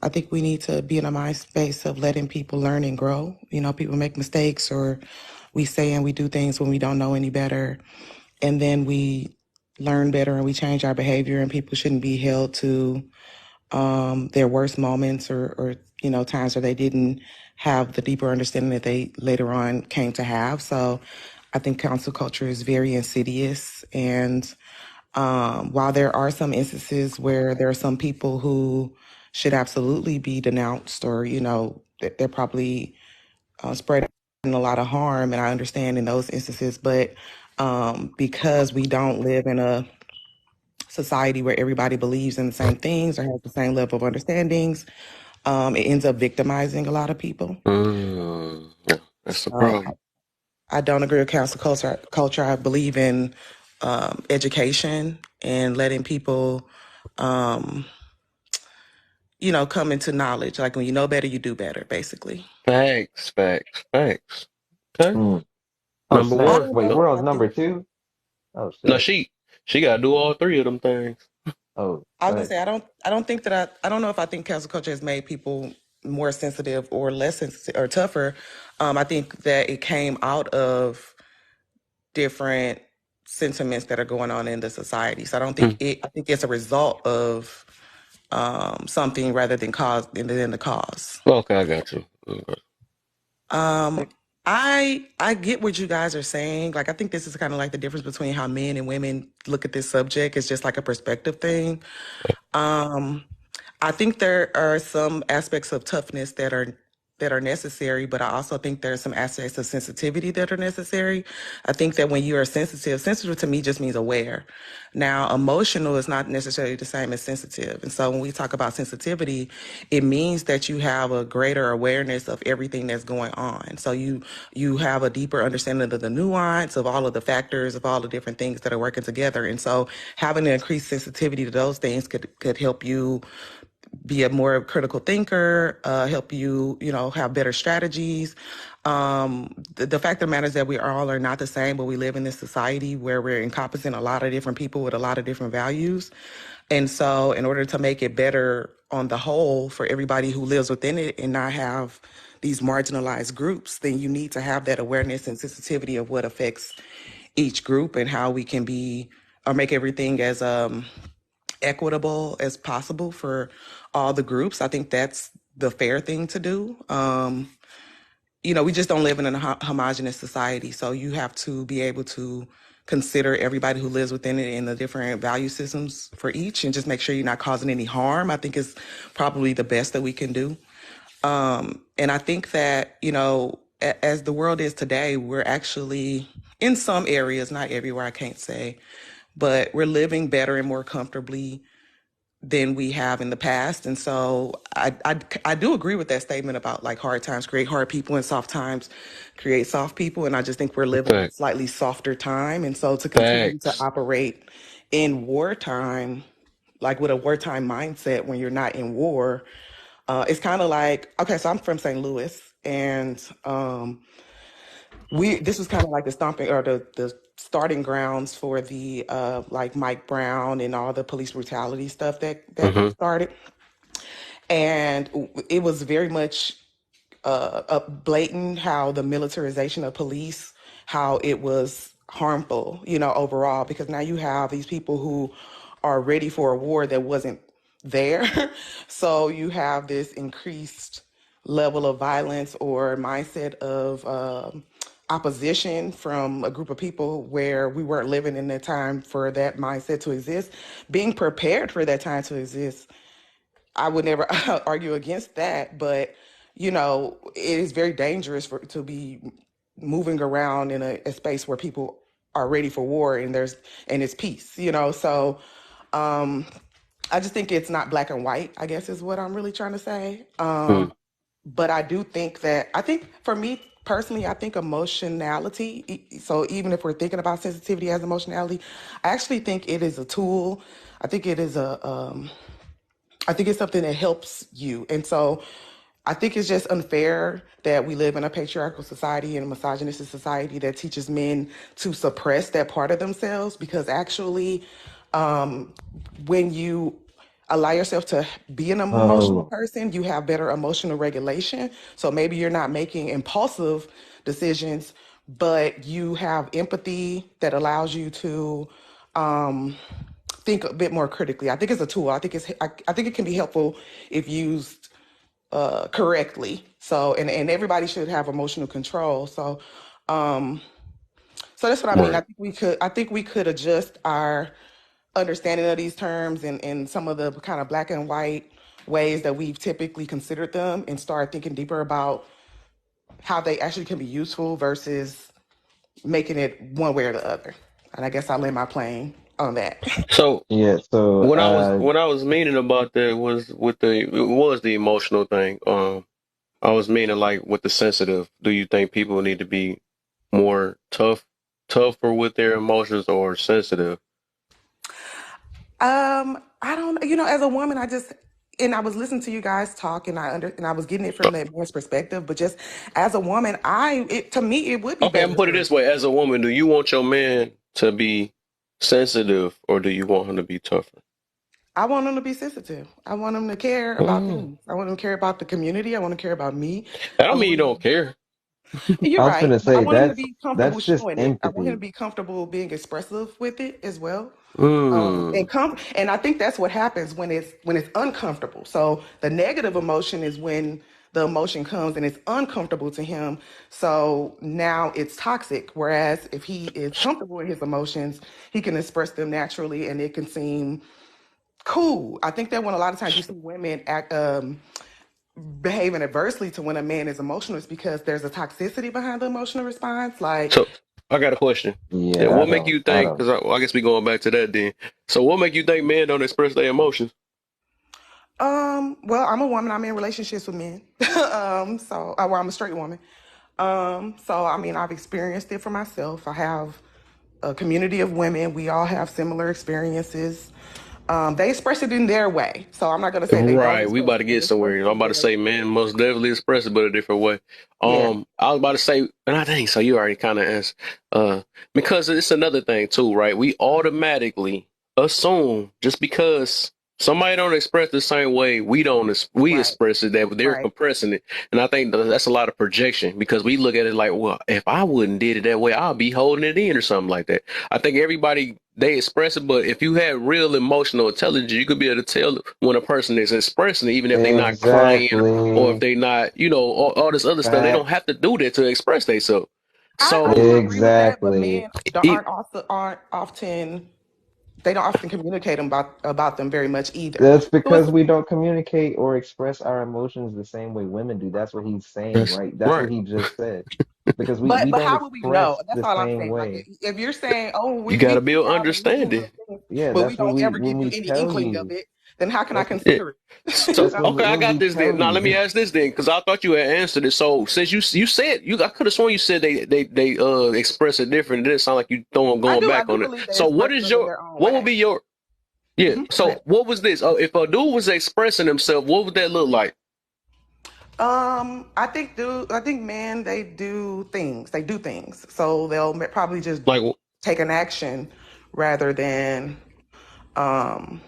I think we need to be in a mind space of letting people learn and grow. People make mistakes, or we say and we do things when we don't know any better, and then we learn better and we change our behavior. And people shouldn't be held to their worst moments, or times where they didn't have the deeper understanding that they later on came to have. So I think cancel culture is very insidious. And while there are some instances where there are some people who should absolutely be denounced, or they're probably spreading a lot of harm, and I understand in those instances, but because we don't live in a society where everybody believes in the same things or has the same level of understandings, it ends up victimizing a lot of people.
Yeah, that's the
So
problem.
I don't agree with cancel culture. I believe in education and letting people, um, come into knowledge. Like when you know better, you do better, basically.
Facts, facts, facts. Okay.
Mm. Oh
Number
I
snap!
one.
don't
Wait,
know
No,
we're
if
on
I
number
think.
two. Oh
no,
shit.
she gotta do all three of them things.
Oh,
I was gonna
thanks.
say I don't think that I don't know if I think cancel culture has made people more sensitive or less sensitive or tougher. I think that it came out of different sentiments that are going on in the society. So I don't think
Mm.
it. I think it's a result of something rather than than the cause.
Okay, I got you. Okay.
Um, I get what you guys are saying. Like I think this is kind of like the difference between how men and women look at this subject. It's just like a perspective thing. Um, I think there are some aspects of toughness that are necessary, but I also think there are some aspects of sensitivity that are necessary. I think that when you are sensitive to me just means aware. Now, emotional is not necessarily the same as sensitive. And so when we talk about sensitivity, it means that you have a greater awareness of everything that's going on. So you have a deeper understanding of the nuance of all of the factors of all the different things that are working together. And so having an increased sensitivity to those things could help you be a more critical thinker, help you, have better strategies. The fact of the matter is that we all are not the same, but we live in this society where we're encompassing a lot of different people with a lot of different values. And so, in order to make it better on the whole for everybody who lives within it and not have these marginalized groups, then you need to have that awareness and sensitivity of what affects each group and how we can be or make everything as equitable as possible for all the groups. I think that's the fair thing to do. We just don't live in a homogenous society. So you have to be able to consider everybody who lives within it and the different value systems for each and just make sure you're not causing any harm. I think is probably the best that we can do. And I think that, as the world is today, we're actually in some areas, not everywhere, I can't say, but we're living better and more comfortably than we have in the past. And so I do agree with that statement about like hard times create hard people and soft times create soft people. And I just think we're living in a
Fact,
slightly softer time. And so to continue to
facts.
operate in wartime, like with a wartime mindset when you're not in war, It's kind of like, okay, so I'm from St. Louis, and this was kind of like the stomping or the starting grounds for the like Mike Brown and all the police brutality stuff that
Mm-hmm.
started, and it was very much blatant how the militarization of police, how it was harmful, overall, because now you have these people who are ready for a war that wasn't there. So you have this increased level of violence or mindset of opposition from a group of people where we weren't living in that time for that mindset to exist. Being prepared for that time to exist, I would never argue against that, but it is very dangerous to be moving around in a space where people are ready for war and it's peace. So I just think it's not black and white, I guess is what I'm really trying to say. But I do think I think for me personally, I think emotionality. So even if we're thinking about sensitivity as emotionality, I actually think it is a tool. I think it is I think it's something that helps you. And so I think it's just unfair that we live in a patriarchal society and a misogynistic society that teaches men to suppress that part of themselves, because actually, when you allow yourself to be an emotional
Oh,
person, you have better emotional regulation. So maybe you're not making impulsive decisions, but you have empathy that allows you to think a bit more critically. I think it's a tool. I think it can be helpful if used correctly. So and everybody should have emotional control. Um so that's what I mean.
Right.
I think we could adjust our understanding of these terms and some of the kind of black and white ways that we've typically considered them and start thinking deeper about how they actually can be useful versus making it one way or the other. And I guess I'll land my plane on that.
So
yeah. So,
what I was meaning about that was the emotional thing. I was meaning like with the sensitive. Do you think people need to be more tougher with their emotions or sensitive?
I don't, as a woman, and I was listening to you guys talk, and I was getting it from that man's perspective. But just as a woman, to me, it would be
Okay, I'm
better
gonna put it
for.
this way: as a woman, do you want your man to be sensitive or do you want him to be tougher?
I want them to be sensitive. I want them to care about
Mm.
things. I want them to care about the community. I want them to care about me.
I
I
don't mean you
want
don't
them.
care.
You're
I was
right,
gonna
but I
say
want him to be comfortable
that's just
showing it. I want him to
empathy.
be comfortable being expressive with it as well.
Mm.
And I think that's what happens when it's uncomfortable. So the negative emotion is when the emotion comes and it's uncomfortable to him. So now it's toxic. Whereas if he is comfortable in his emotions, he can express them naturally and it can seem cool. I think that when a lot of times you see women behaving adversely to when a man is emotional, it's because there's a toxicity behind the emotional response. Like,
So I got a question. And
Yeah,
what make you
I
think?
don't.
Because I guess we going back to that then. So what make you think men don't express their emotions?
well, I'm a woman. I'm in relationships with men. Well, I'm a straight woman. So I mean, I've experienced it for myself. I have a community of women. We all have similar experiences. They express it in their way. So I'm not gonna say they don't
Right, we
express
about to
it. They
get
express
somewhere.
it
I'm
in
about to
their
say men most definitely express it, but a different way.
yeah.
I was about to say, and I think so. You already kind of answered, because it's another thing too, right? We automatically assume just because somebody don't express the same way we don't, we
Right.
express it that they're
Right.
compressing it, and I think that's a lot of projection because we look at it like, well, if I wouldn't did it that way, I'll be holding it in or something like that. I think everybody they express it, but if you have real emotional intelligence, you could be able to tell when a person is expressing it, even if they're not crying or if
Exactly.
they not, all this other stuff. They don't have
Facts.
to do that to express themselves.
I
So,
also agree with that, but
Exactly.
men
it,
aren't often they don't often communicate about them very much either.
That's
So it's
because we don't communicate or express our emotions the same way women do. That's what he's saying,
that's
right? That's what
right.
he just said. Because we
but
don't
how would we know?
express
That's
the
all I'm
same
saying. Like
way.
if you're saying, oh,
You
we
got to
do
build
have emotions
understanding.
and things,
Yeah,
but we
that's what
don't
we
ever
when
give you
we
any
tell
inkling of
you.
it, then how can I
That's
Yeah.
consider it?
So
that's
I
okay,
mean,
I
when
got
we
this then.
tell
Now let me
you.
ask this then, because I thought you had answered it. So since you said I could have sworn you said they express it different. It didn't sound like you throwing going
I
back
do
on it.
believe they
So
express them in their own
what would
way.
be your yeah?
Go
So
ahead.
what was this? Oh, if a dude was expressing himself, what would that look like?
I think men they do things. They do things, so they'll probably just
Like,
take an action rather than, um,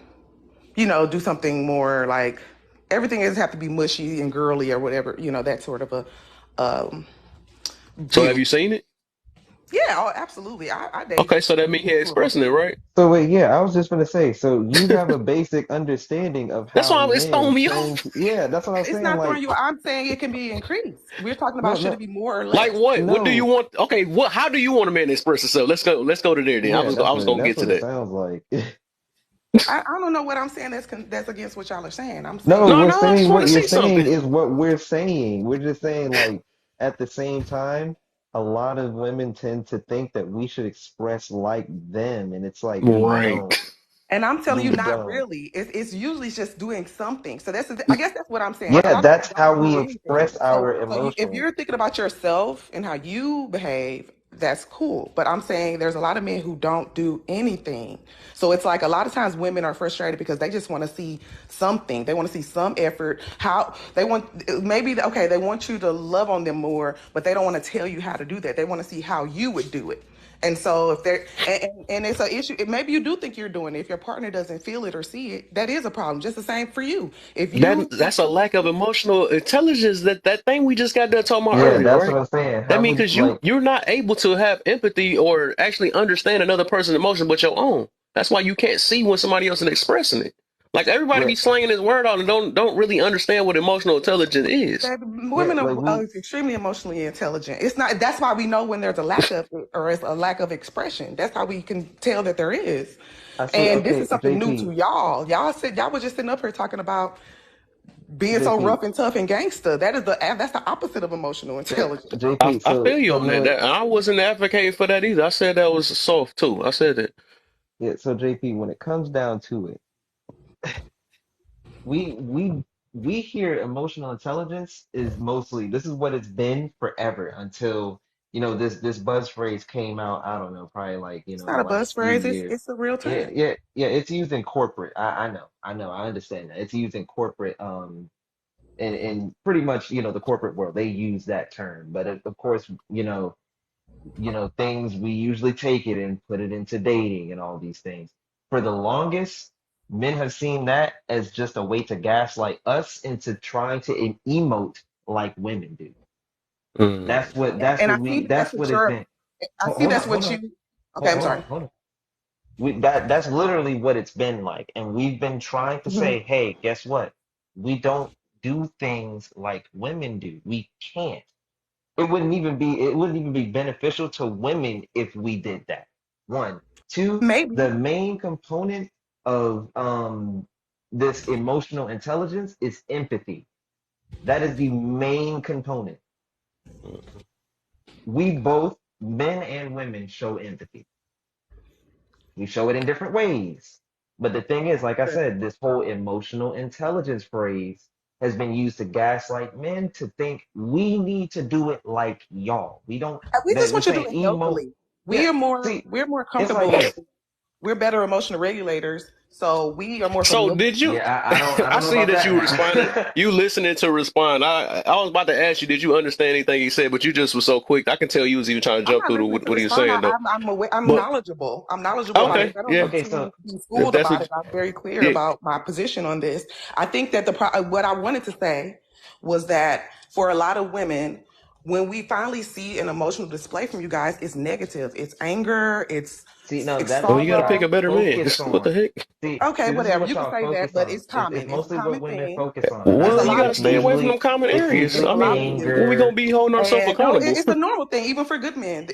do something more like everything doesn't have to be mushy and girly or whatever. That sort of a um,
so have
view.
you seen it?
Yeah, oh, absolutely. I date
Okay, so that means he
people.
expressing it, right?
So wait, yeah, I was just gonna say, so you have a basic understanding of
That's
how
why it's throwing
men
me
tend
off.
to, yeah, that's what I was
It's
saying.
not throwing
Like,
you. I'm saying it can be increased. We're talking
no,
about should
no,
it be more or
Like
less.
what? What do you
no,
want? Okay, what? How do you want a man to express himself? Let's go. Let's go to there. Then
yeah,
I was gonna
that's
get to
what it
that.
sounds like.
I don't know what I'm saying. That's against what y'all are saying. I'm
No,
saying
No,
we're
no, I just
saying
want to
what you're
see
saying
something.
is what we're saying. We're just saying, like, at the same time, a lot of women tend to think that we should express like them, and it's like we
Right.
don't.
And I'm telling you,
We
not
don't.
really. It's usually just doing something. So I guess that's what I'm saying. A
Yeah,
lot of people
that's
don't
how
do
we
anything.
express
So,
our
if
emotions.
you're thinking about yourself and how you behave, that's cool. But I'm saying there's a lot of men who don't do anything. So it's like a lot of times women are frustrated because they just want to see something. They want to see some effort. How they want maybe okay, they want you to love on them more, but they don't want to tell you how to do that. They want to see how you would do it. And so if they're and it's an issue, maybe you do think you're doing it. If your partner doesn't feel it or see it, that is a problem. Just the same for you. If you
That's a lack of emotional intelligence. That thing we just got done talking about
Yeah,
earlier,
that's what
right?
I'm saying.
That
How
means
we
because
like,
you're not able to have empathy or actually understand another person's emotion but your own. That's why you can't see when somebody else is expressing it. Like everybody
yeah,
be slanging this word out and don't really understand what emotional intelligence is.
that
yeah,
women
like
are
we.
extremely emotionally intelligent. It's not. That's why we know when there's a lack of it or it's a lack of expression. That's how we can tell that there is.
I see.
And this
Okay,
is something new to
JP,
y'all. Y'all were just sitting up here talking about being so
JP,
rough and tough and gangster. That's the opposite of emotional intelligence.
JP.
I
So,
feel you
so
on that.
look,
I wasn't advocating for that either. I said that was soft too. I said that.
yeah. So JP, when it comes down to it, we we we hear emotional intelligence is mostly this is what it's been forever until this buzz phrase came out. I don't know, probably like
It's
the
not a buzz
last few
phrase.
years.
It's a real
Yeah,
term.
yeah, yeah. It's used in corporate. I know, I understand that it's used in corporate. And pretty much the corporate world they use that term, but of course things we usually take it and put it into dating and all these things. For the longest, men have seen that as just a way to gaslight us into trying to emote like women do.
Mm.
And I see that's
That's
what
what it's
you're.
been.
I see
Hold on,
that's
hold
what
on,
you. Okay, I'm sorry.
hold on. That's literally what it's been like, and we've been trying to
Mhm.
say, hey, guess what? We don't do things like women do. We can't. It wouldn't even be beneficial to women if we did that. One. Two,
Maybe.
the main component of this emotional intelligence is empathy. That is the main component. We both, men and women, show empathy. We show it in different ways. But the thing is, like I said, this whole emotional intelligence phrase has been used to gaslight men to think we need to do it like y'all. We don't
We
that
just
we
want you to do
say
it
emote.
healthily.
Yeah. See,
We're more
it's like
comfortable.
this.
We're better emotional regulators, so we are more
So
familiar.
did you?
Yeah, I
I
don't know
see
about
that you responded.
that.
You listening to respond. I was about to ask you, did you understand anything he said? But you just was so quick. I can tell you was even trying to
I'm
jump
not
through
listening to
what he was
respond.
saying though.
I'm aware, I'm
But
knowledgeable. I'm knowledgeable about
okay,
this. I don't
yeah.
Okay,
pretend
so
to be
If
schooled
that's
about
what,
it. I'm very clear
yeah.
about my position on this. I think that what I wanted to say was that for a lot of women, when we finally see an emotional display from you guys, it's negative. It's anger.
see, no,
It's
that's
Well,
what
you got to pick
y'all
a
sorrow.
better man.
focus
What the
on.
heck?
Okay,
This is
whatever.
what
You can
y'all
say that,
focus
but
on.
it's
It's
common. It's a
mostly what
common
women
thing.
focus on, and
It's
Well,
a
you
that's
lot
got to
of
it's
stay away from
men.
them
usually
common
it's
areas.
It's
usually
I
a lot of
mean,
men.
when we gonna
anger.
be holding ourselves
And no,
accountable?
it's a normal thing, even for good men.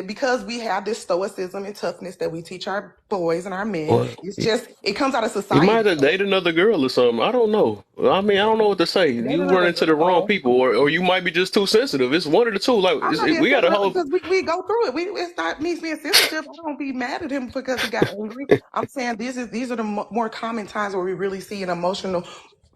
Because we have this stoicism and toughness that we teach our boys and our men.
Well,
It's just, it comes out of
you might
society.
have dated another girl or something. I don't know. I mean, I don't know what to say.
Date
You run
another
into the wrong
girl.
people, or you might be just too sensitive. It's one of the two. Like
I'm not being
we got to
sensitive
hold.
because we go through it. It's not me being sensitive. I don't be mad at him because he got angry. I'm saying these are the more common times where we really see an emotional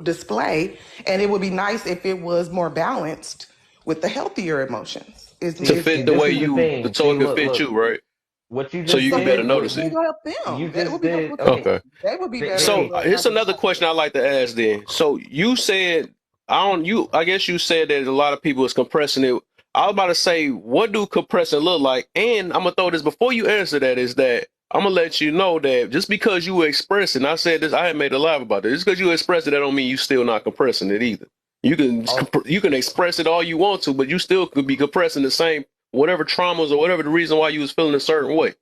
display, and it would be nice if it was more balanced with the healthier emotions.
To
See,
fit
Is
the
this
way
is the
you,
thing.
so
See,
it could
look,
fit
look.
you, right?
What you
So
just
you can
so
better
did,
notice it.
it'll help
you
them. That would
just
be
did.
helpful to them.
Okay,
Okay.
They would be better.
So
JP.
here's another question I like to ask then. So you said I guess you said that a lot of people is compressing it. I was about to say, what do compressing look like? And I'm gonna throw this before you answer that, is that I'm gonna let you know that just because you express it, and I said this, I had made a live about this. Just because you express it, that don't mean you still not compressing it either.
Also,
You can express it all you want to, but you still could be compressing the same whatever traumas or whatever the reason why you was feeling a certain way.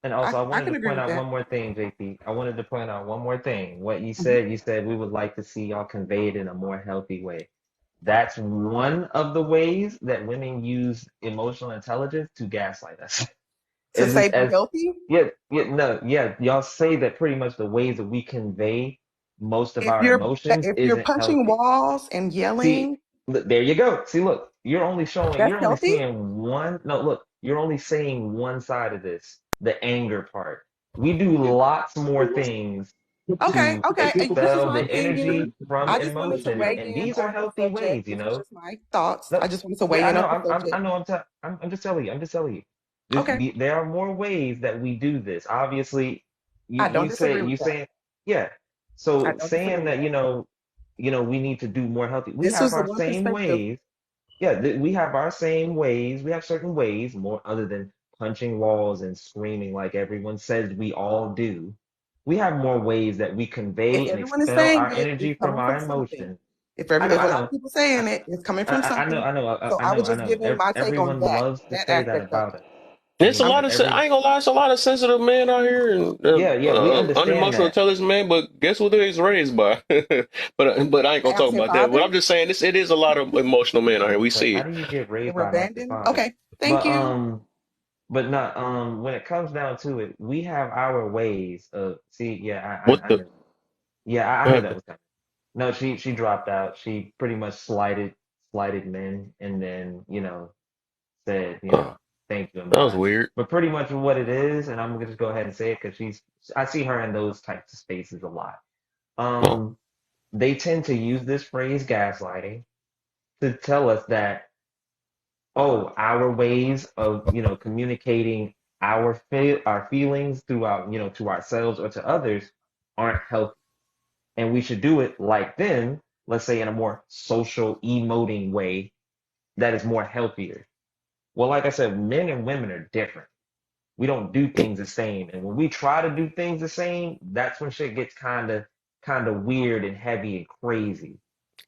and also, I
I
wanted
can
to
agree
point
with
out
that.
one more thing, JP. I wanted to point out one more thing. What
Hmm.
you said we would like to see y'all convey it in a more healthy way. That's one of the ways that women use emotional intelligence to gaslight us.
To
Is
say
it
be
as
healthy,
y'all say that pretty much the ways that we convey most of our emotions
if you're
isn't
punching
healthy.
walls and
See,
yelling,
look, there you go. See, look,
that's
you're only
healthy.
seeing one. No, look, you're only seeing one side of this, the anger part. We do lots more things
Okay,
to
okay. And this is
expel
my
the energy
opinion.
from
I just wanted to
emotions,
weigh
and
in
these are
on the
healthy
subject.
ways,
This is just my thoughts.
No,
I just wanted to weigh
yeah, I
in
know.
on the subject.
I know. I'm just telling you. I'm just telling you.
Okay.
There are more ways that we do this. Obviously,
I don't disagree with that.
saying, yeah.
I
So
don't disagree
saying
with
that,
that.
we need to do more healthy. We
This
have
was the
our
one
same
perspective.
ways. Yeah, we have our same ways. We have certain ways, more other than punching walls and screaming like everyone says we all do. We have more ways that we
If
convey and
everyone is
expel
saying
our
it,
energy
it's
from
coming
our
from something.
emotions.
If
I
a lot of
know.
people saying
I,
it, it's coming from something. So I was
I
just
know.
giving my take on
Everyone loves to
that
say that
aspect of
about
it.
us.
There's a
I'm
lot
But
of
every
I ain't gonna lie, it's a lot of sensitive men out here and
Yeah, we understand
unemotional,
that.
intelligent men. But guess what they was raised by? But I ain't gonna talk
absent
about that. But
fathers.
I'm just saying this. It is a lot of emotional men out here. We
Wait,
see
how
it.
do you get
They
raised
were
by an absent
abandoned.
father?
Okay, thank
But
you.
not when it comes down to it, we have our ways of see. Yeah,
What
I
the?
knew. Yeah, I
What
knew that
happened?
was coming. No, she dropped out. She pretty much slighted men, and then said
Oh,
thank you and
that was
bye.
weird.
But pretty much what it is, and I'm gonna just go ahead and say it because I see her in those types of spaces a lot.
Oh,
Um, they tend to use this phrase gaslighting to tell us that, oh, our ways of communicating our feelings throughout to ourselves or to others aren't healthy, and we should do it like them, let's say in a more social emoting way that is more healthier. Well, like I said, men and women are different. We don't do things the same, and when we try to do things the same, that's when shit gets kind of weird and heavy and crazy.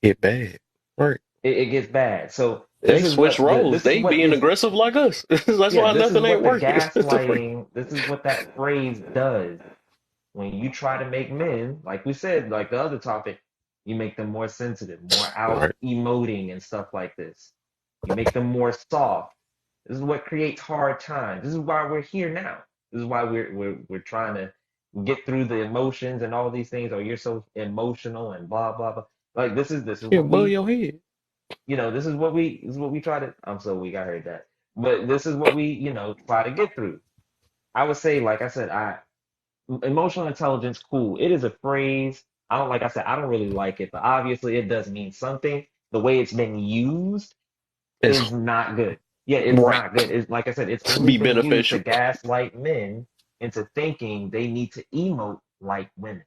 get bad. Right.
It gets bad. So
They switch roles.
this is
They
what
being
this
aggressive like us. That's
yeah,
why
this is
nothing ain't
what the
working.
gaslighting, this is what that phrase does. When you try to make men, like we said, like the other topic, you make them more sensitive, more out
Right.
emoting and stuff like this. You make them more soft. This is what creates hard times. This is why we're here now. This is why we're trying to get through the emotions and all these things. Oh, you're so emotional and blah blah blah. Like this is
Yeah,
what
above
we
your head.
this is what we try to. I'm so weak. I heard that, but this is what we try to get through. I would say, like I said, I emotional intelligence, cool. It is a phrase. I don't like I said, I don't really like it, but obviously it does mean something. The way it's been used
It's
is not good. Yeah, it's
right.
not good. It's like I said, it's only
Be
been used to
beneficial.
gaslight men into thinking they need to emote like women.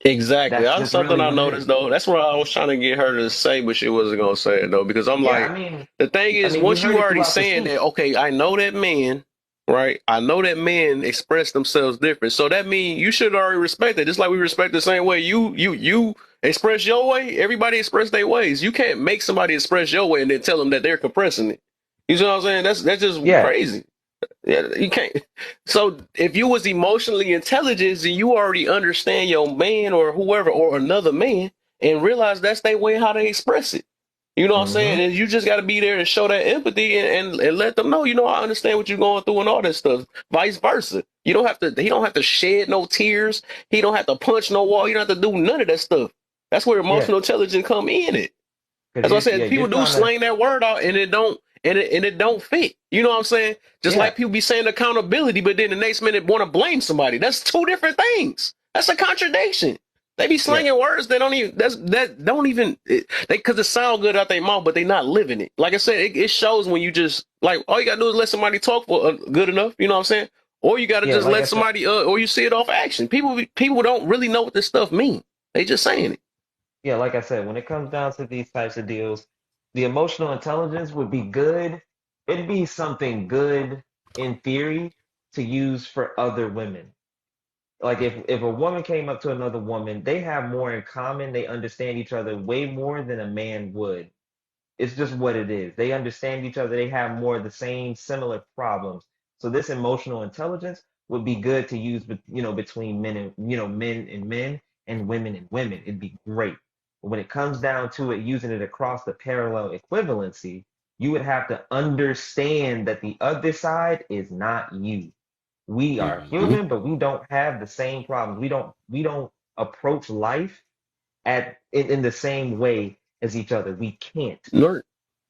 Exactly.
That's
That's
just
something
really
I
what it
noticed
is.
though. That's what I was trying to get her to say, but she wasn't gonna say it though. Because I'm
Yeah,
like, the thing is,
you
once
heard
you
it
already
throughout the
saying that,
speech.
okay, I know that men, right? I know that men express themselves different. So that means you should already respect it. Just like we respect the same way you express your way, everybody express their ways. You can't make somebody express your way and then tell them that they're compressing it. You know what I'm saying? That's just
Yeah,
crazy. Yeah, you can't. So if you was emotionally intelligent, then you already understand your man or whoever or another man and realize that's their way how they express it. You know what I'm
hmm
saying? And you just got to be there and show that empathy and let them know, I understand what you're going through and all that stuff. Vice versa. You don't have to, he don't have to shed no tears. He don't have to punch no wall. You don't have to do none of that stuff. That's where
yeah,
emotional intelligence come in it.
because
That's what I said.
you're
People do
trying to.
slang that word out and it don't fit. You know what I'm saying? Just
Yeah,
like people be saying accountability, but then the next minute want to blame somebody. That's two different things. That's a contradiction. They be
yeah,
slanging words that don't even that don't even they because it sound good out their mouth, but they not living it. Like I said, it shows when you just like all you gotta do is let somebody talk for good enough. You know what I'm saying? Or you gotta
yeah.
just
Like
let
I said,
somebody or you see it off action. People don't really know what this stuff mean. They just saying it.
yeah, like I said, when it comes down to these types of deals, the emotional intelligence would be good. It'd be something good in theory to use for other women. Like if a woman came up to another woman, they have more in common. They understand each other way more than a man would. It's just what it is. They understand each other. They have more of the same similar problems. So this emotional intelligence would be good to use, between men and men and women. It'd be great. But when it comes down to it, using it across the parallel equivalency, you would have to understand that the other side is not you. We are
Mm-hmm.
human, but we don't have the same problems. We don't approach life in the same way as each other. We can't.
Nerd.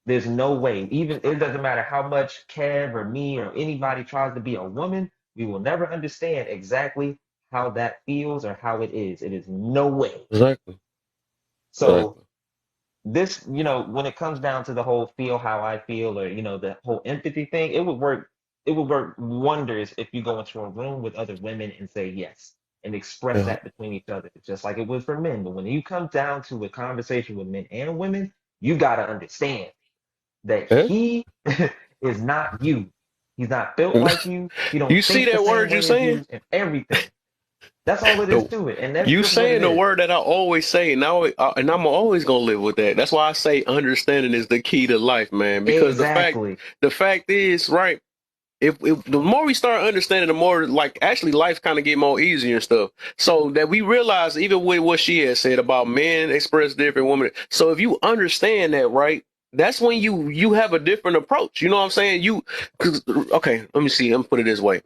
There's no way. Even it doesn't matter how much Kev or me or anybody tries to be a woman, we will never understand exactly how that feels or how it is. It is no way.
Exactly.
So
Exactly.
this, when it comes down to the whole feel how I feel or the whole empathy thing, it would work wonders if you go into a room with other women and say yes and express
Yeah.
that between each other, just like it was for men. But when you come down to a conversation with men and women, you got to understand that
Yeah.
he is not you. He's not built like you. He don't
You see
think the
that
same
word you
way as
saying?
you and everything. That's all it is
The
to it. And that's
you
just what
saying
it
the
is.
word that I always say, and I'm always gonna live with that. That's why I say understanding is the key to life, man. Because
Exactly.
the fact is, right? If the more we start understanding, the more like actually life kind of get more easier and stuff. So that we realize, even with what she has said about men express different, women. So if you understand that, right? That's when you have a different approach. You know what I'm saying? Okay, let me see. Let me put it this way.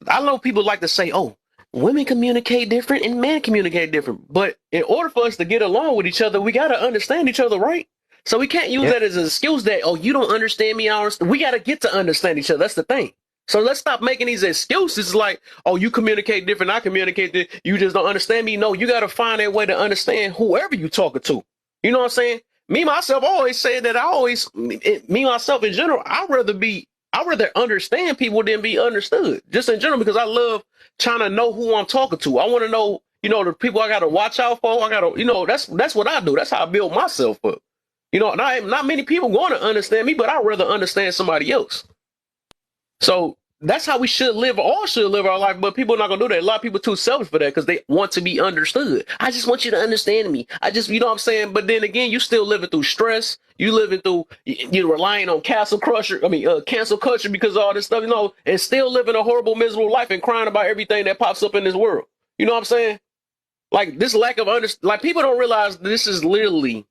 I know people like to say, "Oh, women communicate different and men communicate different." But in order for us to get along with each other, we got to understand each other, right? So we can't use
Yep.
that as an excuse that, "Oh, you don't understand me." I understand. We got to get to understand each other. That's the thing. So let's stop making these excuses like, "Oh, you communicate different. I communicate different. You just don't understand me." No, you got to find a way to understand whoever you talking to. You know what I'm saying? Me myself, I always say that me myself in general, I'd rather understand people than be understood, just in general, because I love trying to know who I'm talking to. I want to know, the people I got to watch out for. I got to, that's what I do. That's how I build myself up. Not many people want to understand me, but I'd rather understand somebody else. So that's how we should live. All should live our life, but people are not gonna do that. A lot of people are too selfish for that because they want to be understood. I just want you to understand me. You know what I'm saying. But then again, you still living through stress. You living through. You're relying on cancel culture because of all this stuff. And still living a horrible, miserable life and crying about everything that pops up in this world. You know what I'm saying? Like this lack of like people don't realize this is literally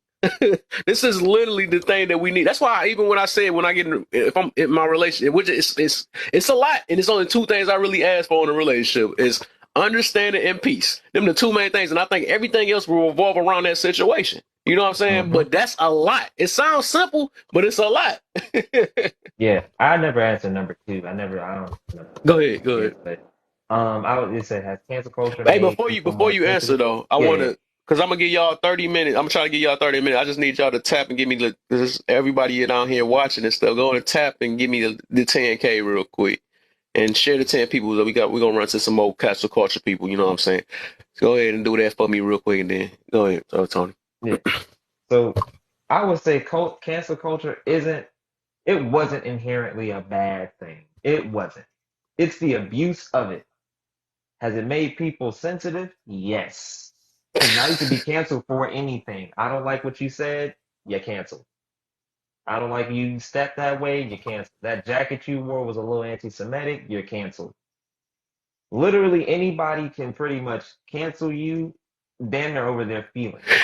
this is literally the thing that we need. That's why even when I said when I if I'm in my relationship, which is it's a lot, and it's only two things I really ask for in a relationship is understanding and peace. Them the two main things, and I think everything else will revolve around that situation. You know what I'm saying?
Hmm.
But that's a lot. It sounds simple, but it's a lot.
Yeah. I never answered number two. I don't know
Go
what
ahead,
number
go
is,
ahead.
but I would just say, has cancel culture
Hey,
made people
before
more
you answer
sensitive?
though, I want
Yeah.
to because I'm gonna give y'all 30 minutes. I'm gonna try to give y'all 30 minutes. I just need y'all to tap and give me everybody down here watching and stuff. Go on and tap and give me the 10K real quick and share the 10 people that we're gonna run to some more cancel culture people. You know what I'm saying? So go ahead and do that for me real quick and then go ahead, Tony.
Yeah. So I would say cancel culture it wasn't inherently a bad thing. It wasn't. It's the abuse of it. Has it made people sensitive? Yes. Because now you can be canceled for anything. I don't like what you said, you canceled. I don't like you stepped that way, you canceled. That jacket you wore was a little anti-Semitic, you're canceled. Literally anybody can pretty much cancel you, damn near over their feelings.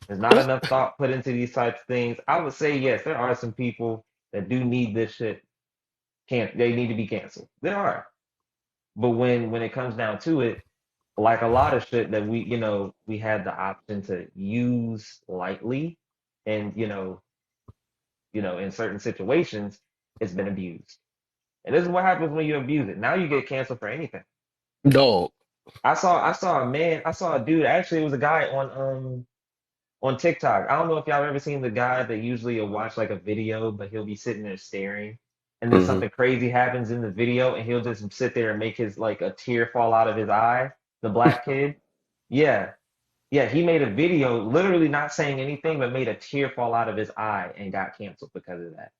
There's not enough thought put into these types of things. I would say yes, there are some people that do need this shit. Can't they need to be canceled? There are. But when it comes down to it, like a lot of shit that we had the option to use lightly and in certain situations it's been abused, and this is what happens when you abuse it. Now you get canceled for anything.
Dog.
I saw a dude, actually it was a guy on TikTok. I don't know if y'all ever seen the guy that usually will watch like a video but he'll be sitting there staring and then
Mm-hmm.
something crazy happens in the video and he'll just sit there and make his like a tear fall out of his eye, the black kid. Yeah. Yeah, he made a video literally not saying anything, but made a tear fall out of his eye and got canceled because of that.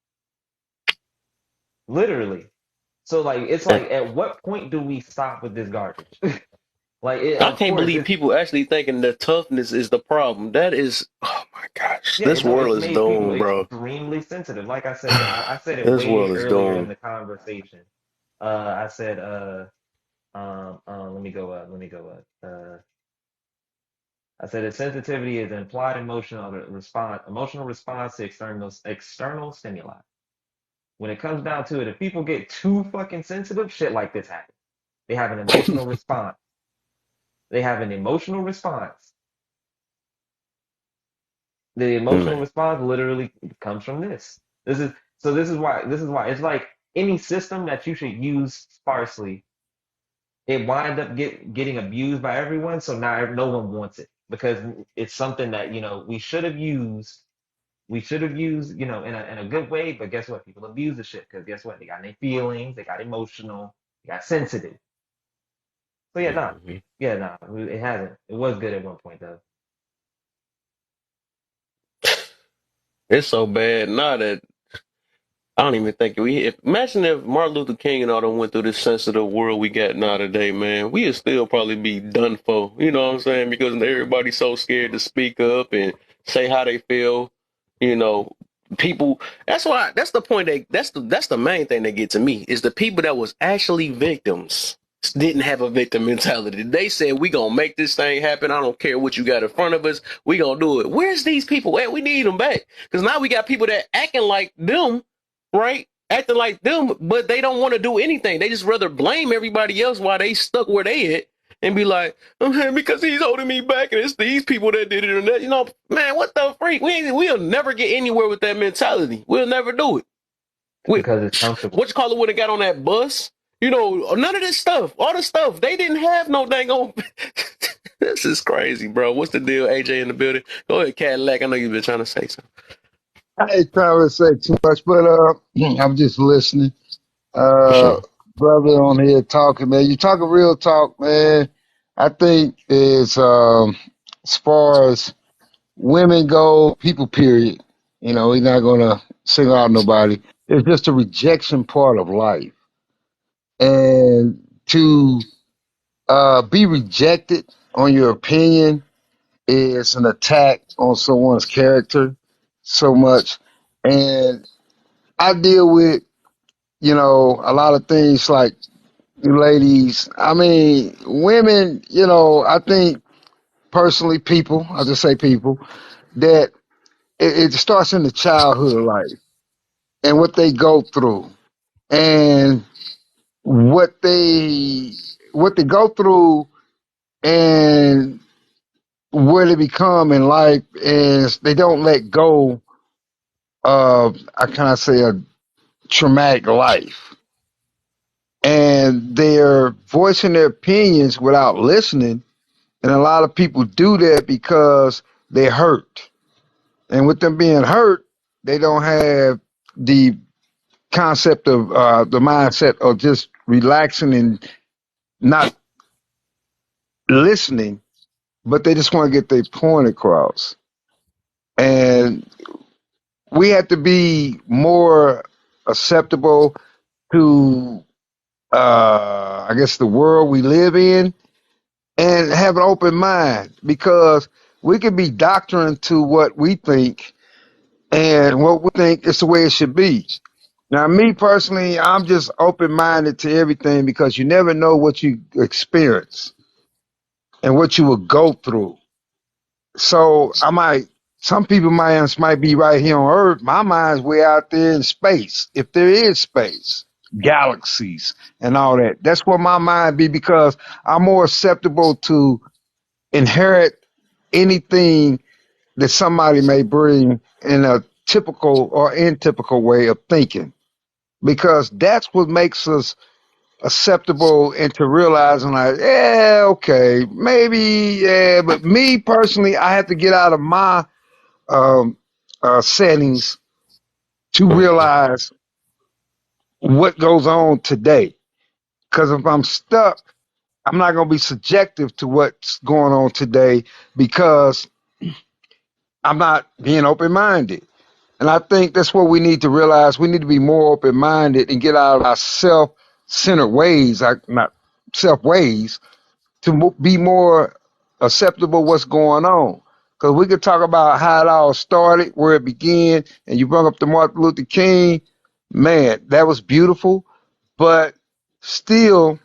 Literally. So like, it's like, at what point do we stop with this garbage? Like,
I
of
can't
course,
believe people actually thinking that toughness is the problem. That is, oh my gosh,
yeah,
this
no,
world
it's
is
made people
doomed, bro.
extremely sensitive. Like I said, I said it
This
way
world is
earlier in
doomed.
the conversation. I said, let me go up. Let me go up. I said that sensitivity is implied emotional response to external stimuli. When it comes down to it, if people get too fucking sensitive, shit like this happens. They have an emotional response. They have an emotional response. The emotional
Man.
response literally comes from this. This is why it's like any system that you should use sparsely, it wind up getting abused by everyone. So now no one wants it because it's something that we should have used. We should have used in a good way. But guess what? People abuse the shit because guess what? They got their feelings. They got emotional. They got sensitive. So yeah, nah,
Mhm.
yeah, nah. It hasn't. It was good at one point though.
It's so bad now that I don't even think imagine if Martin Luther King and all them went through this sensitive world we got now today, man. We'd still probably be done for. You know what I'm saying? Because everybody's so scared to speak up and say how they feel. You know, people. That's the point. That's the main thing that gets to me is the people that was actually victims didn't have a victim mentality. They said we gonna make this thing happen. I don't care what you got in front of us. We gonna do it. Where's these people at? We need them back because now we got people that acting like them, right? Acting like them, but they don't want to do anything. They just rather blame everybody else while they stuck where they at and be like, oh, because he's holding me back and it's these people that did it and that. Man, what the freak? We'll never get anywhere with that mentality. We'll never do it. We,
Because it's comfortable.
what you call it would have got on that bus? None of this stuff, all the stuff, they didn't have no dang on. This is crazy, bro. What's the deal, AJ in the building? Go ahead, Cadillac. I know you've been trying to say something.
I ain't trying to say too much, but I'm just listening.
For
Uh,
sure.
brother on here talking, man. You talking real talk, man. I think is as far as women go, people, period. He's not gonna single out nobody. It's just a rejection part of life, and to be rejected on your opinion is an attack on someone's character so much. And I deal with a lot of things like ladies. I mean, women, I think personally, I just say people, that it starts in the childhood life and what they go through and what they, what they go through and where they become in life is they don't let go of, I kind of say, a traumatic life. And they're voicing their opinions without listening. And a lot of people do that because they're hurt. And with them being hurt, they don't have the concept of the mindset of just relaxing and not listening, but they just want to get their point across. And we have to be more acceptable to, I guess, the world we live in and have an open mind because we can be doctrine to what we think and what we think is the way it should be. Now, me personally, I'm just open minded to everything because you never know what you experience and what you will go through. So some people might be right here on Earth. My mind's way out there in space, if there is space, galaxies, and all that. That's where my mind be because I'm more acceptable to inherit anything that somebody may bring in a typical or atypical way of thinking because that's what makes us acceptable into realizing like, yeah, okay, maybe, yeah, but me personally, I have to get out of my um, settings to
Mhm.
realize what goes on today. Because if I'm stuck I'm not going to be subjective to what's going on today because I'm not being open minded. And I think that's what we need to realize. We need to be more open minded and get out of our self centered ways, like not self ways, to be more acceptable what's going on. Because we could talk about how it all started, where it began, and you brought up the Martin Luther King. Man, that was beautiful. But still,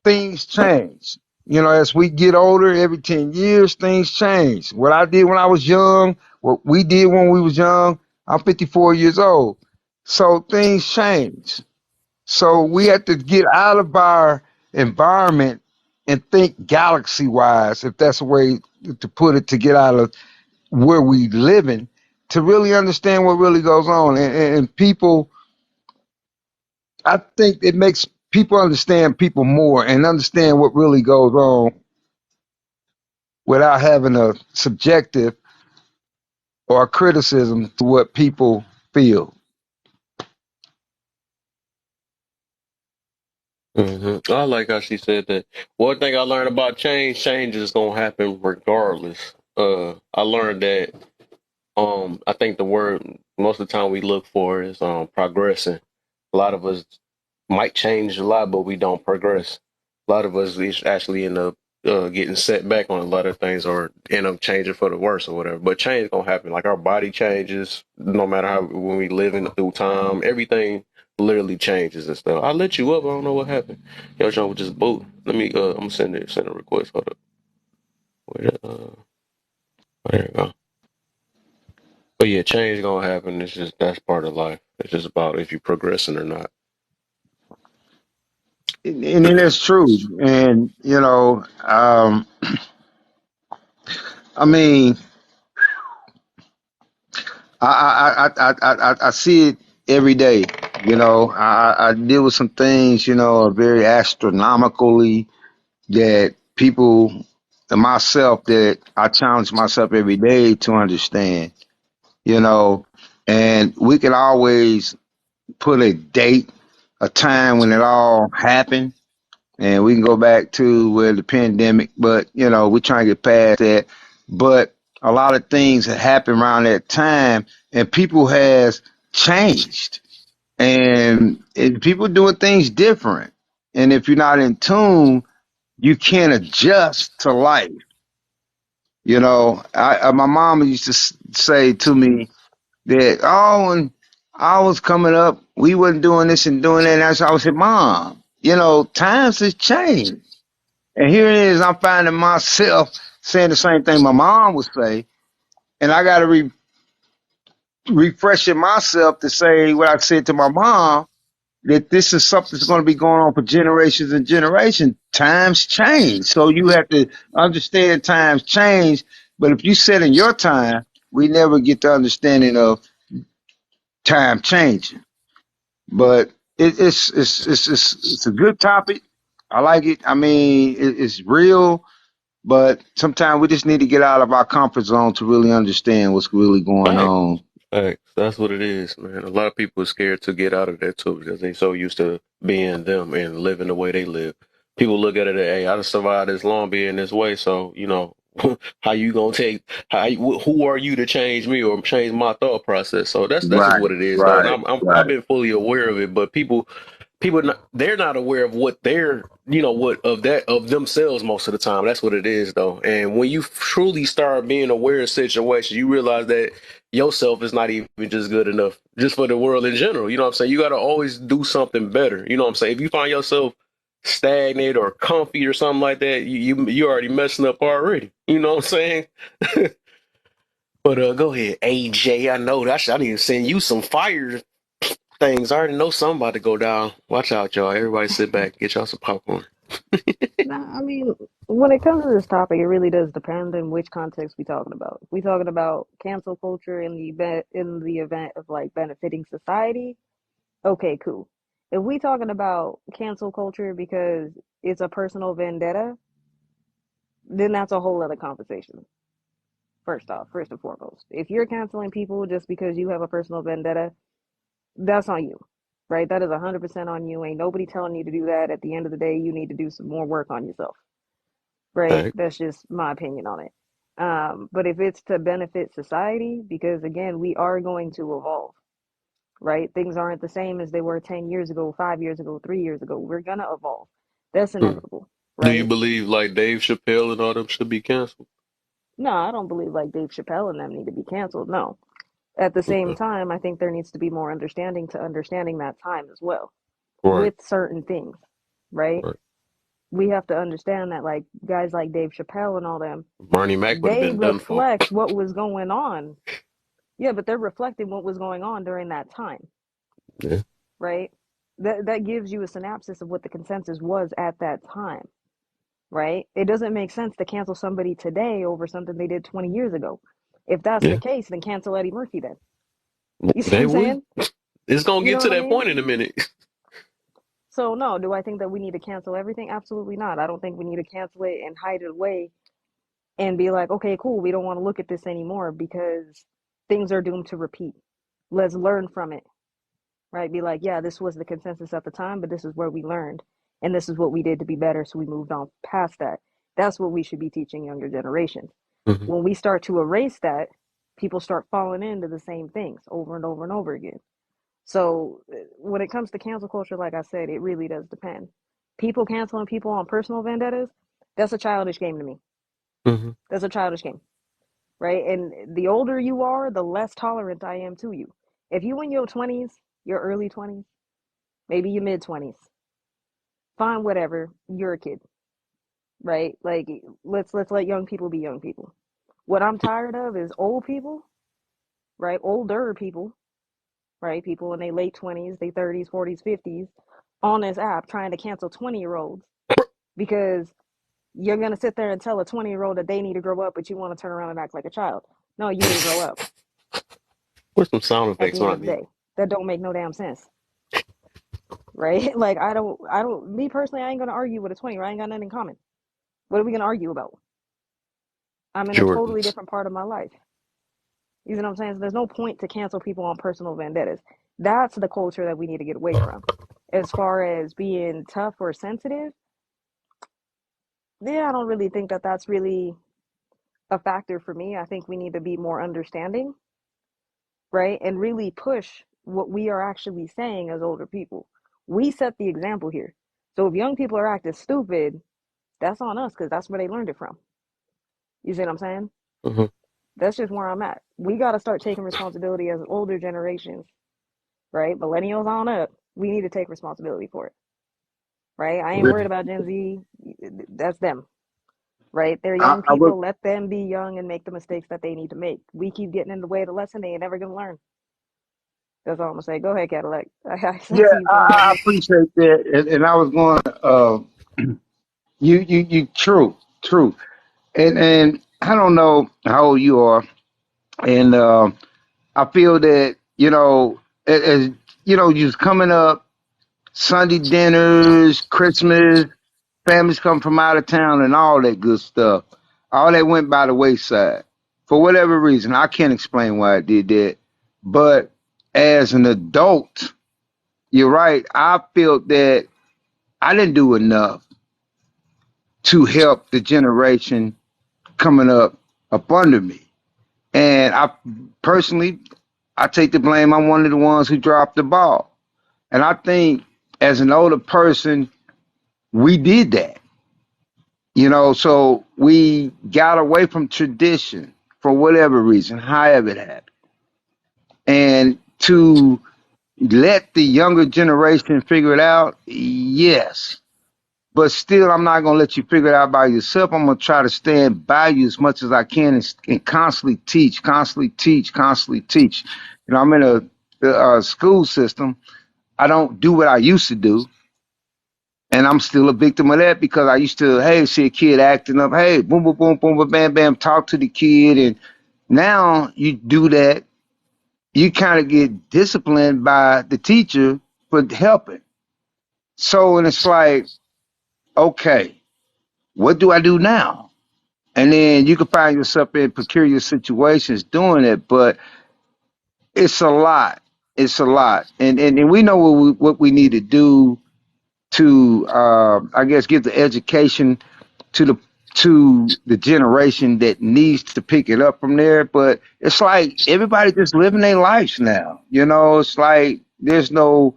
things change. You know, as we get older, every 10 years, things change. What I did when I was young, what we did when we was young, I'm 54 years old. So things change. So we have to get out of our environment and think galaxy wise, if that's a way to put it, to get out of where we living, to really understand what really goes on. And people, I think it makes people understand people more and understand what really goes on without having a subjective or a criticism to what people feel.
I like how she said that. One thing I learned about change is gonna happen regardless. I learned that I think the word most of the time we look for is progressing. A lot of us might change a lot, but we don't progress. A lot of us is actually end up getting set back on a lot of things or end up changing for the worse or whatever. But change is gonna happen. Like our body changes no matter how when we live in through time, everything literally changes and stuff. I let you up, I don't know what happened. Yo, John was just boot. Let me I'm gonna send a request. Hold up. Wait, there you go. But yeah, change gonna happen. It's just that's part of life. It's just about if you're progressing or not.
And it's true. And, you know, I mean, I see it every day. You know, I deal with some things, you know, are very astronomically that people and myself that I challenge myself every day to understand, you know, and we can always put a date, a time when it all happened, and we can go back to where the pandemic, but you know, we're trying to get past that. But a lot of things have happened around that time, and people has changed, and people doing things different. And if you're not in tune, you can't adjust to life. You know, my mom used to say to me that, oh, when I was coming up, we wasn't doing this and doing that. And that's I would say, Mom, you know, times has changed. And here it is, I'm finding myself saying the same thing my mom would say. And I got to refreshing myself to say what I said to my mom, that this is something that's going to be going on for generations and generations. Times change. So you have to understand times change. But if you set in your time, we never get the understanding of time changing. But it's a good topic. I like it. I mean, it's real, but sometimes we just need to get out of our comfort zone to really understand what's really going
Facts.
on.
Facts. That's what it is, man. A lot of people are scared to get out of that too because they so used to being them and living the way they live. People look at it as, hey, I done survived this long being this way, so you know, how you gonna take who are you to change me or change my thought process? So that's just
Right,
what it is though. And
right,
I've
right.
been fully aware of it, but people not, they're not aware of what they're what of that of themselves most of the time. That's what it is though. And when you truly start being aware of situations, you realize that yourself is not even just good enough just for the world in general. You know what I'm saying? You got to always do something better. You know what I'm saying? If you find yourself stagnant or comfy or something like that, you already messing up already. You know what I'm saying? But go ahead, AJ. I know that I need to send you some fire things. I already know something about to go down. Watch out, y'all. Everybody sit back. Get y'all some popcorn.
Nah, I mean, when it comes to this topic, it really does depend on which context we talking about. If we talking about cancel culture in the event of like benefiting society, okay, cool. If we talking about cancel culture because it's a personal vendetta, then that's a whole other conversation. First off, first and foremost, if you're canceling people just because you have a personal vendetta, that's on you. right? That is 100% on you. Ain't nobody telling you to do that. At the end of the day, you need to do some more work on yourself, right?
Fact.
That's just my opinion on it. But if it's to benefit society, because again, we are going to evolve, right? Things aren't the same as they were 10 years ago, 5 years ago, 3 years ago. We're going to evolve. That's
Hmm.
inevitable,
Do you
right?
believe like Dave Chappelle and all them should be canceled?
No, I don't believe like Dave Chappelle and them need to be canceled. No. At the same
Okay.
time, I think there needs to be more understanding to understanding that time as well
Right.
with certain things, right?
Right.
We have to understand that like guys like Dave Chappelle and all them,
Bernie Mac would have
they
been done for.
reflect what was going on. Yeah, but they're reflecting what was going on during that time,
Yeah.
right? That gives you a synopsis of what the consensus was at that time, right? It doesn't make sense to cancel somebody today over something they did 20 years ago. If that's the
Yeah.
case, then cancel Eddie Murphy then. You see what
They
I'm
will.
saying?
It's gonna
You
get
know
to
what I
that
mean?
point in a minute.
So no, do I think that we need to cancel everything? Absolutely not. I don't think we need to cancel it and hide it away and be like, okay, cool, we don't want to look at this anymore because things are doomed to repeat. Let's learn from it, right? Be like, yeah, this was the consensus at the time, but this is where we learned, and this is what we did to be better, so we moved on past that. That's what we should be teaching younger generations.
Hmm.
When we start to erase that, people start falling into the same things over and over and over again. So when it comes to cancel culture, like I said, it really does depend. People canceling people on personal vendettas, that's a childish game to me.
Hmm.
That's a childish game, right? And the older you are, the less tolerant I am to you. If you in your 20s, your early 20s, maybe your mid 20s, fine, whatever, you're a kid, right? Like let's let young people be young people. What I'm tired of is old people, right? Older people, right? People in their late 20s, their 30s, 40s, 50s on this app trying to cancel 20-year-olds because you're going to sit there and tell a 20-year-old that they need to grow up, but you want to turn around and act like a child. No, you need to grow up
What's some sound
at
effects
the end
on
of the
me?
day. That don't make no damn sense, right? Like, me personally, I ain't going to argue with a 20, right? I ain't got nothing in common. What are we going to argue about? I'm in a totally
Jordans.
different part of my life. You know what I'm saying? So there's no point to cancel people on personal vendettas. That's the culture that we need to get away from. As far as being tough or sensitive, yeah, I don't really think that that's really a factor for me. I think we need to be more understanding, right? And really push what we are actually saying as older people. We set the example here. So if young people are acting stupid, that's on us because that's where they learned it from. You see what I'm saying?
Hmm.
That's just where I'm at. We got to start taking responsibility as older generations, right? Millennials on up. We need to take responsibility for it, right? I ain't worried about Gen Z. That's them, right? They're young
I was
people. Let them be young and make the mistakes that they need to make. We keep getting in the way of the lesson. They ain't never going to learn. That's all I'm going to say. Go ahead, Cadillac. I
yeah,
see you coming off
I
me.
appreciate that, and I was going you true, and I don't know how old you are, and I feel that as just coming up Sunday dinners, Christmas, families come from out of town, and all that good stuff. All that went by the wayside for whatever reason. I can't explain why I did that, but as an adult, you're right. I felt that I didn't do enough to help the generation coming up under me. And I personally, I take the blame. I'm one of the ones who dropped the ball. And I think as an older person, we did that. So we got away from tradition for whatever reason, however it happened. And to let the younger generation figure it out, yes. But still, I'm not going to let you figure it out by yourself. I'm going to try to stand by you as much as I can and constantly teach, constantly teach, constantly teach. I'm in a school system. I don't do what I used to do. And I'm still a victim of that because I used to, hey, see a kid acting up, hey, boom, boom, boom, boom, boom, bam, bam, talk to the kid. And now you do that, you kind of get disciplined by the teacher for helping. So, and it's like, okay, what do I do now? And then you can find yourself in peculiar situations doing it, but it's a lot. It's a lot, and we know what we need to do to, I guess, give the education to the generation that needs to pick it up from there. But it's like everybody just living their lives now. You know, it's like there's no,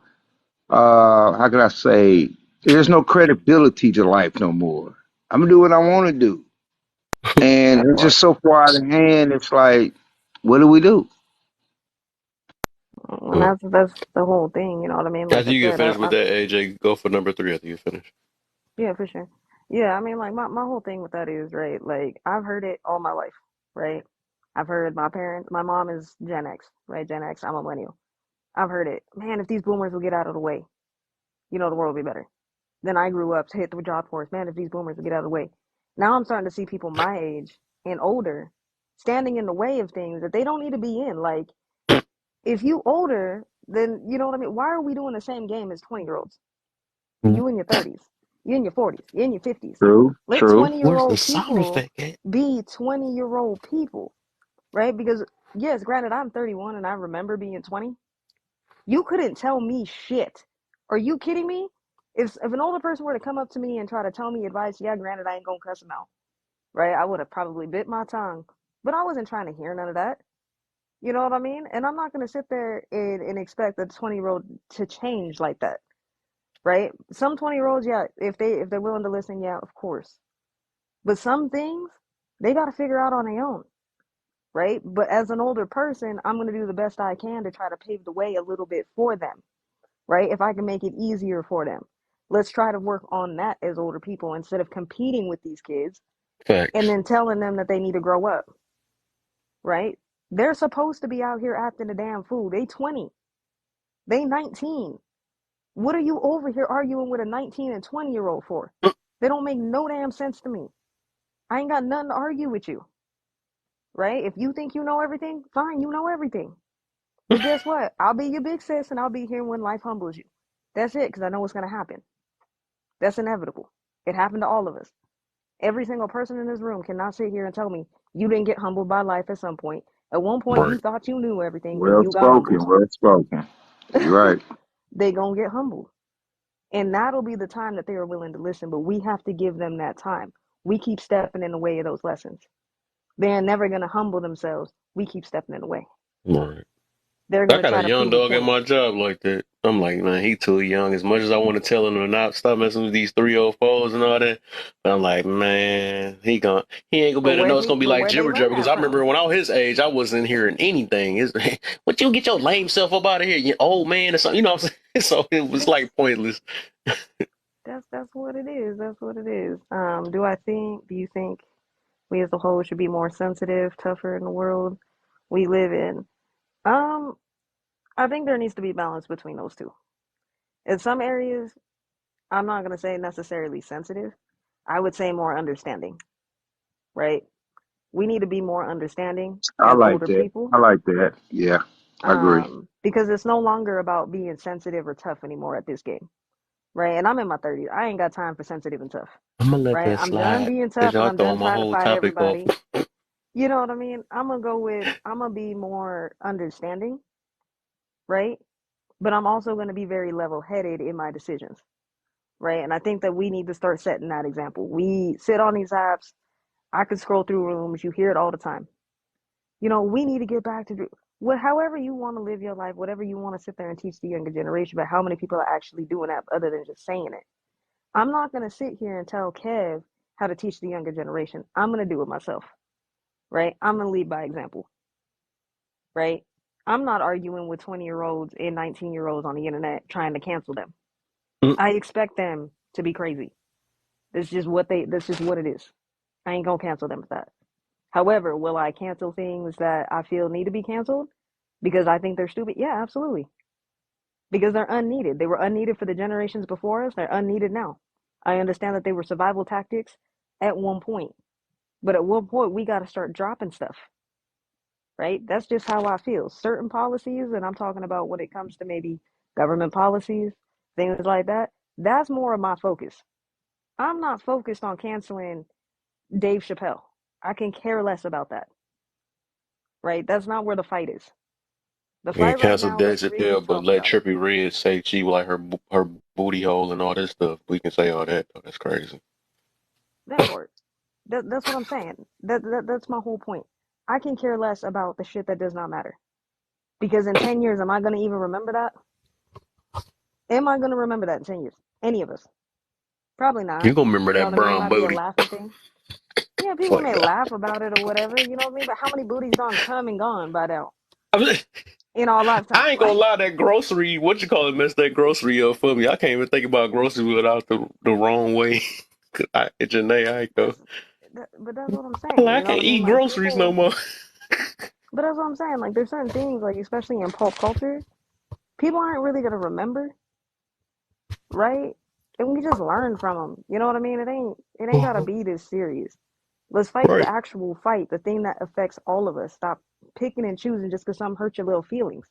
how can I say, there's no credibility to life no more. I'm gonna do what I want to do, and
That
it's
part.
just so far out of hand. It's like, what do we do?
And
Mm.
that's the whole thing, you know what I mean? Like
After
I
you get
said,
finished with that, AJ, go for number three after you finish.
yeah, for sure. Yeah, I mean, like my whole thing with that is, right, like I've heard it all my life, right? I've heard my parents, my mom is Gen X, right? Gen X, I'm a millennial. I've heard it. Man, if these boomers will get out of the way, you know, the world will be better. Then I grew up to hit the job force. Man, if these boomers will get out of the way. Now I'm starting to see people my age and older standing in the way of things that they don't need to be in. Like, if you older, then you know what I mean? Why are we doing the same game as 20-year-olds?
Mm.
You in your 30s, you in your 40s, you in your 50s.
True,
Let
true.
20 year
Where's the
old
sound
people
effect at?
be 20-year-old people, right? Because, yes, granted, I'm 31 and I remember being 20. You couldn't tell me shit. Are you kidding me? If an older person were to come up to me and try to tell me advice, yeah, granted, I ain't gonna cuss them out, right? I would have probably bit my tongue, but I wasn't trying to hear none of that. You know what I mean? And I'm not gonna sit there and expect a 20-year-old to change like that, right? Some 20-year-olds, yeah, if they're willing to listen, yeah, of course. But some things they got to figure out on their own, right? But as an older person, I'm going to do the best I can to try to pave the way a little bit for them, right? If I can make it easier for them. Let's try to work on that as older people instead of competing with these kids and
Facts.
then telling them that they need to grow up, right? They're supposed to be out here acting a damn fool. They 20, they 19. What are you over here arguing with a 19 and 20-year-old for? They don't make no damn sense to me. I ain't got nothing to argue with you, right? If you think you know everything, fine, you know everything. But guess what? I'll be your big sis and I'll be here when life humbles you. That's it, because I know what's going to happen. That's inevitable. It happened to all of us. Every single person in this room cannot sit here and tell me you didn't get humbled by life at some point. At one point, you
Right.
thought you knew everything and
Well
you got humbled.
spoken, well spoken. You're right.
They going to get humbled. And that'll be the time that they are willing to listen. But we have to give them that time. We keep stepping in the way of those lessons. They're never going to humble themselves. We keep stepping in the way.
Right.
They're
I
going to
got a
try to
young
prove a
dog at
point.
my job like that. I'm like, man, he too young. As much as I want to tell him to not stop messing with these 304s and all that, but I'm like, man, he ain't gonna be able to know. It's gonna be
But
like
where they
jibber jabber.
learn
Because
that
I
from?
remember when I was his age, I wasn't hearing anything. It's, what you get your lame self up out of here, you old man or something. You know what I'm saying? So it was
That's
like pointless.
that's what it is. That's what it is. Do you think we as a whole should be more sensitive, tougher in the world we live in? Um, I think there needs to be balance between those two. In some areas, I'm not gonna say necessarily sensitive. I would say more understanding, right? We need to be more understanding
I
as
like
older
that.
people,
I like that. Yeah, I agree.
because it's no longer about being sensitive or tough anymore at this game, right? And I'm in my 30s. I ain't got time for sensitive and tough,
I'm gonna let
right?
that
I'm done
slide
being
because
tough and
y'all
I'm done
throwing my
trying to
whole
fight
topic off.
everybody. You know what I mean? I'm gonna be more understanding, right? But I'm also gonna be very level headed in my decisions, right? And I think that we need to start setting that example. We sit on these apps. I could scroll through rooms. You hear it all the time. You know, we need to get back to however you want to live your life, whatever you want to sit there and teach the younger generation, but how many people are actually doing that other than just saying it? I'm not going to sit here and tell Kev how to teach the younger generation. I'm going to do it myself, right? I'm going to lead by example, right? I'm not arguing with 20-year-olds and 19-year-olds on the internet trying to cancel them.
Mm.
I expect them to be crazy. This is what it is. I ain't going to cancel them with that. However, will I cancel things that I feel need to be canceled because I think they're stupid? Yeah, absolutely. Because they're unneeded. They were unneeded for the generations before us. They're unneeded now. I understand that they were survival tactics at one point. But at one point, we got to start dropping stuff, right? That's just how I feel. Certain policies, and I'm talking about when it comes to maybe government policies, things like that, that's more of my focus. I'm not focused on canceling Dave Chappelle. I can care less about that, right? That's not where the fight is. The
Yeah,
fight right
cancel
now, let's
Dexter
really
Hill, but
talk
let
about it.
Trippie Redd say she like her booty hole and all this stuff. We can say all that. Though. That's crazy.
That part. That's what I'm saying. That's my whole point. I can care less about the shit that does not matter. Because in 10 years, am I going to even remember that? Am I going to remember that in 10 years? Any of us? Probably
You
not.
gonna remember
You know
that
what I mean? It
brown
might be a
booty?
laughing thing. Yeah, people
Like
may laugh about it or whatever, you know what I mean? But how many booties done come and gone by now
that.
in our lifetime?
I ain't gonna
Like,
lie, that grocery, what you call it, messed that grocery up for me. I can't even think about groceries without the wrong way. Janae, I go.
but that's what I'm
Like,
saying.
I
You know what
can't
I mean?
eat
Like
groceries no
people,
more.
but that's what I'm saying. Like there's certain things, like especially in pulp culture, people aren't really gonna remember, right? And we just learn from them. You know what I mean? It ain't gotta be this serious. Let's fight the
Right.
actual fight, the thing that affects all of us. Stop picking and choosing just because some hurt your little feelings,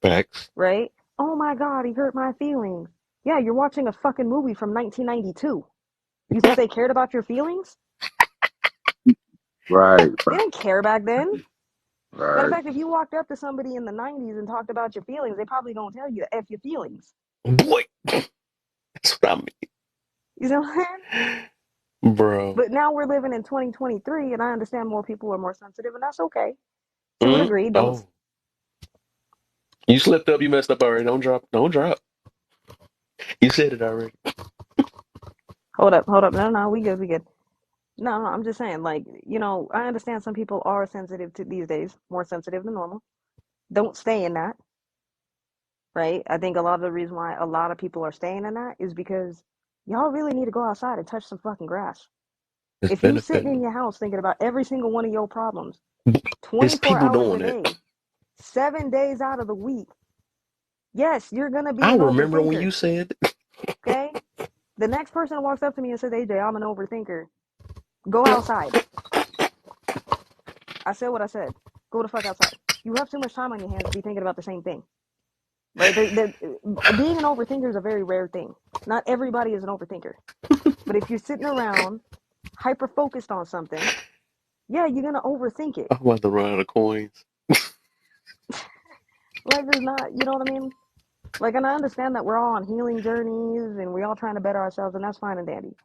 Facts.
right? Oh my God, he hurt my feelings. Yeah, you're watching a fucking movie from 1992. You think they cared about your feelings?
Right,
They didn't care back then. Matter of
right.
fact, if you walked up to somebody in the 90s and talked about your feelings, they probably don't tell you to F your feelings.
Boy, that's what I
You know what I'm saying?
mean. Bro.
But now we're living in 2023, and I understand more people are more sensitive, and that's okay to a degree. Don't
Oh. You slipped up, you messed up already. Don't drop. Don't drop. You said it already.
hold up, hold up. No, no, we good, we good. No, no, I'm just saying, like, I understand some people are sensitive to these days, more sensitive than normal. Don't stay in that, right? I think a lot of the reason why a lot of people are staying in that is because y'all really need to go outside and touch some fucking grass.
It's
If you sitting
benefiting
in
them.
your house thinking about every single one of your problems,
It's
24
people
hours a
doing it.
day, 7 days out of the week, yes, you're gonna be
I
an
remember when
overthinker.
you said,
Okay? The next person walks up to me and says, AJ, I'm an overthinker. Go outside. I said what I said. Go the fuck outside. You have too much time on your hands to be thinking about the same thing. Right? Being an overthinker is a very rare thing. Not everybody is an overthinker. But if you're sitting around hyper focused on something, yeah, you're gonna overthink it.
I'm about to run out of coins.
Life is not, you know what I mean? Like, and I understand that we're all on healing journeys and we're all trying to better ourselves, and that's fine and dandy,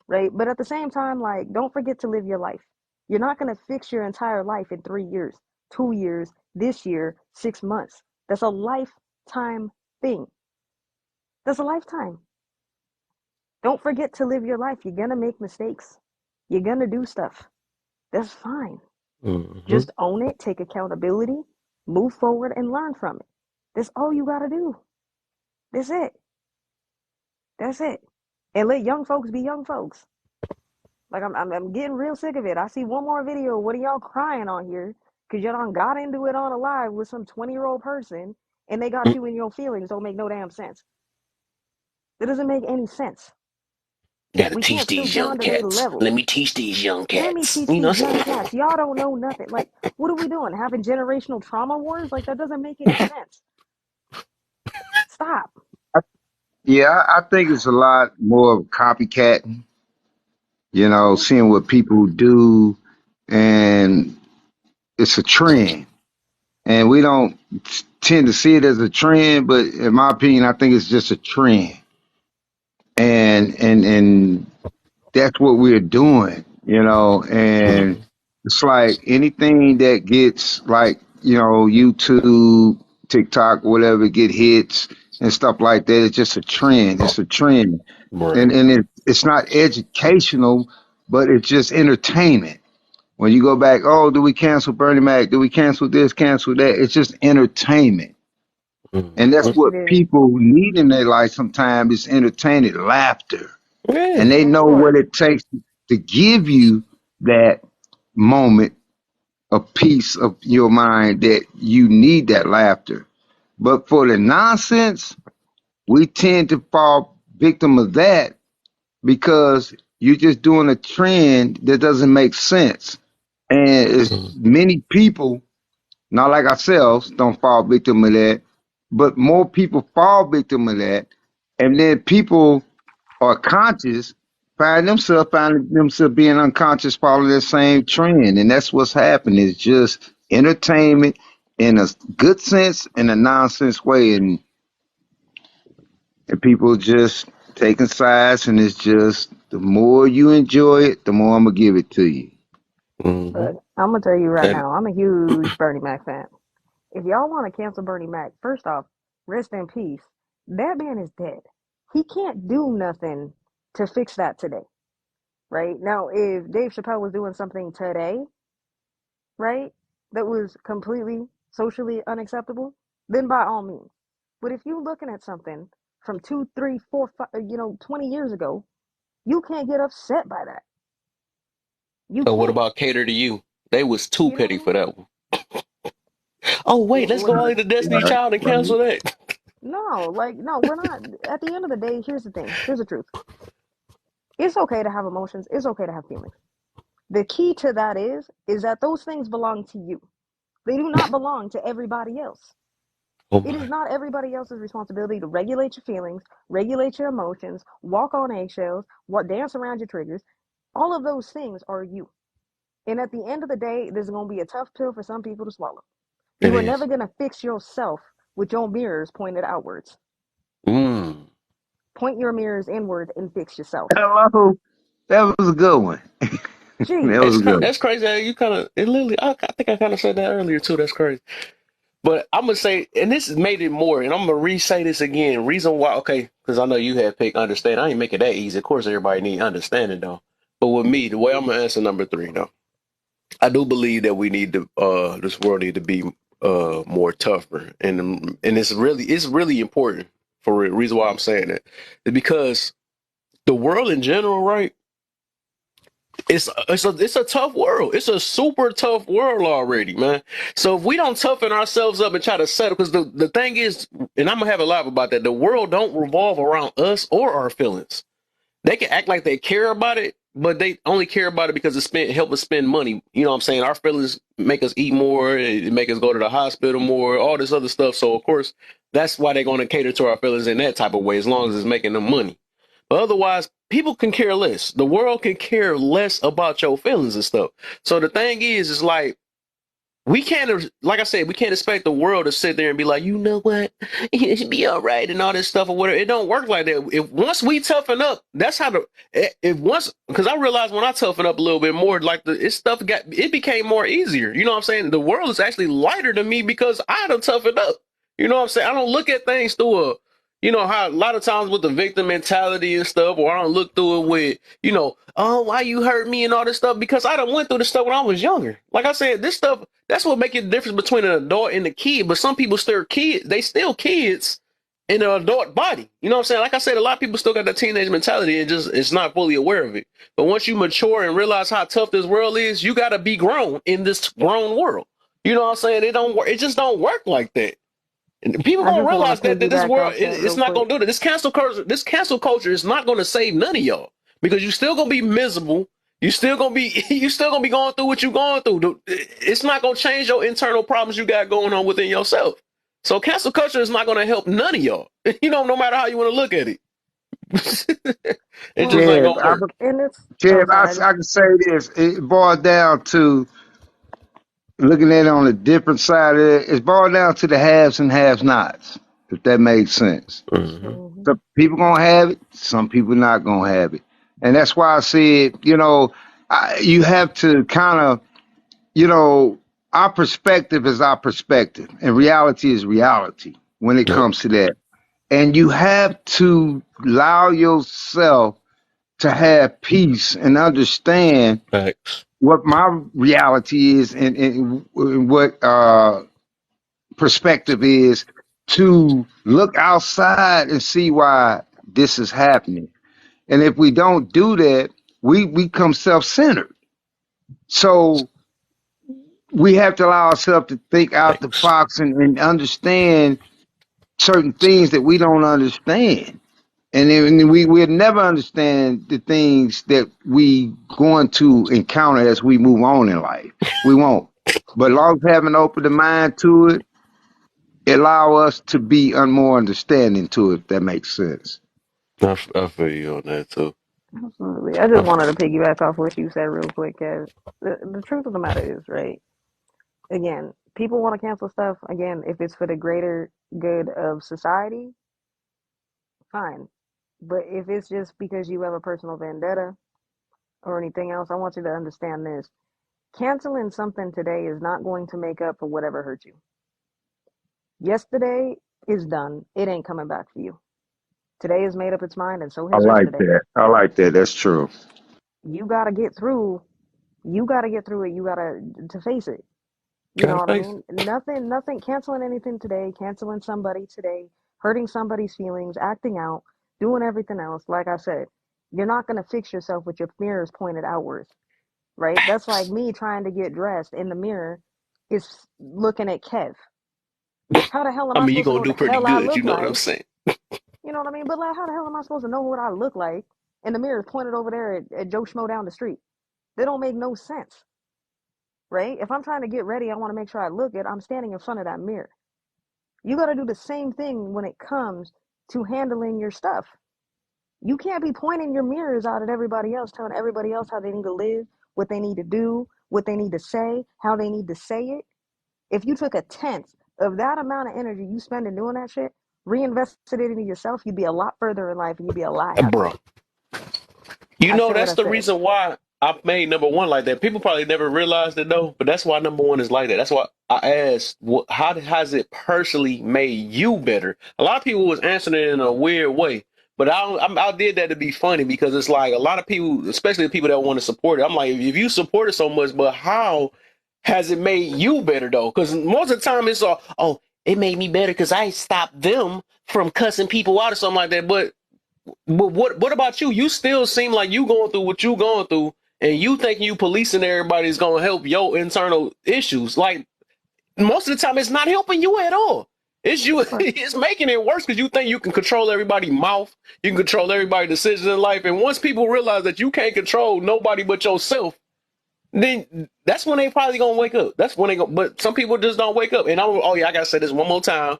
right? But at the same time, like, don't forget to live your life. You're not going to fix your entire life in 3 years, 2 years, this year, 6 months. That's a lifetime thing. That's a lifetime. Don't forget to live your life. You're going to make mistakes. You're going to do stuff. That's fine.
Mm-hmm.
Just own it, take accountability, move forward, and learn from it. That's all you got to do. That's it. That's it. And let young folks be young folks. Like I'm getting real sick of it. I see one more video. What are y'all crying on here? Cause y'all done got into it on a live with some 20-year-old person, and they got you in your feelings. Don't make no damn sense. It doesn't make any sense.
Gotta
We
teach
can't stoop
these
down
young
to their
cats.
level.
Let me teach these young
Let me
cats.
teach
You know?
these young cats. Y'all don't know nothing. Like, what are we doing? Having generational trauma wars? Like, that doesn't make any sense. Stop.
Yeah, I think it's a lot more of copycat,
Hmm.
seeing what people do, and it's a trend. And we don't tend to see it as a trend, but in my opinion, I think it's just a trend. And that's what we're doing, and
Mm-hmm.
it's like anything that gets like, YouTube, TikTok, whatever, get hits and stuff like that. It's just a trend. It's a trend.
Right.
And it's not educational, but it's just entertainment. When you go back, oh, do we cancel Bernie Mac? Do we cancel this, cancel that? It's just entertainment. And that's
Mm-hmm.
Yes, it
what
is.
people need in their life sometimes is entertainment, laughter.
Yeah.
And they
That
know
part.
what it takes to give you that moment, a piece of your mind that you need that laughter. But for the nonsense, we tend to fall victim of that because you're just doing a trend that doesn't make sense. And it's
Mm-hmm.
many people, not like ourselves, don't fall victim of that, but more people fall victim of that. And then people are conscious, find themselves being unconscious, following that same trend. And that's what's happening. It's just entertainment, in a good sense and a nonsense way, and people just taking sides, and it's just the more you enjoy it, the more I'm gonna give it to you.
Hmm.
Look, I'm gonna tell you right
And
now, I'm a huge Bernie Mac fan. If y'all want to cancel Bernie Mac, first off, rest in peace. That man is dead. He can't do nothing to fix that today, right? Now, if Dave Chappelle was doing something today, right, that was completely socially unacceptable, then by all means. But if you're looking at something from 20 years ago, you can't get upset by that. You
so what
can't.
about Cater to You? They was too
You know
petty
what I
for
mean?
that one. Oh wait, let's go all the Destiny
Right,
Child and
right.
cancel that.
No, like, no, we're not. At the end of the day, here's the thing. Here's the truth. It's okay to have emotions. It's okay to have feelings. The key to that is that those things belong to you. They do not belong to everybody else.
Oh
It is
my.
not everybody else's responsibility to regulate your feelings, regulate your emotions, walk on eggshells, what dance around your triggers. All of those things are you. And at the end of the day, there's going to be a tough pill for some people to swallow.
It
You are never
is.
going to fix yourself with your mirrors pointed outwards.
Mm.
Point your mirrors inward and fix yourself.
Hello, that was a good one. That was
It's
a
Jeez.
good one.
that's crazy. How you kind of it literally. I think I kind of said that earlier too. That's crazy. But I'm gonna say, and this has made it more, and I'm gonna re-say this again. Reason why, okay, because I know you had picked understand. I ain't make it that easy. Of course, everybody need understanding though. But with me, the way I'm gonna answer number three though, I do believe that we need to, this world need to be more tougher, and it's really important for real. Reason why I'm saying that is because the world in general, right? It's a tough world. It's a super tough world already, man. So if we don't toughen ourselves up and try to settle, because the thing is, and I'm gonna have a laugh about that. The world don't revolve around us or our feelings. They can act like they care about it, but they only care about it because help us spend money. You know what I'm saying? Our feelings make us eat more, it make us go to the hospital more, all this other stuff. So of course, that's why they're gonna cater to our feelings in that type of way, as long as it's making them money. But otherwise, people can care less. The world can care less about your feelings and stuff. So the thing is like we can't, like I said, we can't expect the world to sit there and be like, you know what, it should be all right and all this stuff or whatever. It don't work like that. If once we toughen up, that's how the if once because I realized when I toughen up a little bit more, like it became more easier. You know what I'm saying? The world is actually lighter to me because I done toughened up. You know what I'm saying? I don't look at things through how a lot of times with the victim mentality and stuff, or I don't look through it with, oh, why you hurt me and all this stuff, because I done went through this stuff when I was younger. Like I said, this stuff, that's what makes the difference between an adult and a kid. But some people still kids, they still kids in an adult body. You know what I'm saying? Like I said, a lot of people still got that teenage mentality and just it's not fully aware of it. But once you mature and realize how tough this world is, you gotta be grown in this grown world. You know what I'm saying? It don't work, it just don't work like that. And people
I
gonna
just want to
realize that this
piggyback
world
off that
it's
real
not
quick.
gonna do that. This cancel culture is not gonna save none of y'all because you still gonna be miserable. You still gonna be going through what you're going through. It's not gonna change your internal problems you got going on within yourself. So cancel culture is not gonna help none of y'all. No matter how you want to look at it, it just
Well,
ain't
Kev,
gonna work.
and it's, oh,
Kev,
sorry. I just,
I can say this. It boiled down to looking at it on a different side of it. It's boiled down to the haves and haves nots, if that makes sense.
Hmm.
mhm.
Some people gonna have it, some people not gonna have it, and that's why I said, you have to kind of, you know, our perspective is our perspective, and reality is reality when it
Yep.
comes to that. And you have to allow yourself to have peace and understand
Facts.
what my reality is and what perspective is, to look outside and see why this is happening. And if we don't do that, we become self-centered. So we have to allow ourselves to think out the
Facts.
box and understand certain things that we don't understand. And then we'll never understand the things that we going to encounter as we move on in life. We won't. But as long as having open the mind to it, it allow us to be more understanding to it, if that makes sense.
I feel you on that too.
Absolutely. I just wanted to piggyback off what you said real quick. As the truth of the matter is, right? Again, People want to cancel stuff again if it's for the greater good of society, fine. But if it's just because you have a personal vendetta or anything else, I want you to understand this. Canceling something today is not going to make up for whatever hurt you. Yesterday is done. It ain't coming back for you. Today has made up its mind, and so
I
has
like
yesterday.
that. I like that. That's true.
You got to get through. You got to get through it. You got to face it. You know
Gotta
what I
face
mean? Nothing, canceling anything today, canceling somebody today, hurting somebody's feelings, acting out, doing everything else. Like I said, you're not going to fix yourself with your mirrors pointed outwards, right? That's like
facts.
me trying to get dressed in the mirror is looking at Kev. How the hell am
I
I
mean, you
supposed to know
gonna
what the
do pretty
hell I
good. You
look
know what I'm
like?
saying?
You know what I mean? But like, how the hell am I supposed to know what I look like? And the mirror is pointed over there at Joe Schmo down the street. They don't make no sense, right? If I'm trying to get ready, I want to make sure I look good. I'm standing in front of that mirror. You got to do the same thing when it comes to handling your stuff. You can't be pointing your mirrors out at everybody else, telling everybody else how they need to live, what they need to do, what they need to say, how they need to say it. If you took a tenth of that amount of energy you spend in doing that shit, reinvested it into yourself, you'd be a lot further in life and you'd be a lot
Bro.
happier.
You
I
know,
said what
that's
I
the
said.
reason why I made number one like that. People probably never realized it though, but that's why number one is like that. That's why I asked, how has it personally made you better? A lot of people was answering it in a weird way, but I did that to be funny because it's like a lot of people, especially the people that want to support it. I'm like, if you support it so much, but how has it made you better though? Because most of the time it's all, oh, it made me better because I stopped them from cussing people out or something like that. But what about you? You still seem like you going through what you going through, and you think you policing everybody's gonna help your internal issues. Like most of the time, it's not helping you at all. It's you.
Right.
It's making it worse because you think you can control everybody's mouth. You can control everybody's decisions in life, and once people realize that you can't control nobody but yourself, then that's when they probably gonna wake up. That's when they go. But some people just don't wake up. And oh yeah, I gotta say this one more time.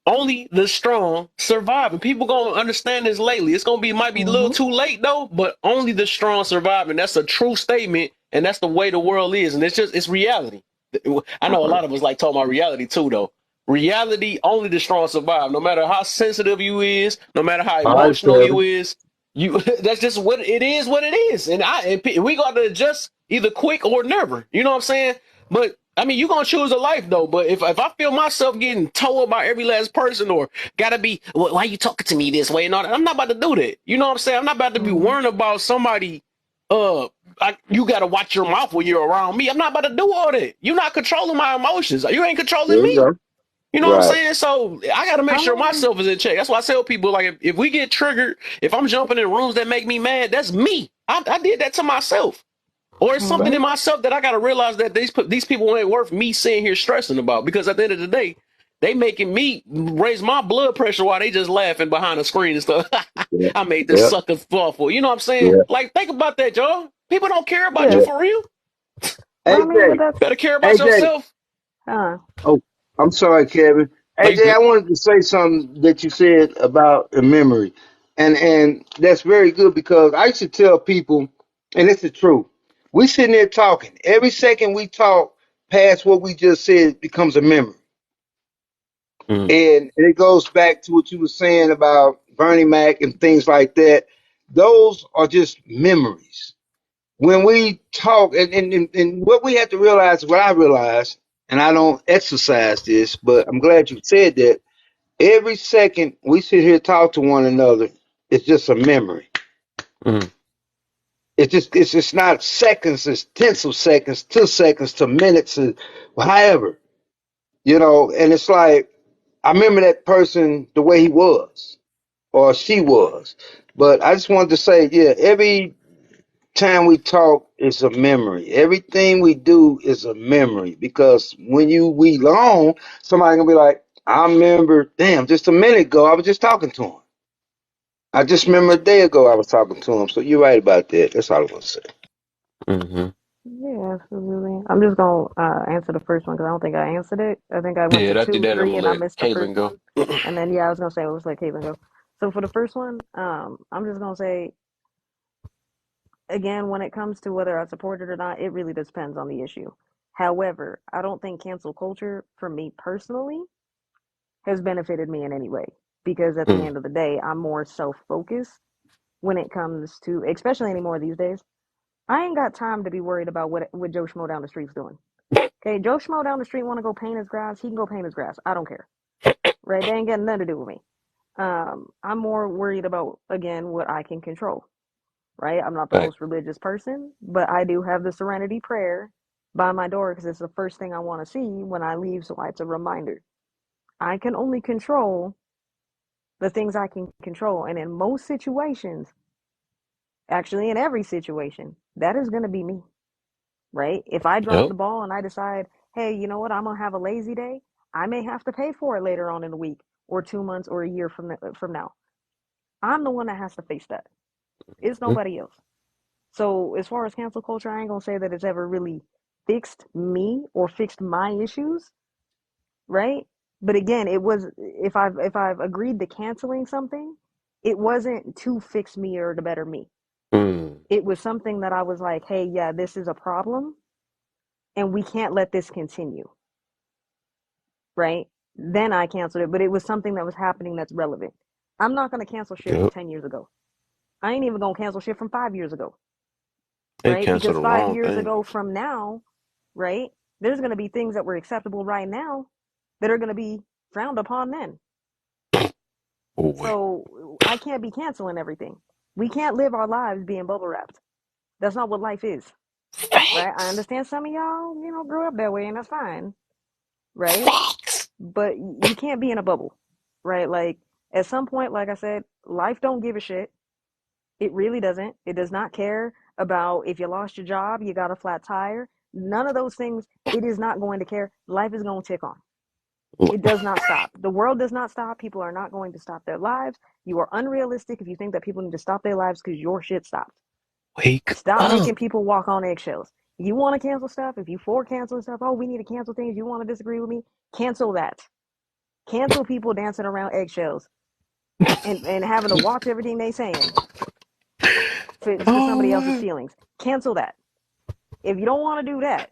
Only the strong survive, and people gonna understand this lately. It's gonna be might be a little
Mm-hmm.
too late though, but only the strong survive, and that's a true statement, and that's the way the world is, and it's reality. I know a
Right.
lot of us like talking about reality too, though. Reality, only the strong survive. No matter how sensitive you is, no matter how
All right,
emotional you
Kevin.
is, you that's just what it is. What it is, and we got to adjust either quick or never. You know what I'm saying? But I mean, you gonna choose a life though. But if I feel myself getting told by every last person, or gotta be, why you talking to me this way and all that, I'm not about to do that. You know what I'm saying? I'm not about to be
Mm-hmm.
worrying about somebody. You gotta watch your mouth when you're around me. I'm not about to do all that. You're not controlling my emotions. You ain't
There
controlling
you
me.
go.
You know what I'm
Right.
saying? So I got to make
How
sure
long?
myself is in check. That's why I tell people, like, if we get triggered, if I'm jumping in rooms that make me mad, that's me. I did that to myself. Or it's something
Right.
Mm-hmm.
in myself that I got to realize that these people ain't worth me sitting here stressing about. Because at the end of the day, they making me raise my blood pressure while they just laughing behind the screen and stuff.
Yeah.
I made this
Yeah.
sucker thoughtful. You know what I'm saying?
Yeah.
Like, think about that, y'all. People don't care about you
Yeah.
Yeah.
for real.
But I mean, but
AJ.
that's,
Better care about
AJ.
yourself.
uh,
Oh, I'm sorry, Kevin.
No, you
AJ, I
good.
wanted to say something that you said about the memory, and that's very good because I used to tell people, and it's the truth. We sitting there talking. Every second we talk past what we just said becomes a memory,
Mm,
and it goes back to what you were saying about Bernie Mac and things like that. Those are just memories. When we talk, and what we have to realize, what I realize, and I don't exercise this, but I'm glad you said that. Every second we sit here talk to one another, it's just a memory.
mm,
It's just not seconds, it's tenths of seconds, 2 seconds to minutes, and however, and it's like I remember that person the way he was or she was. But I just wanted to say, yeah, every time we talk is a memory. Everything we do is a memory because when we long, somebody gonna be like, I remember, damn, just a minute ago I was just talking to him. I just remember a day ago I was talking to him. So you're right about that. That's all I want to say.
mm-hmm.
yeah, absolutely. I'm just gonna answer the first one because I don't think I answered it. I think I went
Yeah,
to
that,
two,
that I'm
three,
gonna
and I
let
missed the
Caitlin
first
go.
one. And then yeah, I was gonna say let's let Caitlin go. So for the first one, I'm just gonna say again, when it comes to whether I support it or not, it really depends on the issue. However, I don't think cancel culture, for me personally, has benefited me in any way because at the
Mm.
end of the day, I'm more self focused when it comes to, especially anymore these days. I ain't got time to be worried about what Joe Schmo down the street's doing. Okay, Joe Schmo down the street want to go paint his grass, he can go paint his grass. I don't care. Right? They ain't got nothing to do with me. I'm more worried about again what I can control. Right? I'm not the
Right.
most religious person, but I do have the Serenity Prayer by my door because it's the first thing I want to see when I leave. So it's a reminder. I can only control the things I can control, and in most situations, actually in every situation, that is going to be me. Right? If I drop
Yep.
the ball and I decide, hey, you know what, I'm gonna have a lazy day, I may have to pay for it later on in the week or 2 months or a year from now. I'm the one that has to face that. It's
Mm.
nobody else. So as far as cancel culture, I ain't gonna say that it's ever really fixed me or fixed my issues, right? But again, it was if I've agreed to canceling something, it wasn't to fix me or to better me.
Mm.
It was something that I was like, hey, yeah, this is a problem and we can't let this continue, right? Then I canceled it, but it was something that was happening that's relevant. I'm not gonna cancel shit from
Yep.
10 years ago. I ain't even gonna cancel shit from 5 years ago,
They
right?
canceled
Because
the
five
wrong
years
thing.
ago from now, right, there's going to be things that were acceptable right now that are going to be frowned upon then.
Oh wait.
So I can't be canceling everything. We can't live our lives being bubble wrapped. That's not what life is, right? I
Facts.
understand some of y'all, grew up that way, and that's fine, right?
Facts.
But you can't be in a bubble, right? Like at some point, like I said, life don't give a shit. It really doesn't. It does not care about if you lost your job, you got a flat tire. None of those things. It is not going to care. Life is going to tick on. It does not stop. The world does not stop. People are not going to stop their lives. You are unrealistic if you think that people need to stop their lives because your shit stopped.
Wake
Stop
up.
making people walk on eggshells. You want to cancel stuff? If you for canceling stuff, oh, we need to cancel things. You want to disagree with me? Cancel that. Cancel people dancing around eggshells and having to watch everything they saying for somebody else's
Oh,
feelings. Cancel that. If you don't want to do that,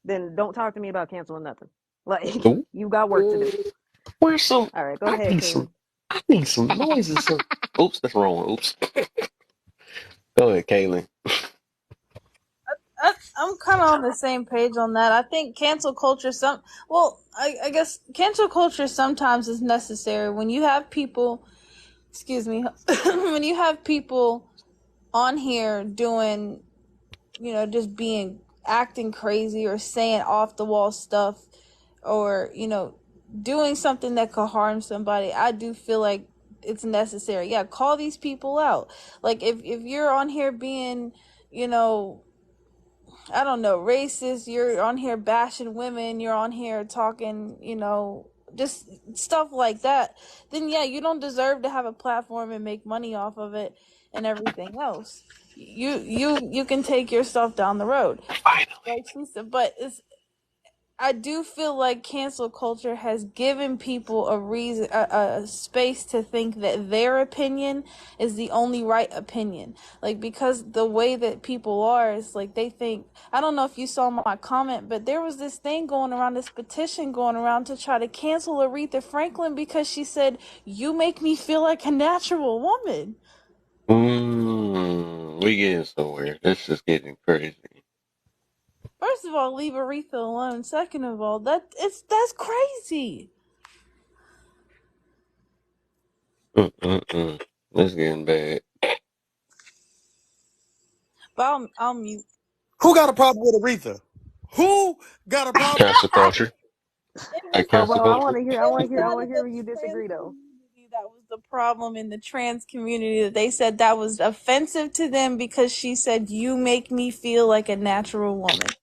then don't talk to me about canceling nothing. Like
man.
you got work to do.
Where's some?
All right, go
I
ahead,
need some.
Kaylin.
I need some noises. Oops, that's the wrong one. Oops. Go ahead, Kaylin.
I'm kind of on the same page on that. I think cancel culture I guess cancel culture sometimes is necessary when you have people, excuse me, when you have people on here doing, just being acting crazy or saying off the wall stuff or, doing something that could harm somebody. I do feel like it's necessary. Yeah, call these people out. Like if you're on here being, you know, I don't know, racist, you're on here bashing women, you're on here talking, just stuff like that, then yeah, you don't deserve to have a platform and make money off of it and everything else. You can take your stuff down the road.
Finally.
Like she said, but I do feel like cancel culture has given people a reason, a space to think that their opinion is the only right opinion. Like, because the way that people are, it's like they think, I don't know if you saw my comment, but there was this thing going around, this petition going around to try to cancel Aretha Franklin because she said, "You make me feel like a natural woman."
We getting somewhere. This is getting crazy.
First of all, leave Aretha alone. Second of all, that's crazy.
Mm-mm-mm. This getting bad.
But I'll mute.
Who got a problem with Aretha? Who got a problem?
Cancel culture.
It
I
was
Oh
cancel
well, I
culture.
want to hear. I
it
want
was
to hear. I
out
want
of
to hear
the
when you
trans
disagree, though.
community that was the problem in the trans community, that they said that was offensive to them because she said, "You make me feel like a natural woman."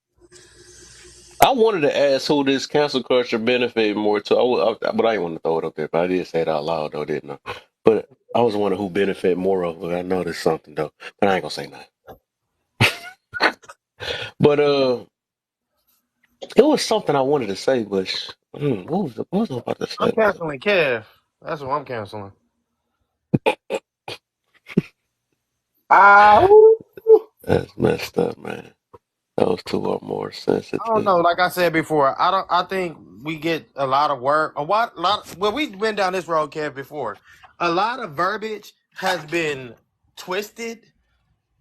I wanted to ask who this cancel culture benefit more to. But I didn't want to throw it up there. But I did say it out loud though, didn't I? But I was wondering who benefit more of it. I know there's something though, but I ain't gonna say nothing. But it was something I wanted to say, but what was I about to
I'm
say?
canceling Kev. That's what I'm canceling.
Ah,
That's messed up, man. Those two are more
I don't
sensitive.
know. Like I said before, I don't. I think we get a lot of word. Well, we've been down this road, Kev, before. A lot of verbiage has been twisted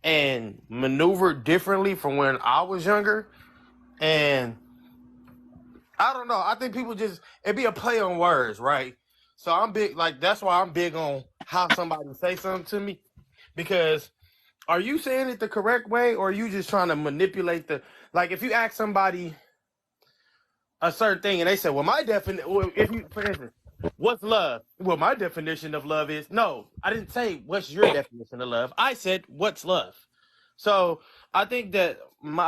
and maneuvered differently from when I was younger, and I don't know. I think people just it be a play on words, right? So I'm big. Like that's why I'm big on how somebody say something to me because are you saying it the correct way or are you just trying to manipulate the like if you ask somebody a certain thing and they say, well, my definition, well, if you, for instance, what's love? Well, my definition of love is no, I didn't say what's your definition of love. I said, what's love? So I think that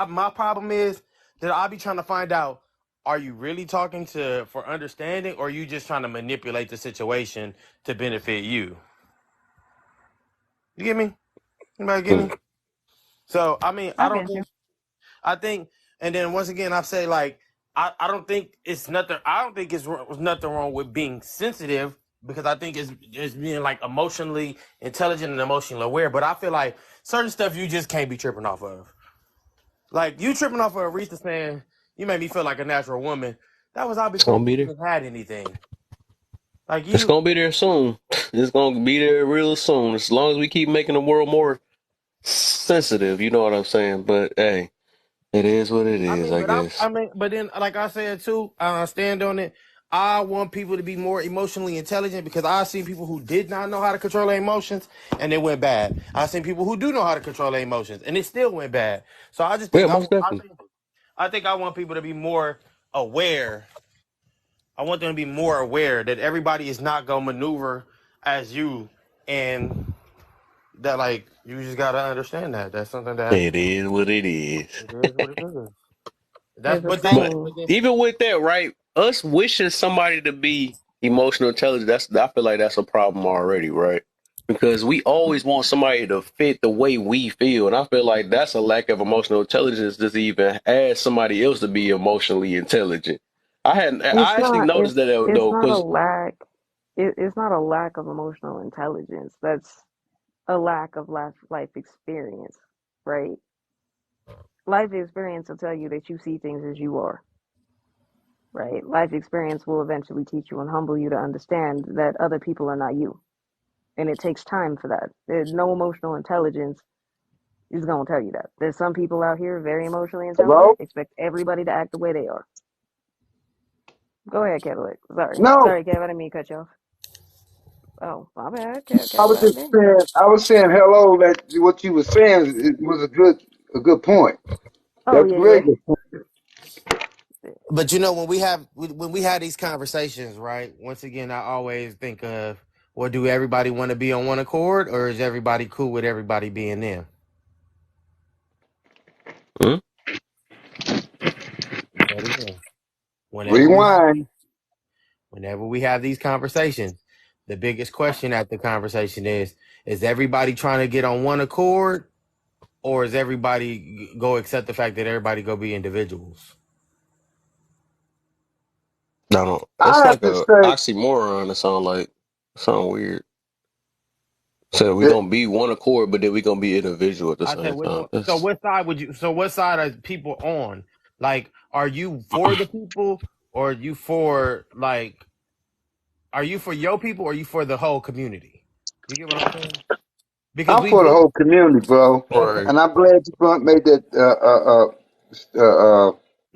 my problem is that I'll be trying to find out, are you really talking to for understanding or are you just trying to manipulate the situation to benefit you? You get me? Anybody get me?
Mm.
So, I mean,
I get you.
I think, and then once again, I say like, I don't think it's nothing. I don't think it's nothing wrong with being sensitive because I think it's being like emotionally intelligent and emotionally aware. But I feel like certain stuff you just can't be tripping off of. Like you tripping off of Aretha saying you made me feel like a natural woman. That was out
It's
before
gonna
we
be there.
even had anything. Like
It's
you,
gonna be there soon. It's gonna be there real soon. As long as we keep making the world more sensitive, you know what I'm saying? But hey, it is what it
I
is,
mean,
I
but
guess.
but then, like I said too, I stand on it. I want people to be more emotionally intelligent because I've seen people who did not know how to control their emotions and it went bad. I've seen people who do know how to control their emotions and it still went bad. So I just
Yeah,
think
most definitely.
I think I want people to be more aware. I want them to be more aware that everybody is not gonna maneuver as you, and that like you just gotta understand that that's something that
It is what it is.
it is what it is. That's
There's a
But
saying.
even with that, right? Us wishing somebody to be emotional intelligent, that's I feel like that's a problem already, right? Because we always want somebody to fit the way we feel. And I feel like that's a lack of emotional intelligence to even ask somebody else to be emotionally intelligent.
It's
I actually
not.
noticed that
It's
though,
not a
because
lack. It's not a lack of emotional intelligence. That's a lack of life experience, right? Life experience will tell you that you see things as you are, right? Life experience will eventually teach you and humble you to understand that other people are not you, and it takes time for that. There's no emotional intelligence is gonna tell you that. There's some people out here very emotionally
Hello?
intelligent, expect everybody to act the way they are. Go ahead, Cadillac.
No,
Sorry, Kev. I didn't mean to cut you off. Oh, my bad,
I was
Cadillac.
just
Dang.
saying, I was saying hello. That what you were saying it was a good point.
Oh
That's
yeah,
very good.
yeah.
But when we have these conversations, right? Once again, I always think of, well, do everybody want to be on one accord, or is everybody cool with everybody being them?
hmm?
Say it again. Whenever we have
Rewind.
these, whenever we have these conversations, the biggest question at the conversation is everybody trying to get on one accord, or is everybody go accept the fact that everybody go be individuals?
I don't. It's
I have
like
to
a
say
oxymoron. It sound weird. So we
that
gonna be one accord, but then we gonna be individual at the
I said,
same
which
time.
one? So what side would you? So what side are people on? Like, are you for the people, or are you for like, are you for your people, or are you for the whole community? You get what I'm saying? Because
I'm
we've
for the
looked.
whole community, bro.
Okay.
Right.
And I'm glad you made that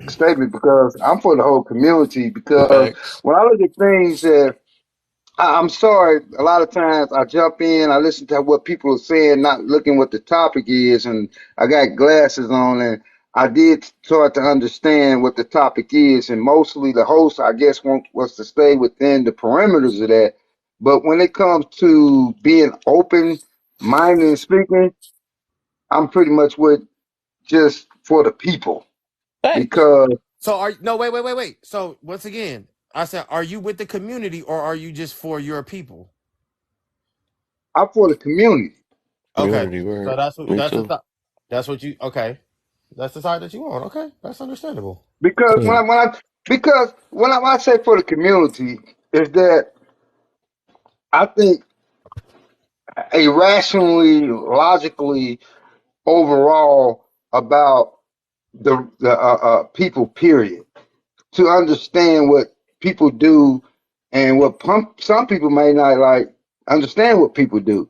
statement because I'm for the whole community. Because
Facts.
when I look at things that I'm sorry, a lot of times I jump in, I listen to what people are saying, not looking what the topic is, and I got glasses on, and I did start to understand what the topic is, and mostly the host, I guess, wants to stay within the perimeters of that. But when it comes to being open minded and speaking, I'm pretty much with just for the people
Facts.
because
So are no wait. So once again, I said, are you with the community, or are you just for your people?
I'm for the community.
Okay.
Community
So
word. Me
that's the
too.
thought. That's what you okay. That's the side that you want. Okay, that's understandable.
Because
So,
when I say for the community, is that I think irrationally, logically, overall about the people, period, to understand what people do and what some people may not like understand what people do.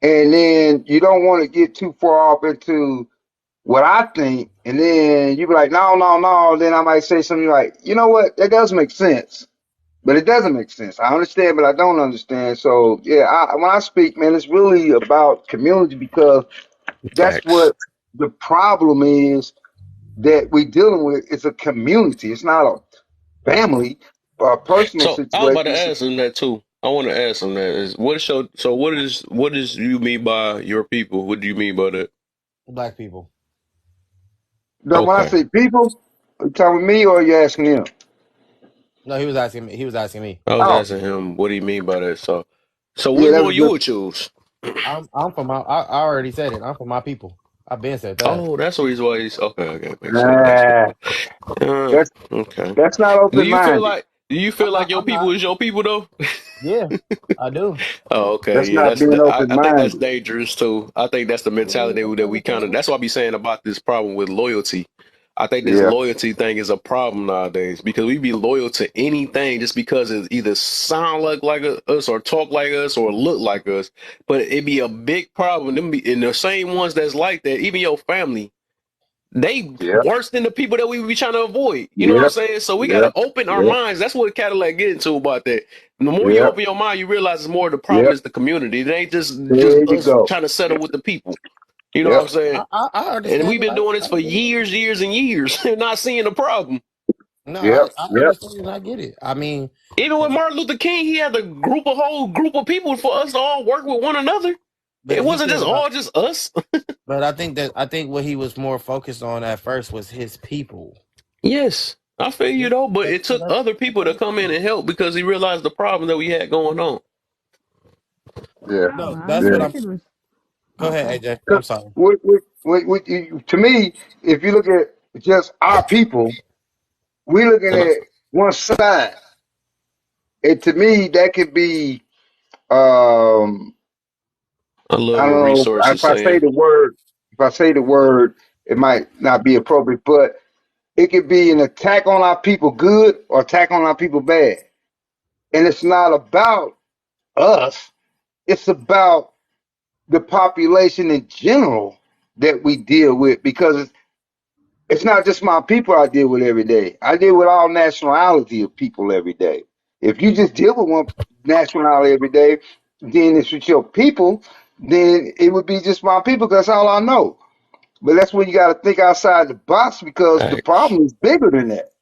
And then you don't want to get too far off into what I think, and then you be like, no, no, no. Then I might say something like, you know what, that does make sense, but it doesn't make sense. I understand, but I don't understand. So yeah, when I speak, man, it's really about community because that's
Facts.
what the problem is that we're dealing with. It's a community. It's not a family or a personal
So I was about
situation.
to ask him that too. I want to ask him that is what is your so what is you mean by your people? What do you mean by that?
Black people.
When I
Okay,
say people, are you talking me or are you asking him?
No, he was asking me. He was asking me.
I was
Oh,
asking him what do you mean by that. So
yeah,
which
that
one
was
you
good.
would choose?
I'm from my. I already said it. I'm from my people. I've been said that.
Oh, that's the reason why he's okay. Okay, makes sense. Makes sense.
Nah, that's
Okay.
that's not
Do
open
you feel
minded.
like do you
I'm
feel like
not.
your
I'm
people
not.
is your people though?
Yeah, I do.
Oh, okay.
That's
Yeah,
not being open
I think that's
minded.
dangerous too. I think that's the mentality that we kind of. That's what I be saying about this problem with loyalty. I think this
Yeah,
loyalty thing is a problem nowadays because we be loyal to anything just because it either sound like us or talk like us or look like us. But it be a big problem. Them be, and the same ones that's like that, even your family. They
yeah,
worse than the people that we be trying to avoid. You know what I'm
yeah,
saying? So we got
yeah,
to open our
yeah,
minds. That's what Cadillac getting to about that. And the more you
yeah,
open your mind, you realize it's more the
yeah.
problem is the community. It ain't just
There you
us
go.
trying to settle with the people. You know what I'm
Yep,
saying?
I
And
understand
we've
it.
been doing this
I
for
get it.
years, years, and years, and not seeing the problem.
No,
yep,
I
yep,
understand it. I get it. I mean,
Even with
and-
Martin Luther King, he had a whole group of people for us to all work with one another.
but
It
he
wasn't
cared
just
about.
all just us.
But I think what he was more focused on at first was his people.
Yes, I feel
Yeah,
you though, but it took other
that's
people to come in and help because he realized the problem that we had going on.
yeah,
no,
I
that's what
mean,
yeah.
I
I'm.
can.
Go
Okay.
ahead, AJ.
'Cause
I'm sorry.
to me, if you look at just our people, we looking
And
at one side. And to me, that could be,
I
I
love
don't
what
know
resource
if
is
I say
saying.
the word, it might not be appropriate, but it could be an attack on our people good or attack on our people bad. And it's not about us. It's about the population in general that we deal with because it's not just my people I deal with every day. I deal with all nationality of people every day. If you just deal with one nationality every day, then it's with your people, then it would be just my people because that's all I know. But that's when you got to think outside the box because the
Facts.
problem is bigger than that.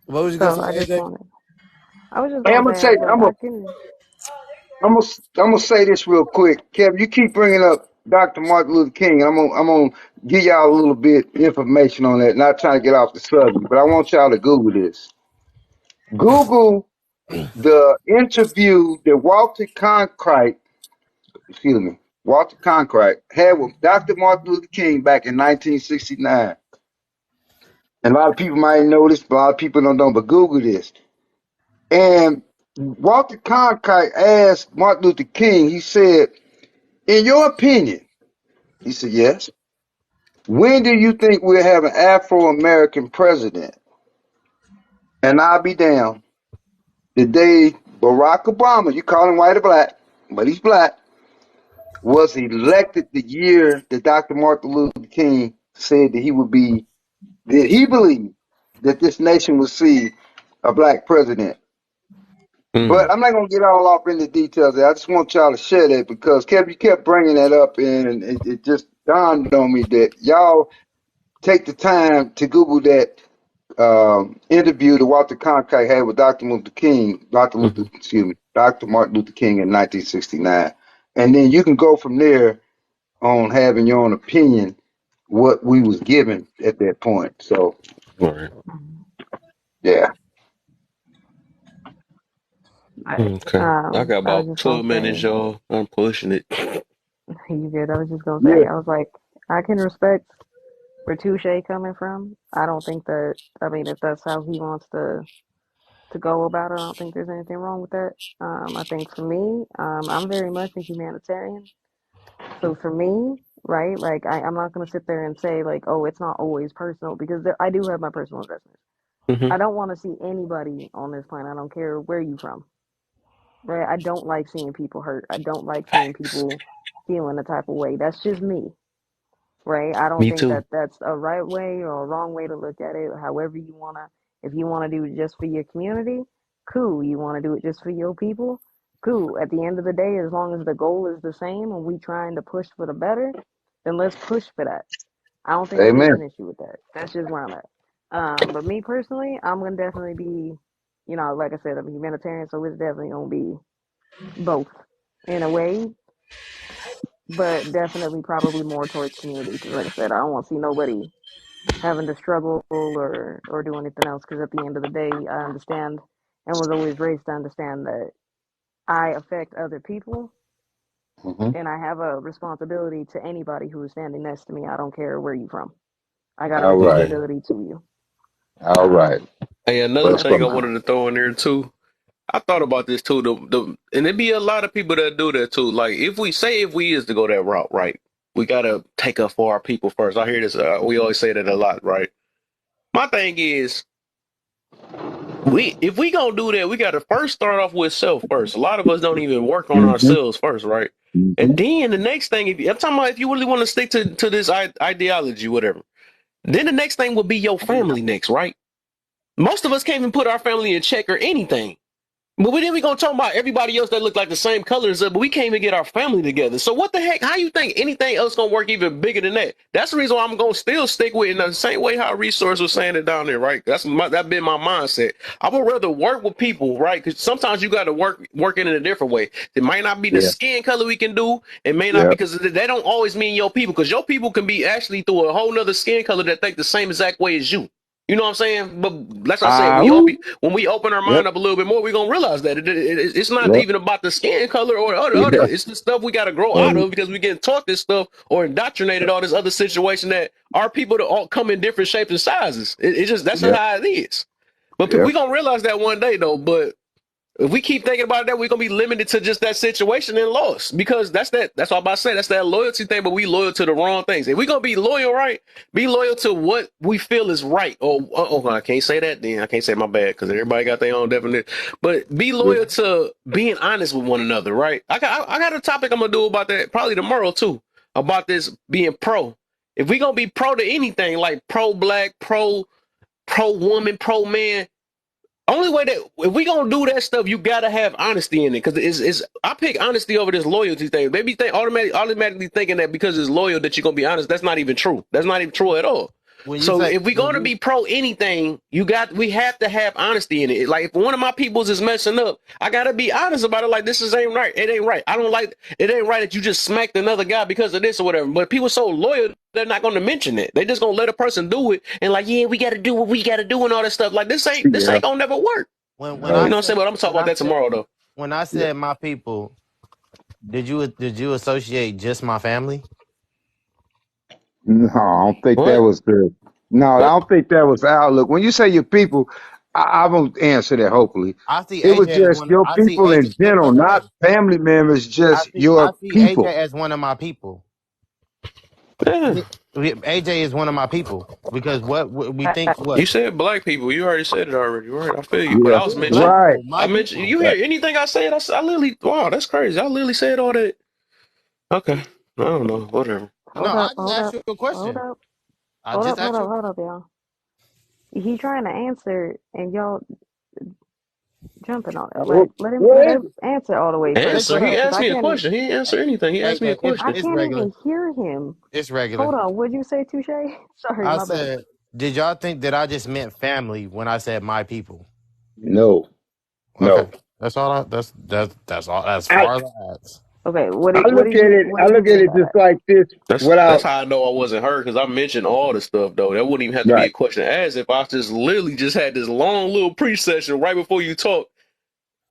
What was you gonna
So
say,
I just
AJ?
wanted. I was just
Hey,
gonna say I can.
I'm gonna say this real quick, Kevin. You keep bringing up Dr. Martin Luther King. I'm gonna give y'all a little bit information on that. Not trying to get off the subject, but I want y'all to Google this. Google the interview that Walter Cronkite had with Dr. Martin Luther King back in 1969. And a lot of people might know this, but a lot of people don't know. But Google this. And Walter Cronkite asked Martin Luther King. He said, "In your opinion," he said, "Yes. When do you think we'll have an Afro American president?" And I'll be damned. The day Barack Obama, you call him white or black, but he's black, was elected the year that Dr. Martin Luther King said that he believed that this nation would see a black president.
Mm,
But I'm not going to get all off into details there. I just want y'all to share that because you kept bringing that up, and it just dawned on me that y'all take the time to Google that interview that Walter Cronkite had with
mhm.
Dr. Martin Luther King in 1969. And then you can go from there on having your own opinion what we was given at that point. So
All right.
yeah,
I,
Okay. I got
I was
about
just gonna
2 minutes,
say.
y'all. I'm pushing it.
You good? I was just gonna
yeah,
say. I was like, I can respect where Touche coming from. I don't think that. I mean, if that's how he wants to go about it, I don't think there's anything wrong with that. I think for me, I'm very much a humanitarian. So for me, right? Like I'm not gonna sit there and say like, oh, it's not always personal because I do have my personal investments.
Hmm.
I don't want to see anybody on this planet. I don't care where you from, right? I don't like seeing people hurt. I don't like seeing
Facts.
people feeling a type of way. That's just me, right? I don't
Me
think
too.
that that's a right way or a wrong way to look at it. However you wanna, if you wanna do it just for your community, cool. You wanna do it just for your people, cool. At the end of the day, as long as the goal is the same and we trying to push for the better, then let's push for that. I don't think that there's
Amen.
an issue with that. That's just where I'm at. But me personally, I'm gonna definitely be, like I said, I'm a humanitarian, so it's definitely gonna be both in a way, but definitely probably more towards community because, like I said, I don't want to see nobody having to struggle or do anything else. Because at the end of the day, I understand and was always raised to understand that I affect other people
Hmm.
and I have a responsibility to anybody who is standing next to me. I don't care where you from. I got a
All right.
Hmm.
responsibility to you.
All right.
Um,
Hey,
so
another
But
that's
thing
where
I
from
I'm at.
wanted to throw in there too. I thought about this too. And there be a lot of people that do that too. Like if we is to go that route, right? We gotta take up for our people first. I hear this. We always say that a lot, right? My thing is, if we gonna do that, we gotta first start off with self first. A lot of us don't even work on
hmm
ourselves first, right?
hmm
And then the next thing, I'm talking about if you really want to stick to this ideology, whatever. Then the next thing will be your family next, right? Most of us can't even put our family in check or anything. But then we gonna talk about everybody else that look like the same color as us, but we can't even get our family together. So what the heck? How you think anything else gonna work even bigger than that? That's the reason why I'm gonna still stick with it in the same way how Resource was saying it down there, right? That been my mindset. I would rather work with people, right? Because sometimes you got to work in a different way. It might not be the
Yeah.
skin color we can do. It may not
Yeah.
because they don't always mean your people. Because your people can be actually through a whole nother skin color that think the same exact way as you. You know what I'm saying? But that's what I said.
Ooh.
When we open our
Yep.
mind up a little bit more, we're gonna realize that it's not
Yep.
even about the skin color or other.
Yeah.
It's the stuff we got to grow out
And
of because we getting taught this stuff or indoctrinated all this other situation that our people to all come in different shapes and sizes. It's just that's just
yep.
how it is. But we
Yep.
gonna realize that one day though. But if we keep thinking about that, we're gonna be limited to just that situation and lost because that's all I'm about to say. That's that loyalty thing, but we loyal to the wrong things. If we're gonna be loyal, right? Be loyal to what we feel is right. Oh, I can't say that then. I can't say my bad because everybody got their own definition. But be
Yeah.
loyal to being honest with one another, right? I got a topic I'm gonna do about that probably tomorrow too. About this being pro. If we gonna be pro to anything like pro black, pro woman, pro man, only way that if we gonna do that stuff, you gotta have honesty in it. Because it's I pick honesty over this loyalty thing. Maybe think automatically thinking that because it's loyal that you're gonna be honest. That's not even true. That's not even true at all.
When you
So
say
if we're
when
gonna
you
be pro anything, we have to have honesty in it. Like if one of my peoples is messing up, I gotta be honest about it. Like ain't right. It ain't right. I don't like it. Ain't right that you just smacked another guy because of this or whatever. But people so loyal, they're not gonna mention it. They just gonna let a person do it and like, yeah, we gotta do what we gotta do and all that stuff. Like this
Yeah.
ain't gonna never work.
when
You
I
No.
know what I'm saying?
said
But I'm gonna talk
when
about
I
that
said
tomorrow though.
when I
Yeah.
said my people, did you associate just my family?
No, I don't think that
What?
was the. No, I
What?
don't think that was the outlook. When you say your people, I won't answer that. Hopefully,
I see
it was
AJ as
just
one.
your
I see
people
AJ.
in
Look,
general,
look, look,
not
look.
family members.
I
Just
see. I
your
see AJ
people.
as one of my people.
Yeah.
AJ is one of my people because what we think
You
what
said black people. You already said it already. Right. I feel you. But
Yeah.
I was
yeah, black
mentioning.
Right.
people,
I
my
mentioned.
people.
You
Right.
hear anything I said? I literally. Wow, that's crazy. I literally said all that. Okay. I don't know. Whatever.
No,
Hold up,
I just
hold
asked
up,
you a
hold
question.
up,
I just asked you.
hold up, y'all. He trying to answer and y'all jumping on it.
What,
Let
what is
him answer all the way
It's
first.
Answer.
Hold
He
up,
regular.
because
asked
I
me a
can't even
question. He didn't answer anything. He asked me a
It's
I
question.
it's
can't
regular.
even hear him.
It's regular.
Hold on, what'd you say, Touche? Sorry,
I
my bad.
said, did y'all think that I just meant family when I said my people?
no,
Okay,
no.
that's all. That's all. As
I
far as I asked.
Okay, what
I
did he
look at
mean
it
by
just
that?
like this.
That's
Without
how I know I wasn't her because I mentioned all the stuff though. That wouldn't even have to be
right.
a question asked if I just literally just had this long little pre-session right before you talk.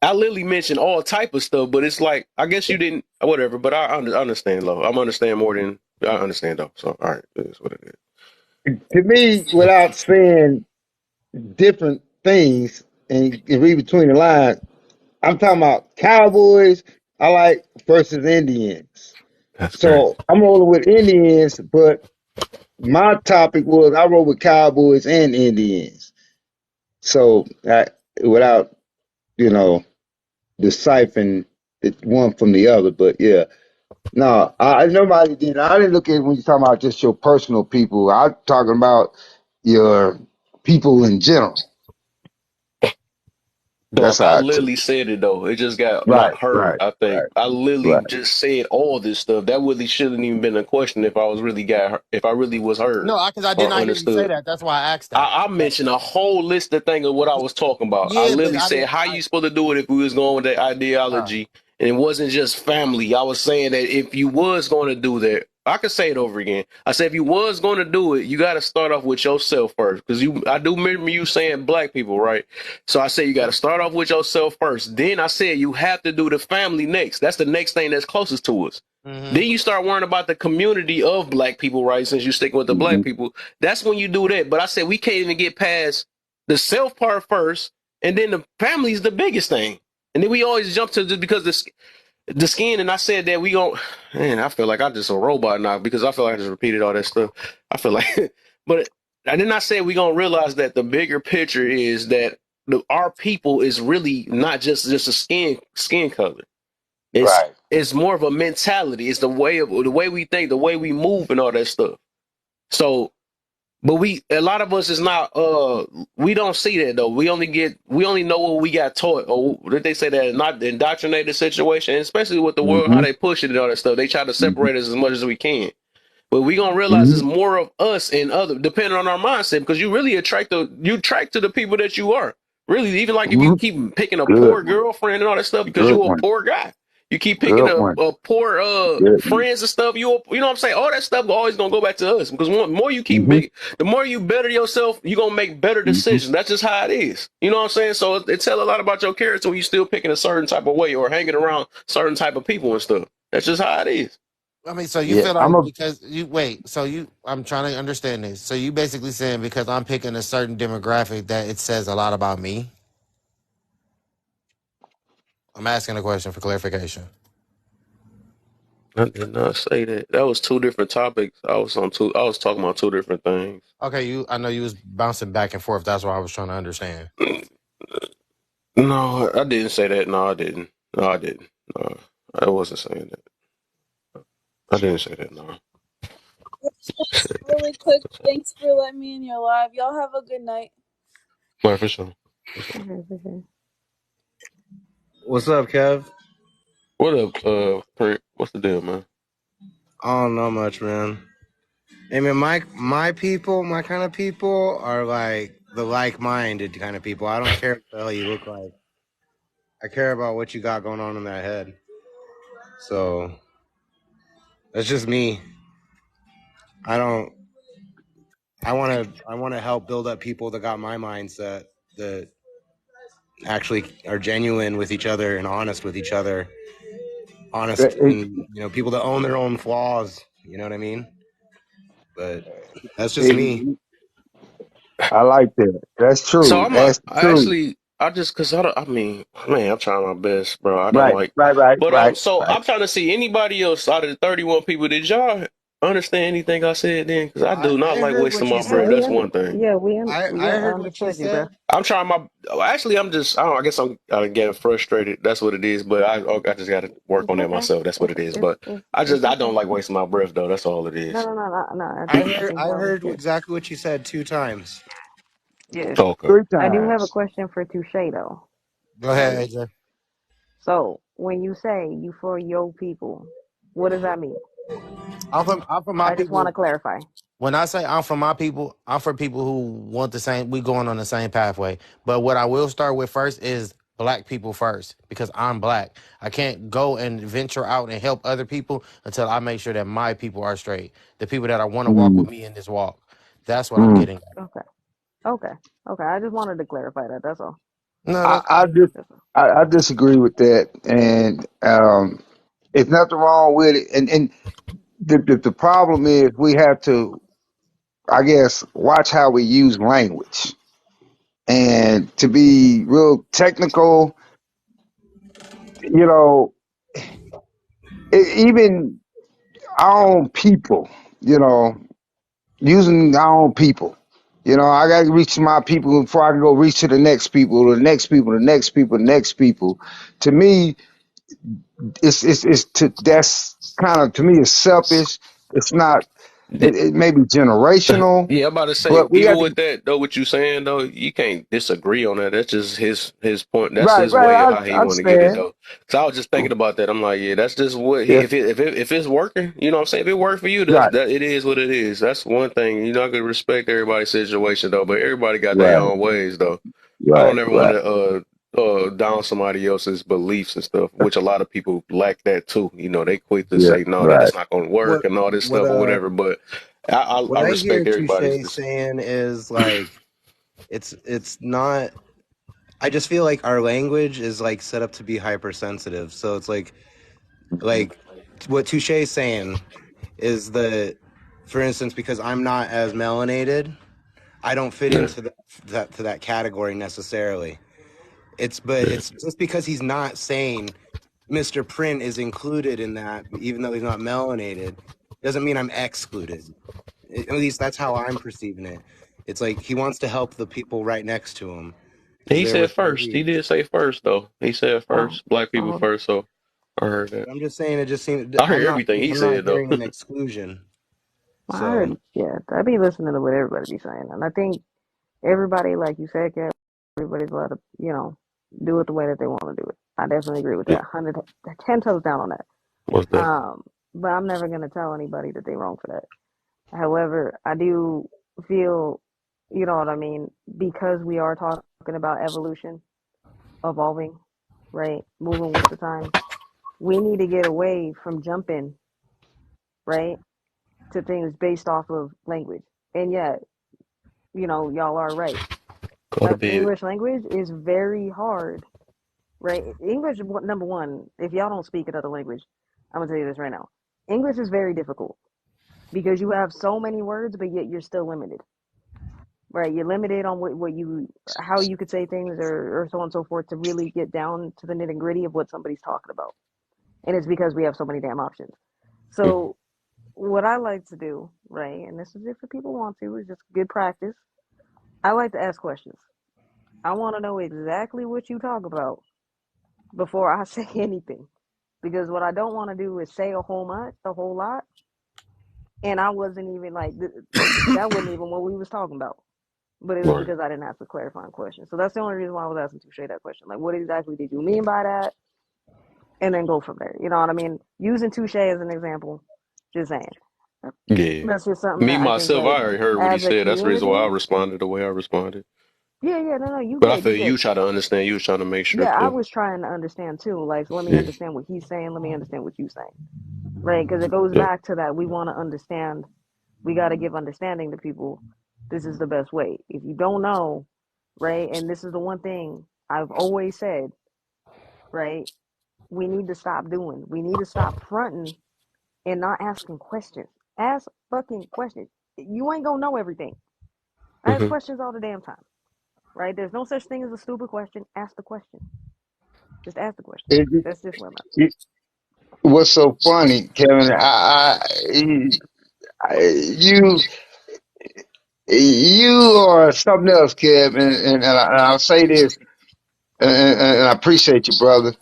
I literally mentioned all type of stuff, but it's like I guess you didn't whatever. But I understand, though. I'm understand more than I understand though. So all right, that's what it is.
To me, without saying different things and read between the lines, I'm talking about cowboys. I like versus Indians.
That's great.
So I'm rolling with Indians, but my topic was I roll with Cowboys and Indians. So without, you know, deciphering one from the other, but yeah. No, nobody did. I didn't look at it when you're talking about just your personal people. I'm talking about your people in general. That's
Dog, I
how I took
literally
it.
said it though. It just got not
Right,
heard.
right,
I think
right,
I literally
right.
just said all this stuff. That really shouldn't even been a question if I was really if I really was heard
No, because I did
or
not hear you say
understood.
that. That's why I asked that.
I mentioned a whole list of things of what I was talking about. I
Yeah, but
literally
I
said
didn't.
how you supposed to do it if we was going with that ideology, and it wasn't just family. I was saying that if you was going to do that, I could say it over again. I said if you was going to do it, you got to start off with yourself first, because I do remember you saying black people, right? So I said you got to start off with yourself first. Then I said you have to do the family next. That's the next thing that's closest to us.
Mm-hmm.
Then you start worrying about the community of black people, right? Since you're sticking with the black
Hmm.
people, that's when you do that. But I said we can't even get past the self part first, and then the family is the biggest thing. And then we always jump to just because the skin. And I said that we gon' man, I feel like I'm just a robot now because I feel like I just repeated all that stuff. I feel like, but I did not say we gonna realize that the bigger picture is that our people is really not just a skin color. It's
Right.
it's more of a mentality. It's the way we think, the way we move, and all that stuff. So, but a lot of us is not we don't see that though. We only know what we got taught, or did they say that not the indoctrinated situation, and especially with the world how
Hmm.
they push it and all that stuff. They try to
Hmm.
separate us as much as we can. But we gonna realize
Hmm.
it's more of us and other, depending on our mindset, because you really attract to the people that you are. Really, even like if you
Hmm.
keep picking a
Good
poor
one.
girlfriend and all that stuff because
Good
you're a
one.
poor guy. You keep picking
Good one.
a poor
Good one.
friends and stuff. You know what I'm saying? All that stuff always gonna go back to us because
Hmm.
the more you better yourself, you gonna make better
Hmm.
decisions. That's just how it is. You know what I'm saying? So it tell a lot about your character when you still picking a certain type of way or hanging around certain type of people and stuff. That's just how it is.
I mean, so you
Yeah,
feel
I'm
like
a.
because you wait, so you I'm trying to understand this. So you basically saying because I'm picking a certain demographic that it says a lot about me? I'm asking a question for clarification.
I did not say that. That was two different topics. I was talking about two different things.
Okay, I know you was bouncing back and forth. That's why I was trying to understand.
No, I didn't say that. No, I didn't. No, I didn't. No, I wasn't saying that. I didn't say that. No.
Just really quick, thanks for letting me in your live. Y'all have a good night.
Well, for sure. For sure.
Okay, okay.
What's up, Kev?
What up, Print? What's the deal, man?
I don't know much, man. I mean, my people, my kind of people are like the like-minded kind of people. I don't care what the hell you look like. I care about what you got going on in that head. So that's just me. I don't. I want to help build up people that got my mindset that actually are genuine with each other and honest with each other. Honest and people that own their own flaws. You know what I mean? But that's just me.
It, I like that. That's
So
true. That's
I
true.
actually, I just, cause I don't, I mean, man, I'm trying my best, bro. I don't
Right,
like,
right, right,
but
right,
so
right.
I'm trying to see anybody else out of the 31 people. Did y'all understand anything I said then? Cause I do not
I
like
heard
wasting
what you
my
Yeah,
breath.
said.
That's one thing.
I
yeah, I
heard what you
understood you, bro.
said.
I'm trying my. Actually, I'm just. I guess I'm getting frustrated. That's what it is. But I just got to work
It's
on that
okay.
myself. That's what it is. But
It's
I
okay.
don't like wasting my breath though. That's all it
No,
is.
no, no, no, no. I think
I
I
heard
understood.
exactly what you said 2 times.
Yeah.
Okay.
I do have a
Times.
question for Touche though,
Go
right?
ahead, AJ.
So when you say you for your people, what does that mean?
I'm from my
I just want
people.
to clarify.
When I say I'm from my people, I'm for people who want the same. We going on the same pathway. But what I will start with first is black people first because I'm black. I can't go and venture out and help other people until I make sure that my people are straight. The people that I want to walk with
Mm,
me in this walk. That's what I'm
mm.
getting at.
Okay. Okay. Okay. I just wanted to clarify that. That's all.
No,
I,
that's
I
cool.
just
That's all.
I disagree with that, and it's nothing wrong with it. And the problem is we have to, I guess, watch how we use language. And to be real technical, you know, even our own people, you know, using our own people. You know, I got to reach my people before I can go reach to the next people, the next people, the next people, the next people. To me, that's kind of, to me, it's selfish. It's not. It may be generational,
Yeah, I'm about to say,
but we
even
got to.
with that though, what you saying though, you can't disagree on that. That's just his point. That's
Right,
his
right.
way of how he
I
want to get it
understand.
though. So I was just thinking about that. I'm like, yeah, that's just what he.
Yeah,
If it's working, you know what I'm saying. If it worked for you,
right,
that it is what it is. That's one thing. You're not gonna respect everybody's situation though, but everybody got their
right,
own ways though. I
right,
don't ever want
right.
to down somebody else's beliefs and stuff, which a lot of people lack that too. You know, they quick to
Yeah,
say no,
right.
that's not going to work
What
and all this
what
stuff or whatever. But I
what I hear
respect everybody's.
Touche saying is like it's not. I just feel like our language is like set up to be hypersensitive. So it's like what Touche is saying is that, for instance, because I'm not as melanated, I don't fit
Yeah.
into that category necessarily. It's just because he's not saying Mr. Print is included in that, even though he's not melanated, doesn't mean I'm excluded. At least that's how I'm perceiving it. It's like he wants to help the people right next to him because
He
they're
said
within
first. He
reach.
did say first though. He said
Oh,
first. Black people
oh,
first. So I heard that.
But I'm just saying, it just seems
I heard everything he
I'm not
said though.
hearing an exclusion.
I
So
heard, yeah, I be listening to what everybody be saying, and I think everybody, like you said, Kev, everybody's allowed to, do it the way that they want to do it. I definitely agree with that. 10 toes down on that.
What's that?
Um, but I'm never gonna tell anybody that they're wrong for that. However, I do feel, you know what I mean, because we are talking about evolution, evolving, right, moving with the times. We need to get away from jumping, right, to things based off of language. And yet, y'all are right.
Go to bed.
English language is very hard, right? English, number one, if y'all don't speak another language, I'm gonna tell you this right now. English is very difficult because you have so many words, but yet you're still limited, right? You're limited on how you could say things or so on and so forth to really get down to the nitty gritty of what somebody's talking about. And it's because we have so many damn options.
Mhm.
So what I like to do, right, and this is if the people want to, is just good practice. I like to ask questions. I want to know exactly what you talk about before I say anything. Because what I don't want to do is say a whole lot, and I wasn't even like that wasn't even what we was talking about. But it was
Right.
because I didn't ask a clarifying question. So that's the only reason why I was asking Touche that question. Like, what exactly did you mean by that? And then go from there. You know what I mean? Using Touche as an example, just saying.
Yeah.
That's just something
Me
that I think,
myself,
like,
I already heard what he
as a
said. That's the reason why I
community,
responded the way I responded.
yeah, yeah, no, no, you
But I
good,
feel
you good.
you try to understand. You was trying to make sure
Yeah, I
too.
was trying to understand too. Like, so let me
Yeah.
understand what he's saying. Let me understand what you're saying. Right? Because it goes
Yeah.
back to that. We want to understand. We got to give understanding to people. This is the best way. If you don't know, right? And this is the one thing I've always said, right? We need to stop doing. We need to stop fronting and not asking questions. Ask fucking questions. You ain't gonna know everything. Ask
Hmm.
questions all the damn time, right? There's no such thing as a stupid question. Ask the question. Just ask the question.
It,
That's just where I'm at.
it, what's so funny, Kevin? You you are something else, Kev, and I'll say this, and I appreciate you, brother.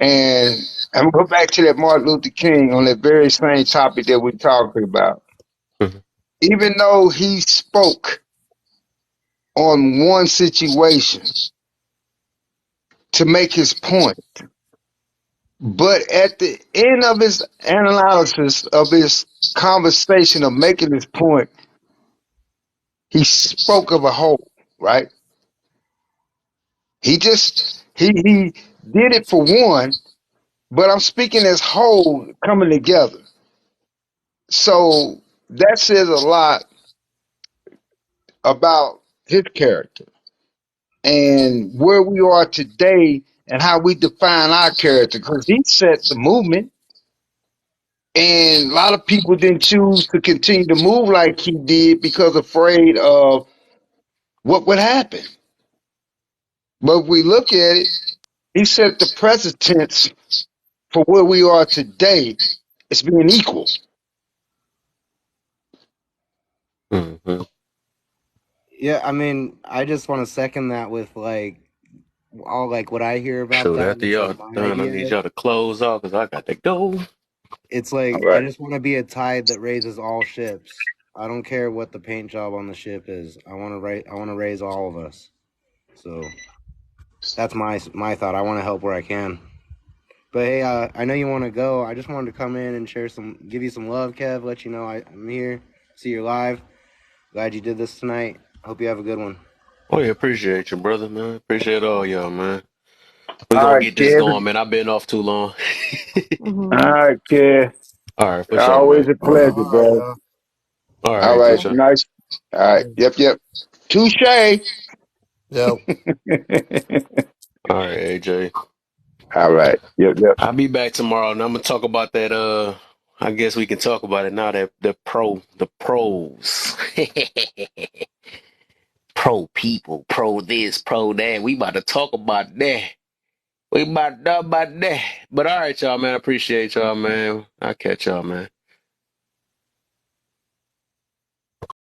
And I'm gonna go back to that Martin Luther King on that very same topic that we're talking about.
Hmm.
Even though he spoke on one situation to make his point, but at the end of his analysis of his conversation of making his point, he spoke of a whole, right? He did it for one, but I'm speaking as whole coming together. So that says a lot about his character and where we are today and how we define our character. Because he set the movement, and a lot of people didn't choose to continue to move like he did because afraid of what would happen. But if we look at it, he set the precedence for where we are today. It's being equal.
Mm-hmm.
Yeah, I mean, I just want to second that with like all like what I hear about
Shoot,
that, and
after
it's
y'all
like my
done, I need
idea.
y'all to close off because I got to go.
It's
All
like I
right.
just want to be a tide that raises all ships. I don't care what the paint job on the ship is. I want to raise all of us. So that's my thought. I want to help where I can. But hey, I know you want to go. I just wanted to come in and give you some love, Kev. Let you know I'm here. See you live. Glad you did this tonight. Hope you have a good one.
Oh, yeah, appreciate you, brother, man. Appreciate all y'all, man. We're
All
going to
right,
get this
Kevin.
going, man. I've been off too long.
All
Mm-hmm.
right, Kev.
All right, for sure,
Always
man.
a
All
pleasure,
right,
bro.
y'all.
All
All
right,
right.
touch.
Okay.
Nice. All right. Yep. Touche.
Yo.
All right, AJ.
All right. Yep.
I'll be back tomorrow, and I'm gonna talk about that. I guess we can talk about it now. That the pros, pro people, pro this, pro that. We about to talk about that. We about to talk about that. But all right, y'all, man. I appreciate y'all, man. I'll catch y'all, man.